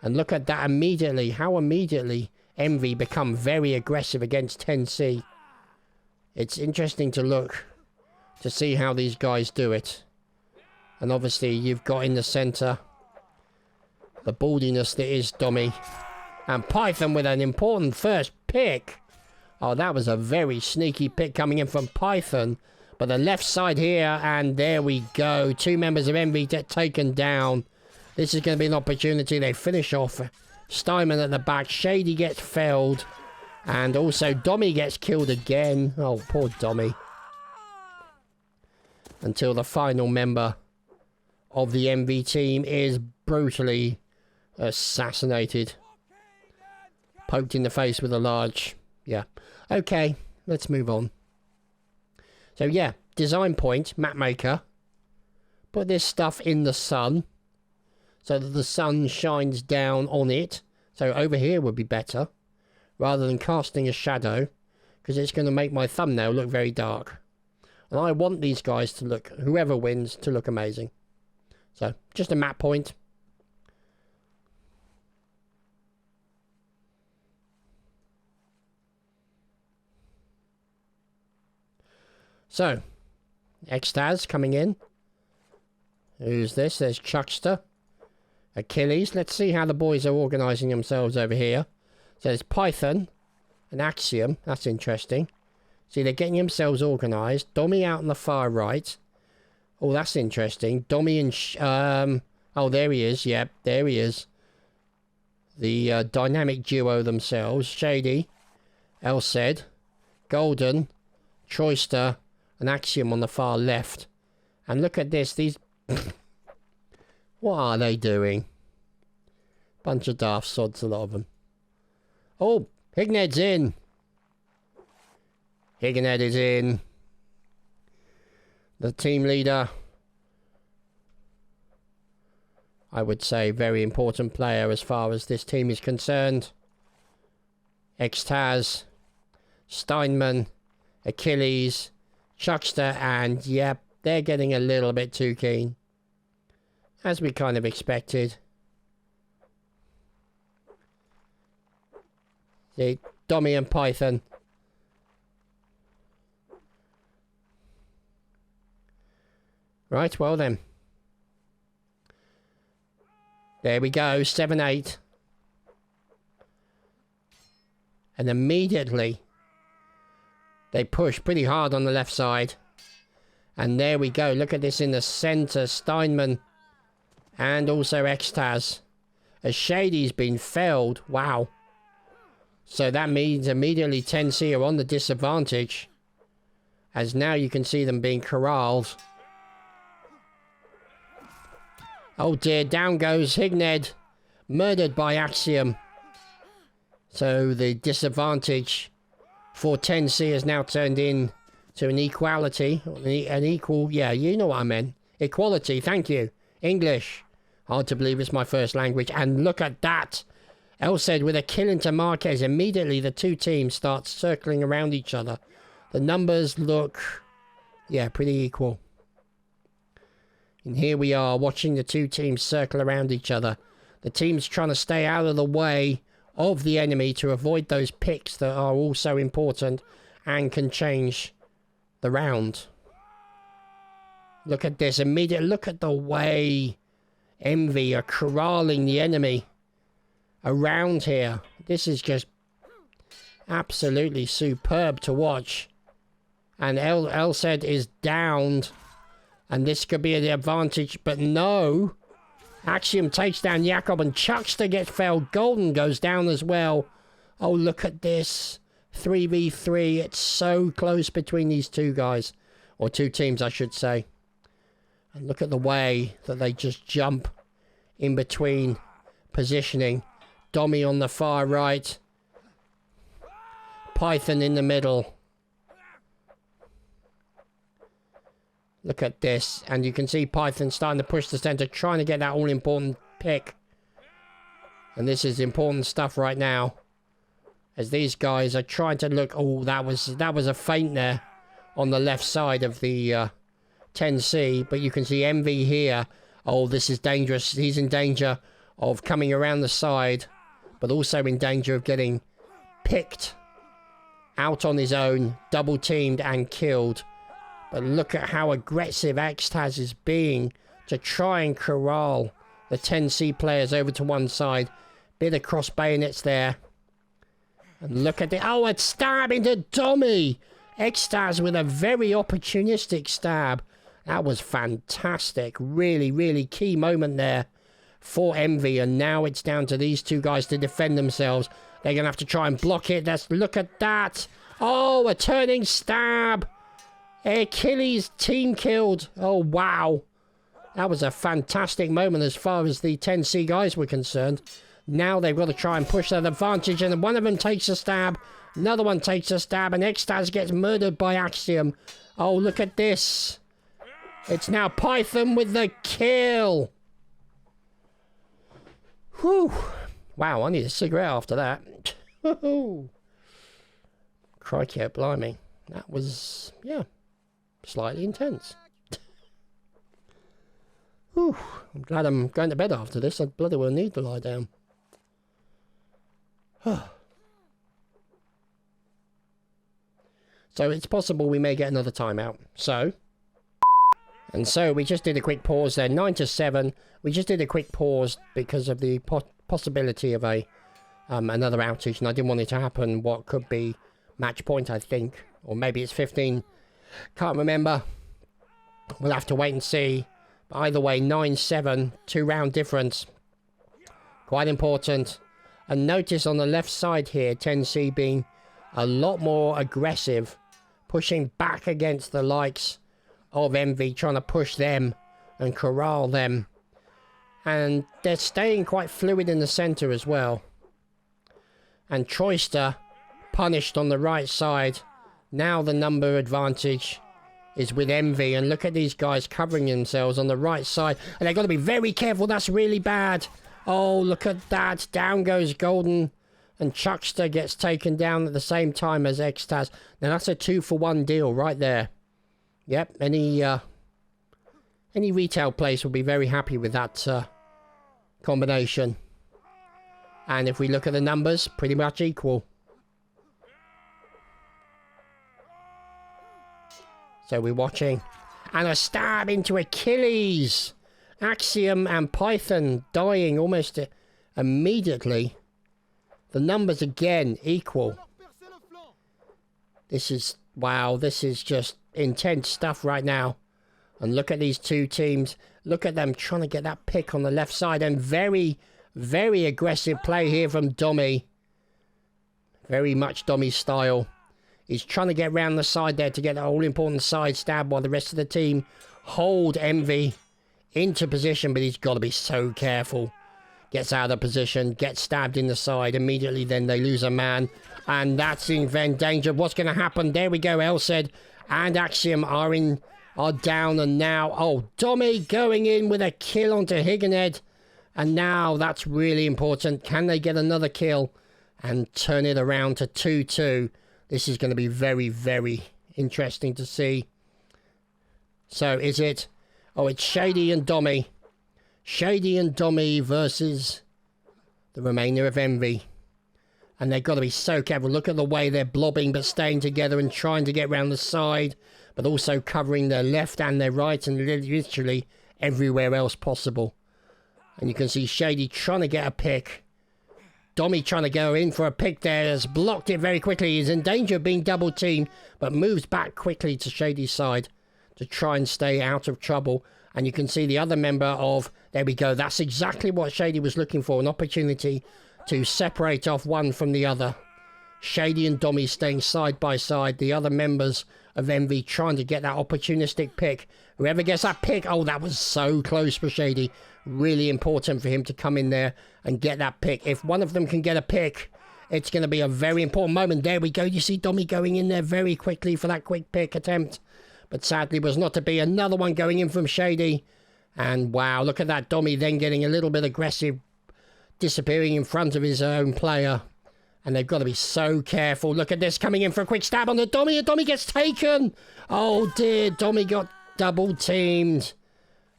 And look at that immediately. How immediately Envy become very aggressive against 10C. It's interesting to look to see how these guys do it. And obviously you've got in the centre the baldiness that is Dommy. And Python with an important first pick. Oh, that was a very sneaky pick coming in from Python. But the left side here, and there we go. 2 members of Envy get taken down. This is going to be an opportunity. They finish off Steinman at the back. Shady gets felled. And also Dommy gets killed again. Oh, poor Dommy. Until the final member of the Envy team is brutally assassinated. Poked in the face with a large... Yeah. Okay, let's move on. So yeah, design point, map maker. Put this stuff in the sun. So that the sun shines down on it. So over here would be better. Rather than casting a shadow. Because it's going to make my thumbnail look very dark. And I want these guys to look, whoever wins, to look amazing. So, just a map point. So, Extaz coming in. Who's this? There's Chuckster. Achilles. Let's see how the boys are organising themselves over here. So there's Python. An Axiom. That's interesting. See, they're getting themselves organised. Dommy out on the far right. Oh, that's interesting. Dommy and... oh, there he is. Yep, there he is. The dynamic duo themselves. Shady. Elsed. Golden. Troyster. An Axiom on the far left. And look at this. These... what are they doing? Bunch of daft sods, a lot of them. Oh, Higned's in. Higned is in. The team leader. I would say very important player as far as this team is concerned. Extaz. Steinman. Achilles. Chuckster. And yep, they're getting a little bit too keen. As we kind of expected. See, Dommy and Python. Right, well then. There we go, 7-8. And immediately, they push pretty hard on the left side. And there we go, look at this in the centre, Steinman. And also Extaz. As Shady's been felled, wow. So that means immediately 10C are on the disadvantage. As now you can see them being corralled. Oh dear, down goes Higned. Murdered by Axiom. So the disadvantage for 10C has now turned in to an equality. An equal, yeah, you know what I meant. Equality, thank you. English. Hard to believe it's my first language. And look at that. Elsed with a kill into Marquez. Immediately the two teams start circling around each other. The numbers look, yeah, pretty equal. And here we are watching the two teams circle around each other. The team's trying to stay out of the way of the enemy to avoid those picks that are also important and can change the round. Look at this. Immediately, look at the way Envy are corralling the enemy around here. This is just absolutely superb to watch. And Elsed is downed. And this could be the advantage, but no. Axiom takes down Jakob and Chuckster gets felled. Golden goes down as well. Oh, look at this. 3v3. It's so close between these two guys. Or two teams, I should say. And look at the way that they just jump in between positioning. Dommy on the far right. Python in the middle. Look at this. And you can see Python starting to push the centre, trying to get that all-important pick. And this is important stuff right now. As these guys are trying to look... Oh, that was a feint there on the left side of the 10C. But you can see Envy here. Oh, this is dangerous. He's in danger of coming around the side. But also in danger of getting picked out on his own. Double-teamed and killed. But look at how aggressive Extaz is being to try and corral the 10C players over to one side. Bit of cross bayonets there. And look at it. Oh, a stab into Dommy. Extaz with a very opportunistic stab. That was fantastic. Really, really key moment there for Envy. And now it's down to these two guys to defend themselves. They're going to have to try and block it. Let's look at that. Oh, a turning stab. Achilles team killed. Oh, wow. That was a fantastic moment as far as the 10C guys were concerned. Now they've got to try and push that advantage, and one of them takes a stab, another one takes a stab, and Extaz gets murdered by Axiom. Oh, look at this. It's now Python with the kill. Whew. Wow, I need a cigarette after that. Woohoo. Crikey, blimey. That was, yeah, slightly intense. Whew. I'm glad I'm going to bed after this. I bloody well need to lie down. So it's possible we may get another timeout. So we just did a quick pause there. 9-7. We just did a quick pause because of the possibility of a another outage, and I didn't want it to happen. What could be match point, I think, or maybe it's 15. Can't remember. We'll have to wait and see. But either way, 9-7, 2-round difference. Quite important. And notice on the left side here, 10C being a lot more aggressive, pushing back against the likes of Envy, trying to push them and corral them. And they're staying quite fluid in the centre as well. And Troyster punished on the right side. Now the number advantage is with Envy, and look at these guys covering themselves on the right side, and they've got to be very careful. That's really bad. Oh, look at that. Down goes Golden, and Chuckster gets taken down at the same time as Extaz. Now that's a 2-for-1 deal right there. Yep, any retail place will be very happy with that combination. And if we look at the numbers, pretty much equal. So we're watching. And a stab into Achilles. Axiom and Python dying almost immediately. The numbers again equal. This is, wow, this is just intense stuff right now. And look at these two teams. Look at them trying to get that pick on the left side. And very, very aggressive play here from Dommy. Very much Dommy's style. He's trying to get round the side there to get that all-important side stab while the rest of the team hold Envy into position, but he's got to be so careful. Gets out of position, gets stabbed in the side. Immediately then they lose a man, and that's in danger. What's going to happen? There we go. Elsed and Axiom are down, and now, oh, Dommy going in with a kill onto Higglehead, and now that's really important. Can they get another kill and turn it around to 2-2? This is going to be very, very interesting to see. So, is it? Oh, it's Shady and Dommy. Shady and Dommy versus the remainder of Envy. And they've got to be so careful. Look at the way they're blobbing but staying together and trying to get round the side, but also covering their left and their right and literally everywhere else possible. And you can see Shady trying to get a pick. Dommy trying to go in for a pick there, has blocked it very quickly. He's in danger of being double teamed, but moves back quickly to Shady's side to try and stay out of trouble. And you can see the other member of, there we go, that's exactly what Shady was looking for, an opportunity to separate off one from the other. Shady and Dommy staying side by side, the other members of Envy trying to get that opportunistic pick. Whoever gets that pick, oh, that was so close for Shady. Really important for him to come in there and get that pick. If one of them can get a pick, it's going to be a very important moment. There we go. You see Dommy going in there very quickly for that quick pick attempt. But sadly was not to be. Another one going in from Shady. And wow, look at that. Dommy then getting a little bit aggressive, disappearing in front of his own player. And they've got to be so careful. Look at this, coming in for a quick stab on the Dommy, and Dommy gets taken. Oh dear, Dommy got double teamed.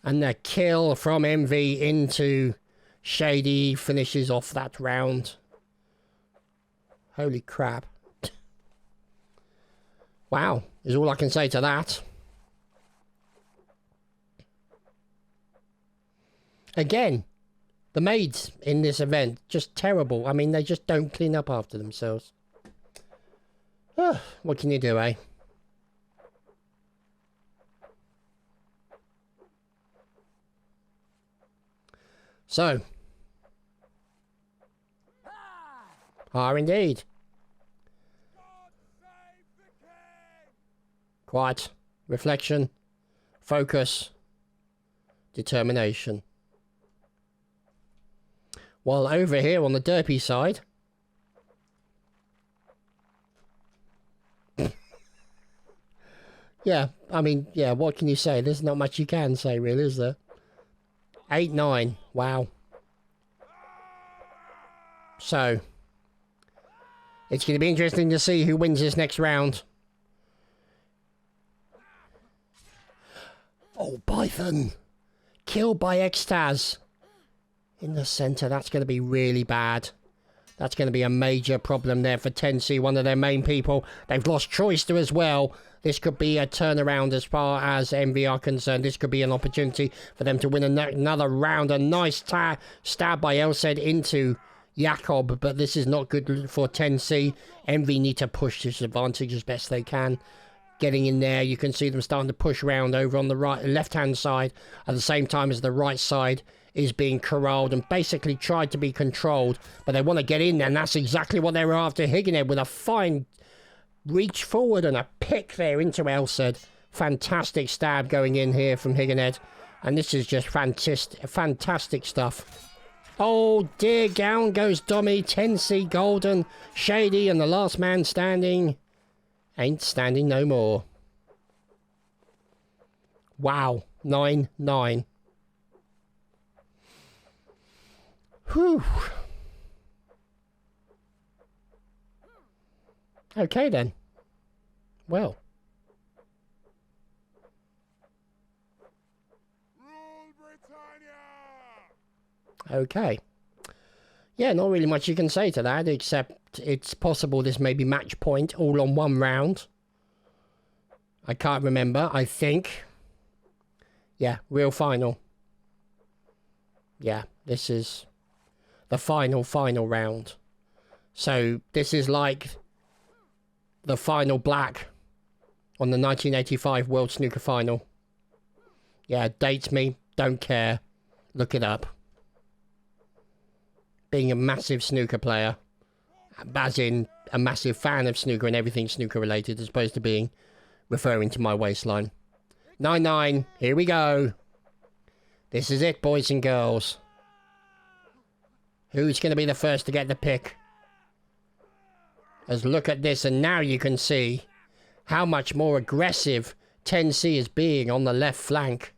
And the kill from Envy into Shady finishes off that round. Holy crap. Wow, is all I can say to that. Again, The maids in this event, just terrible. I mean, they just don't clean up after themselves. What can you do, eh? So. Indeed. Quiet. Reflection. Focus. Determination. While over here on the derpy side... yeah, I mean, yeah, what can you say? There's not much you can say, really, is there? 8-9. Wow. So... it's going to be interesting to see who wins this next round. Oh, Python. Killed by Extaz. In the centre. That's going to be really bad. That's going to be a major problem there for 10C, one of their main people. They've lost Choister as well. This could be a turnaround as far as MV are concerned. This could be an opportunity for them to win another round. A nice stab by Elsed into Jakob, but this is not good for 10C. MV need to push this advantage as best they can. Getting in there, you can see them starting to push round over on the left-hand side at the same time as the right side is being corralled and basically tried to be controlled, but they want to get in there, and that's exactly what they were after. Higgins with a fine reach forward and a pick there into Elsed. Fantastic stab going in here from Higgins, and this is just fantastic stuff. Oh dear, down goes Dommy, 10C Golden, Shady, and the last man standing ain't standing no more. Wow, 9-9. Whew. Okay then. Well. Okay. Yeah, not really much you can say to that, except it's possible this may be match point all on one round. I can't remember, I think. Yeah, real final. Yeah, this is the final round. So, this is like the final black on the 1985 World Snooker Final. Yeah, dates me, don't care. Look it up. Being a massive snooker player, as in a massive fan of snooker and everything snooker related, as opposed to being referring to my waistline. 9-9, here we go. This is it, boys and girls. Who's going to be the first to get the pick? As look at this, and now you can see how much more aggressive 10C is being on the left flank.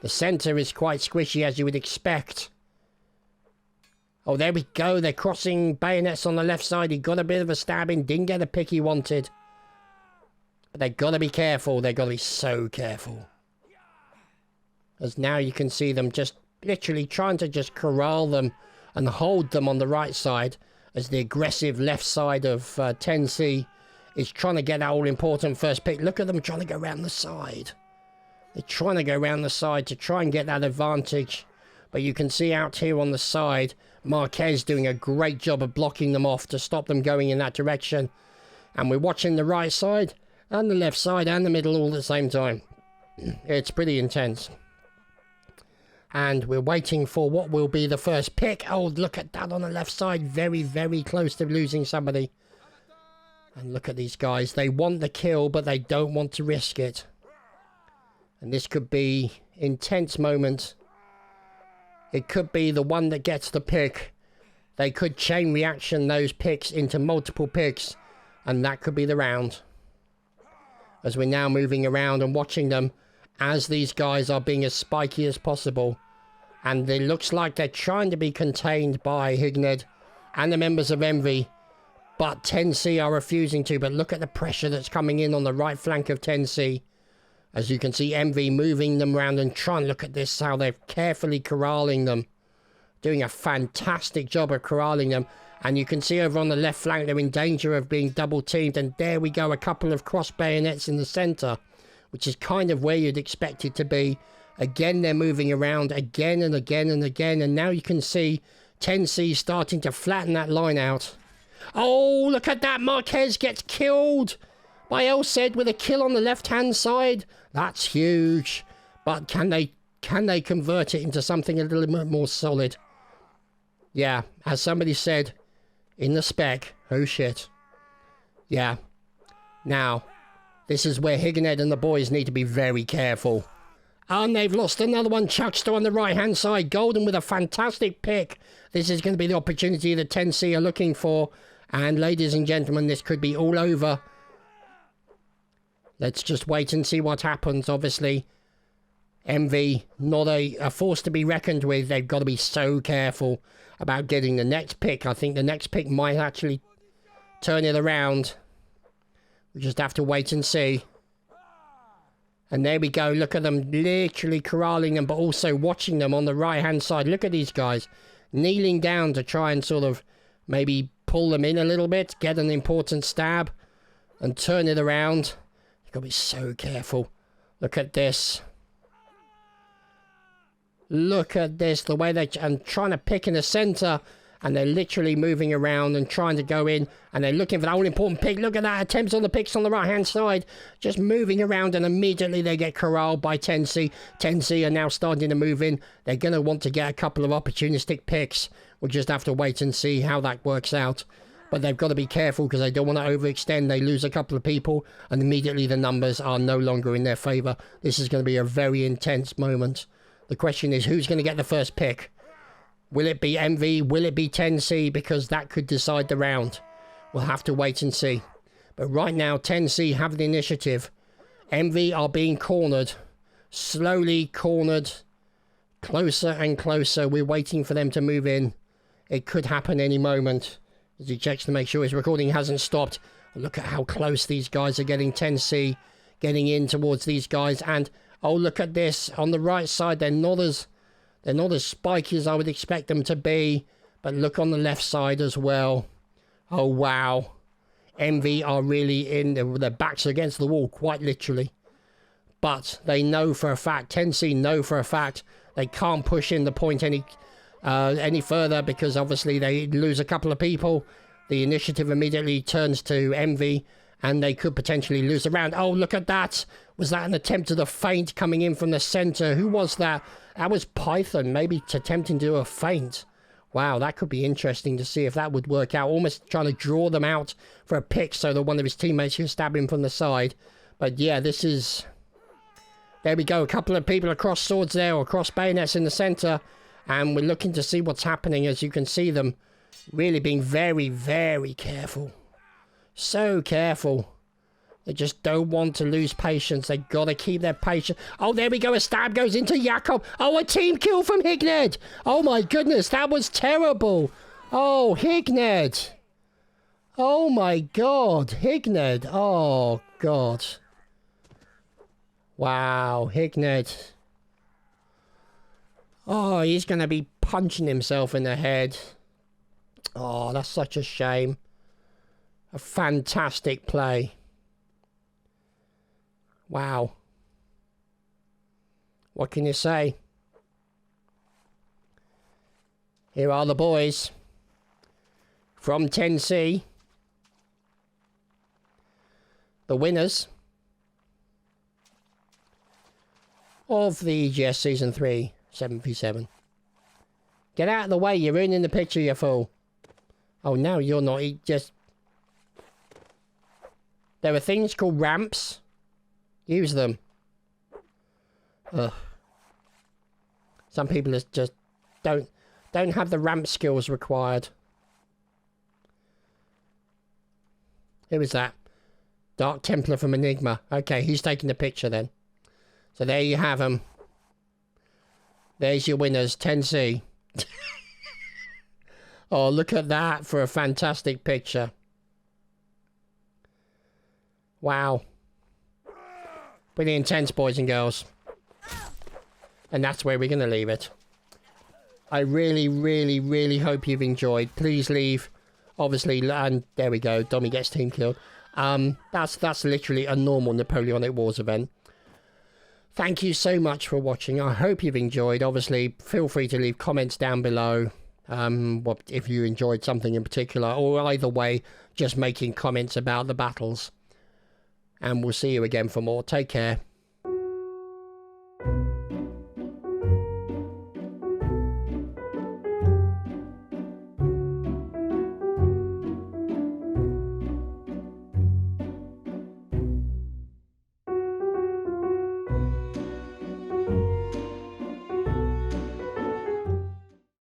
The centre is quite squishy, as you would expect. Oh, there we go. They're crossing bayonets on the left side. He got a bit of a stabbing. Didn't get the pick he wanted. But they've got to be careful. They've got to be so careful. As now you can see them just literally trying to just corral them and hold them on the right side. As the aggressive left side of 10C is trying to get that all-important first pick. Look at them trying to go around the side. They're trying to go around the side to try and get that advantage. But you can see out here on the side, Marquez doing a great job of blocking them off to stop them going in that direction. And we're watching the right side and the left side and the middle all at the same time. It's pretty intense. And we're waiting for what will be the first pick. Oh, look at that on the left side. Very, very close to losing somebody. And look at these guys. They want the kill, but they don't want to risk it. And this could be intense moment. It could be the one that gets the pick. They could chain reaction those picks into multiple picks. And that could be the round. As we're now moving around and watching them as these guys are being as spiky as possible. And it looks like they're trying to be contained by Higned and the members of Envy. But 10C are refusing to. But look at the pressure that's coming in on the right flank of 10C. As you can see, Envy moving them around and trying to look at this, how they're carefully corralling them. Doing a fantastic job of corralling them. And you can see over on the left flank, they're in danger of being double teamed. And there we go, a couple of cross bayonets in the centre. Which is kind of where you'd expect it to be. Again, they're moving around again and again and again. And now you can see 10C starting to flatten that line out. Oh, look at that. Marquez gets killed by Elced with a kill on the left-hand side. That's huge. But can they convert it into something a little bit more solid? Yeah, as somebody said in the spec. Oh, shit. Yeah. Now, this is where Higned and the boys need to be very careful. And they've lost another one. Chuckster on the right-hand side. Golden with a fantastic pick. This is going to be the opportunity that 10C are looking for. And ladies and gentlemen, this could be all over. Let's just wait and see what happens. Obviously, MV, not a force to be reckoned with. They've got to be so careful about getting the next pick. I think the next pick might actually turn it around. We just have to wait and see. And there we go. Look at them literally corralling them, but also watching them on the right-hand side. Look at these guys kneeling down to try and sort of maybe pull them in a little bit, get an important stab, and turn it around. You've got to be so careful. Look at this. Look at this. The way they're trying to pick in the centre. And they're literally moving around and trying to go in. And they're looking for that all-important pick. Look at that. Attempts on the picks on the right-hand side. Just moving around, and immediately they get corralled by 10C. 10C are now starting to move in. They're going to want to get a couple of opportunistic picks. We'll just have to wait and see how that works out. But they've got to be careful because they don't want to overextend. They lose a couple of people, and immediately the numbers are no longer in their favour. This is going to be a very intense moment. The question is, who's going to get the first pick? Will it be MV? Will it be 10C? Because that could decide the round. We'll have to wait and see. But right now, 10C have the initiative. MV are being cornered. Slowly cornered. Closer and closer. We're waiting for them to move in. It could happen any moment. As he checks to make sure his recording hasn't stopped. Look at how close these guys are getting. 10C getting in towards these guys. And, oh, look at this. On the right side, they're not as spiky as I would expect them to be. But look on the left side as well. Oh, wow. MV are really in. Their backs against the wall, quite literally. But they know for a fact, 10C know for a fact, they can't push in the point any further because obviously they lose a couple of people. The initiative immediately turns to MV and they could potentially lose the round. Oh, look at that. Was that an attempt at a feint coming in from the centre? Who was that? That was Python, maybe attempting to do a feint. Wow, that could be interesting to see if that would work out. Almost trying to draw them out for a pick so that one of his teammates can stab him from the side. But yeah, this is... There we go, a couple of people across swords there, or across bayonets in the centre. And we're looking to see what's happening, as you can see them really being very, very careful. So careful. They just don't want to lose patience. They got to keep their patience. Oh, there we go. A stab goes into Jakob. Oh, a team kill from Higned. Oh, my goodness. That was terrible. Oh, Higned. Oh, my God. Higned. Oh, God. Wow. Higned. Oh, he's going to be punching himself in the head. Oh, that's such a shame. A fantastic play. Wow. What can you say? Here are the boys from 10C. The winners of the EGS Season 3 7v7. Get out of the way, you're ruining the picture, you fool. Oh, no, you're not. Just... There are things called ramps. Use them. Ugh. Some people just don't have the ramp skills required. Who is that? Dark Templar from Enigma. Okay, he's taking the picture then. So there you have them. There's your winners, 10C. Oh, look at that for a fantastic picture. Wow. Pretty intense, boys and girls. And that's where we're going to leave it. I really, really, really hope you've enjoyed. Please leave. Obviously, and there we go. Dommy gets team killed. That's literally a normal Napoleonic Wars event. Thank you so much for watching. I hope you've enjoyed. Obviously, feel free to leave comments down below if you enjoyed something in particular, or either way, just making comments about the battles. And we'll see you again for more. Take care.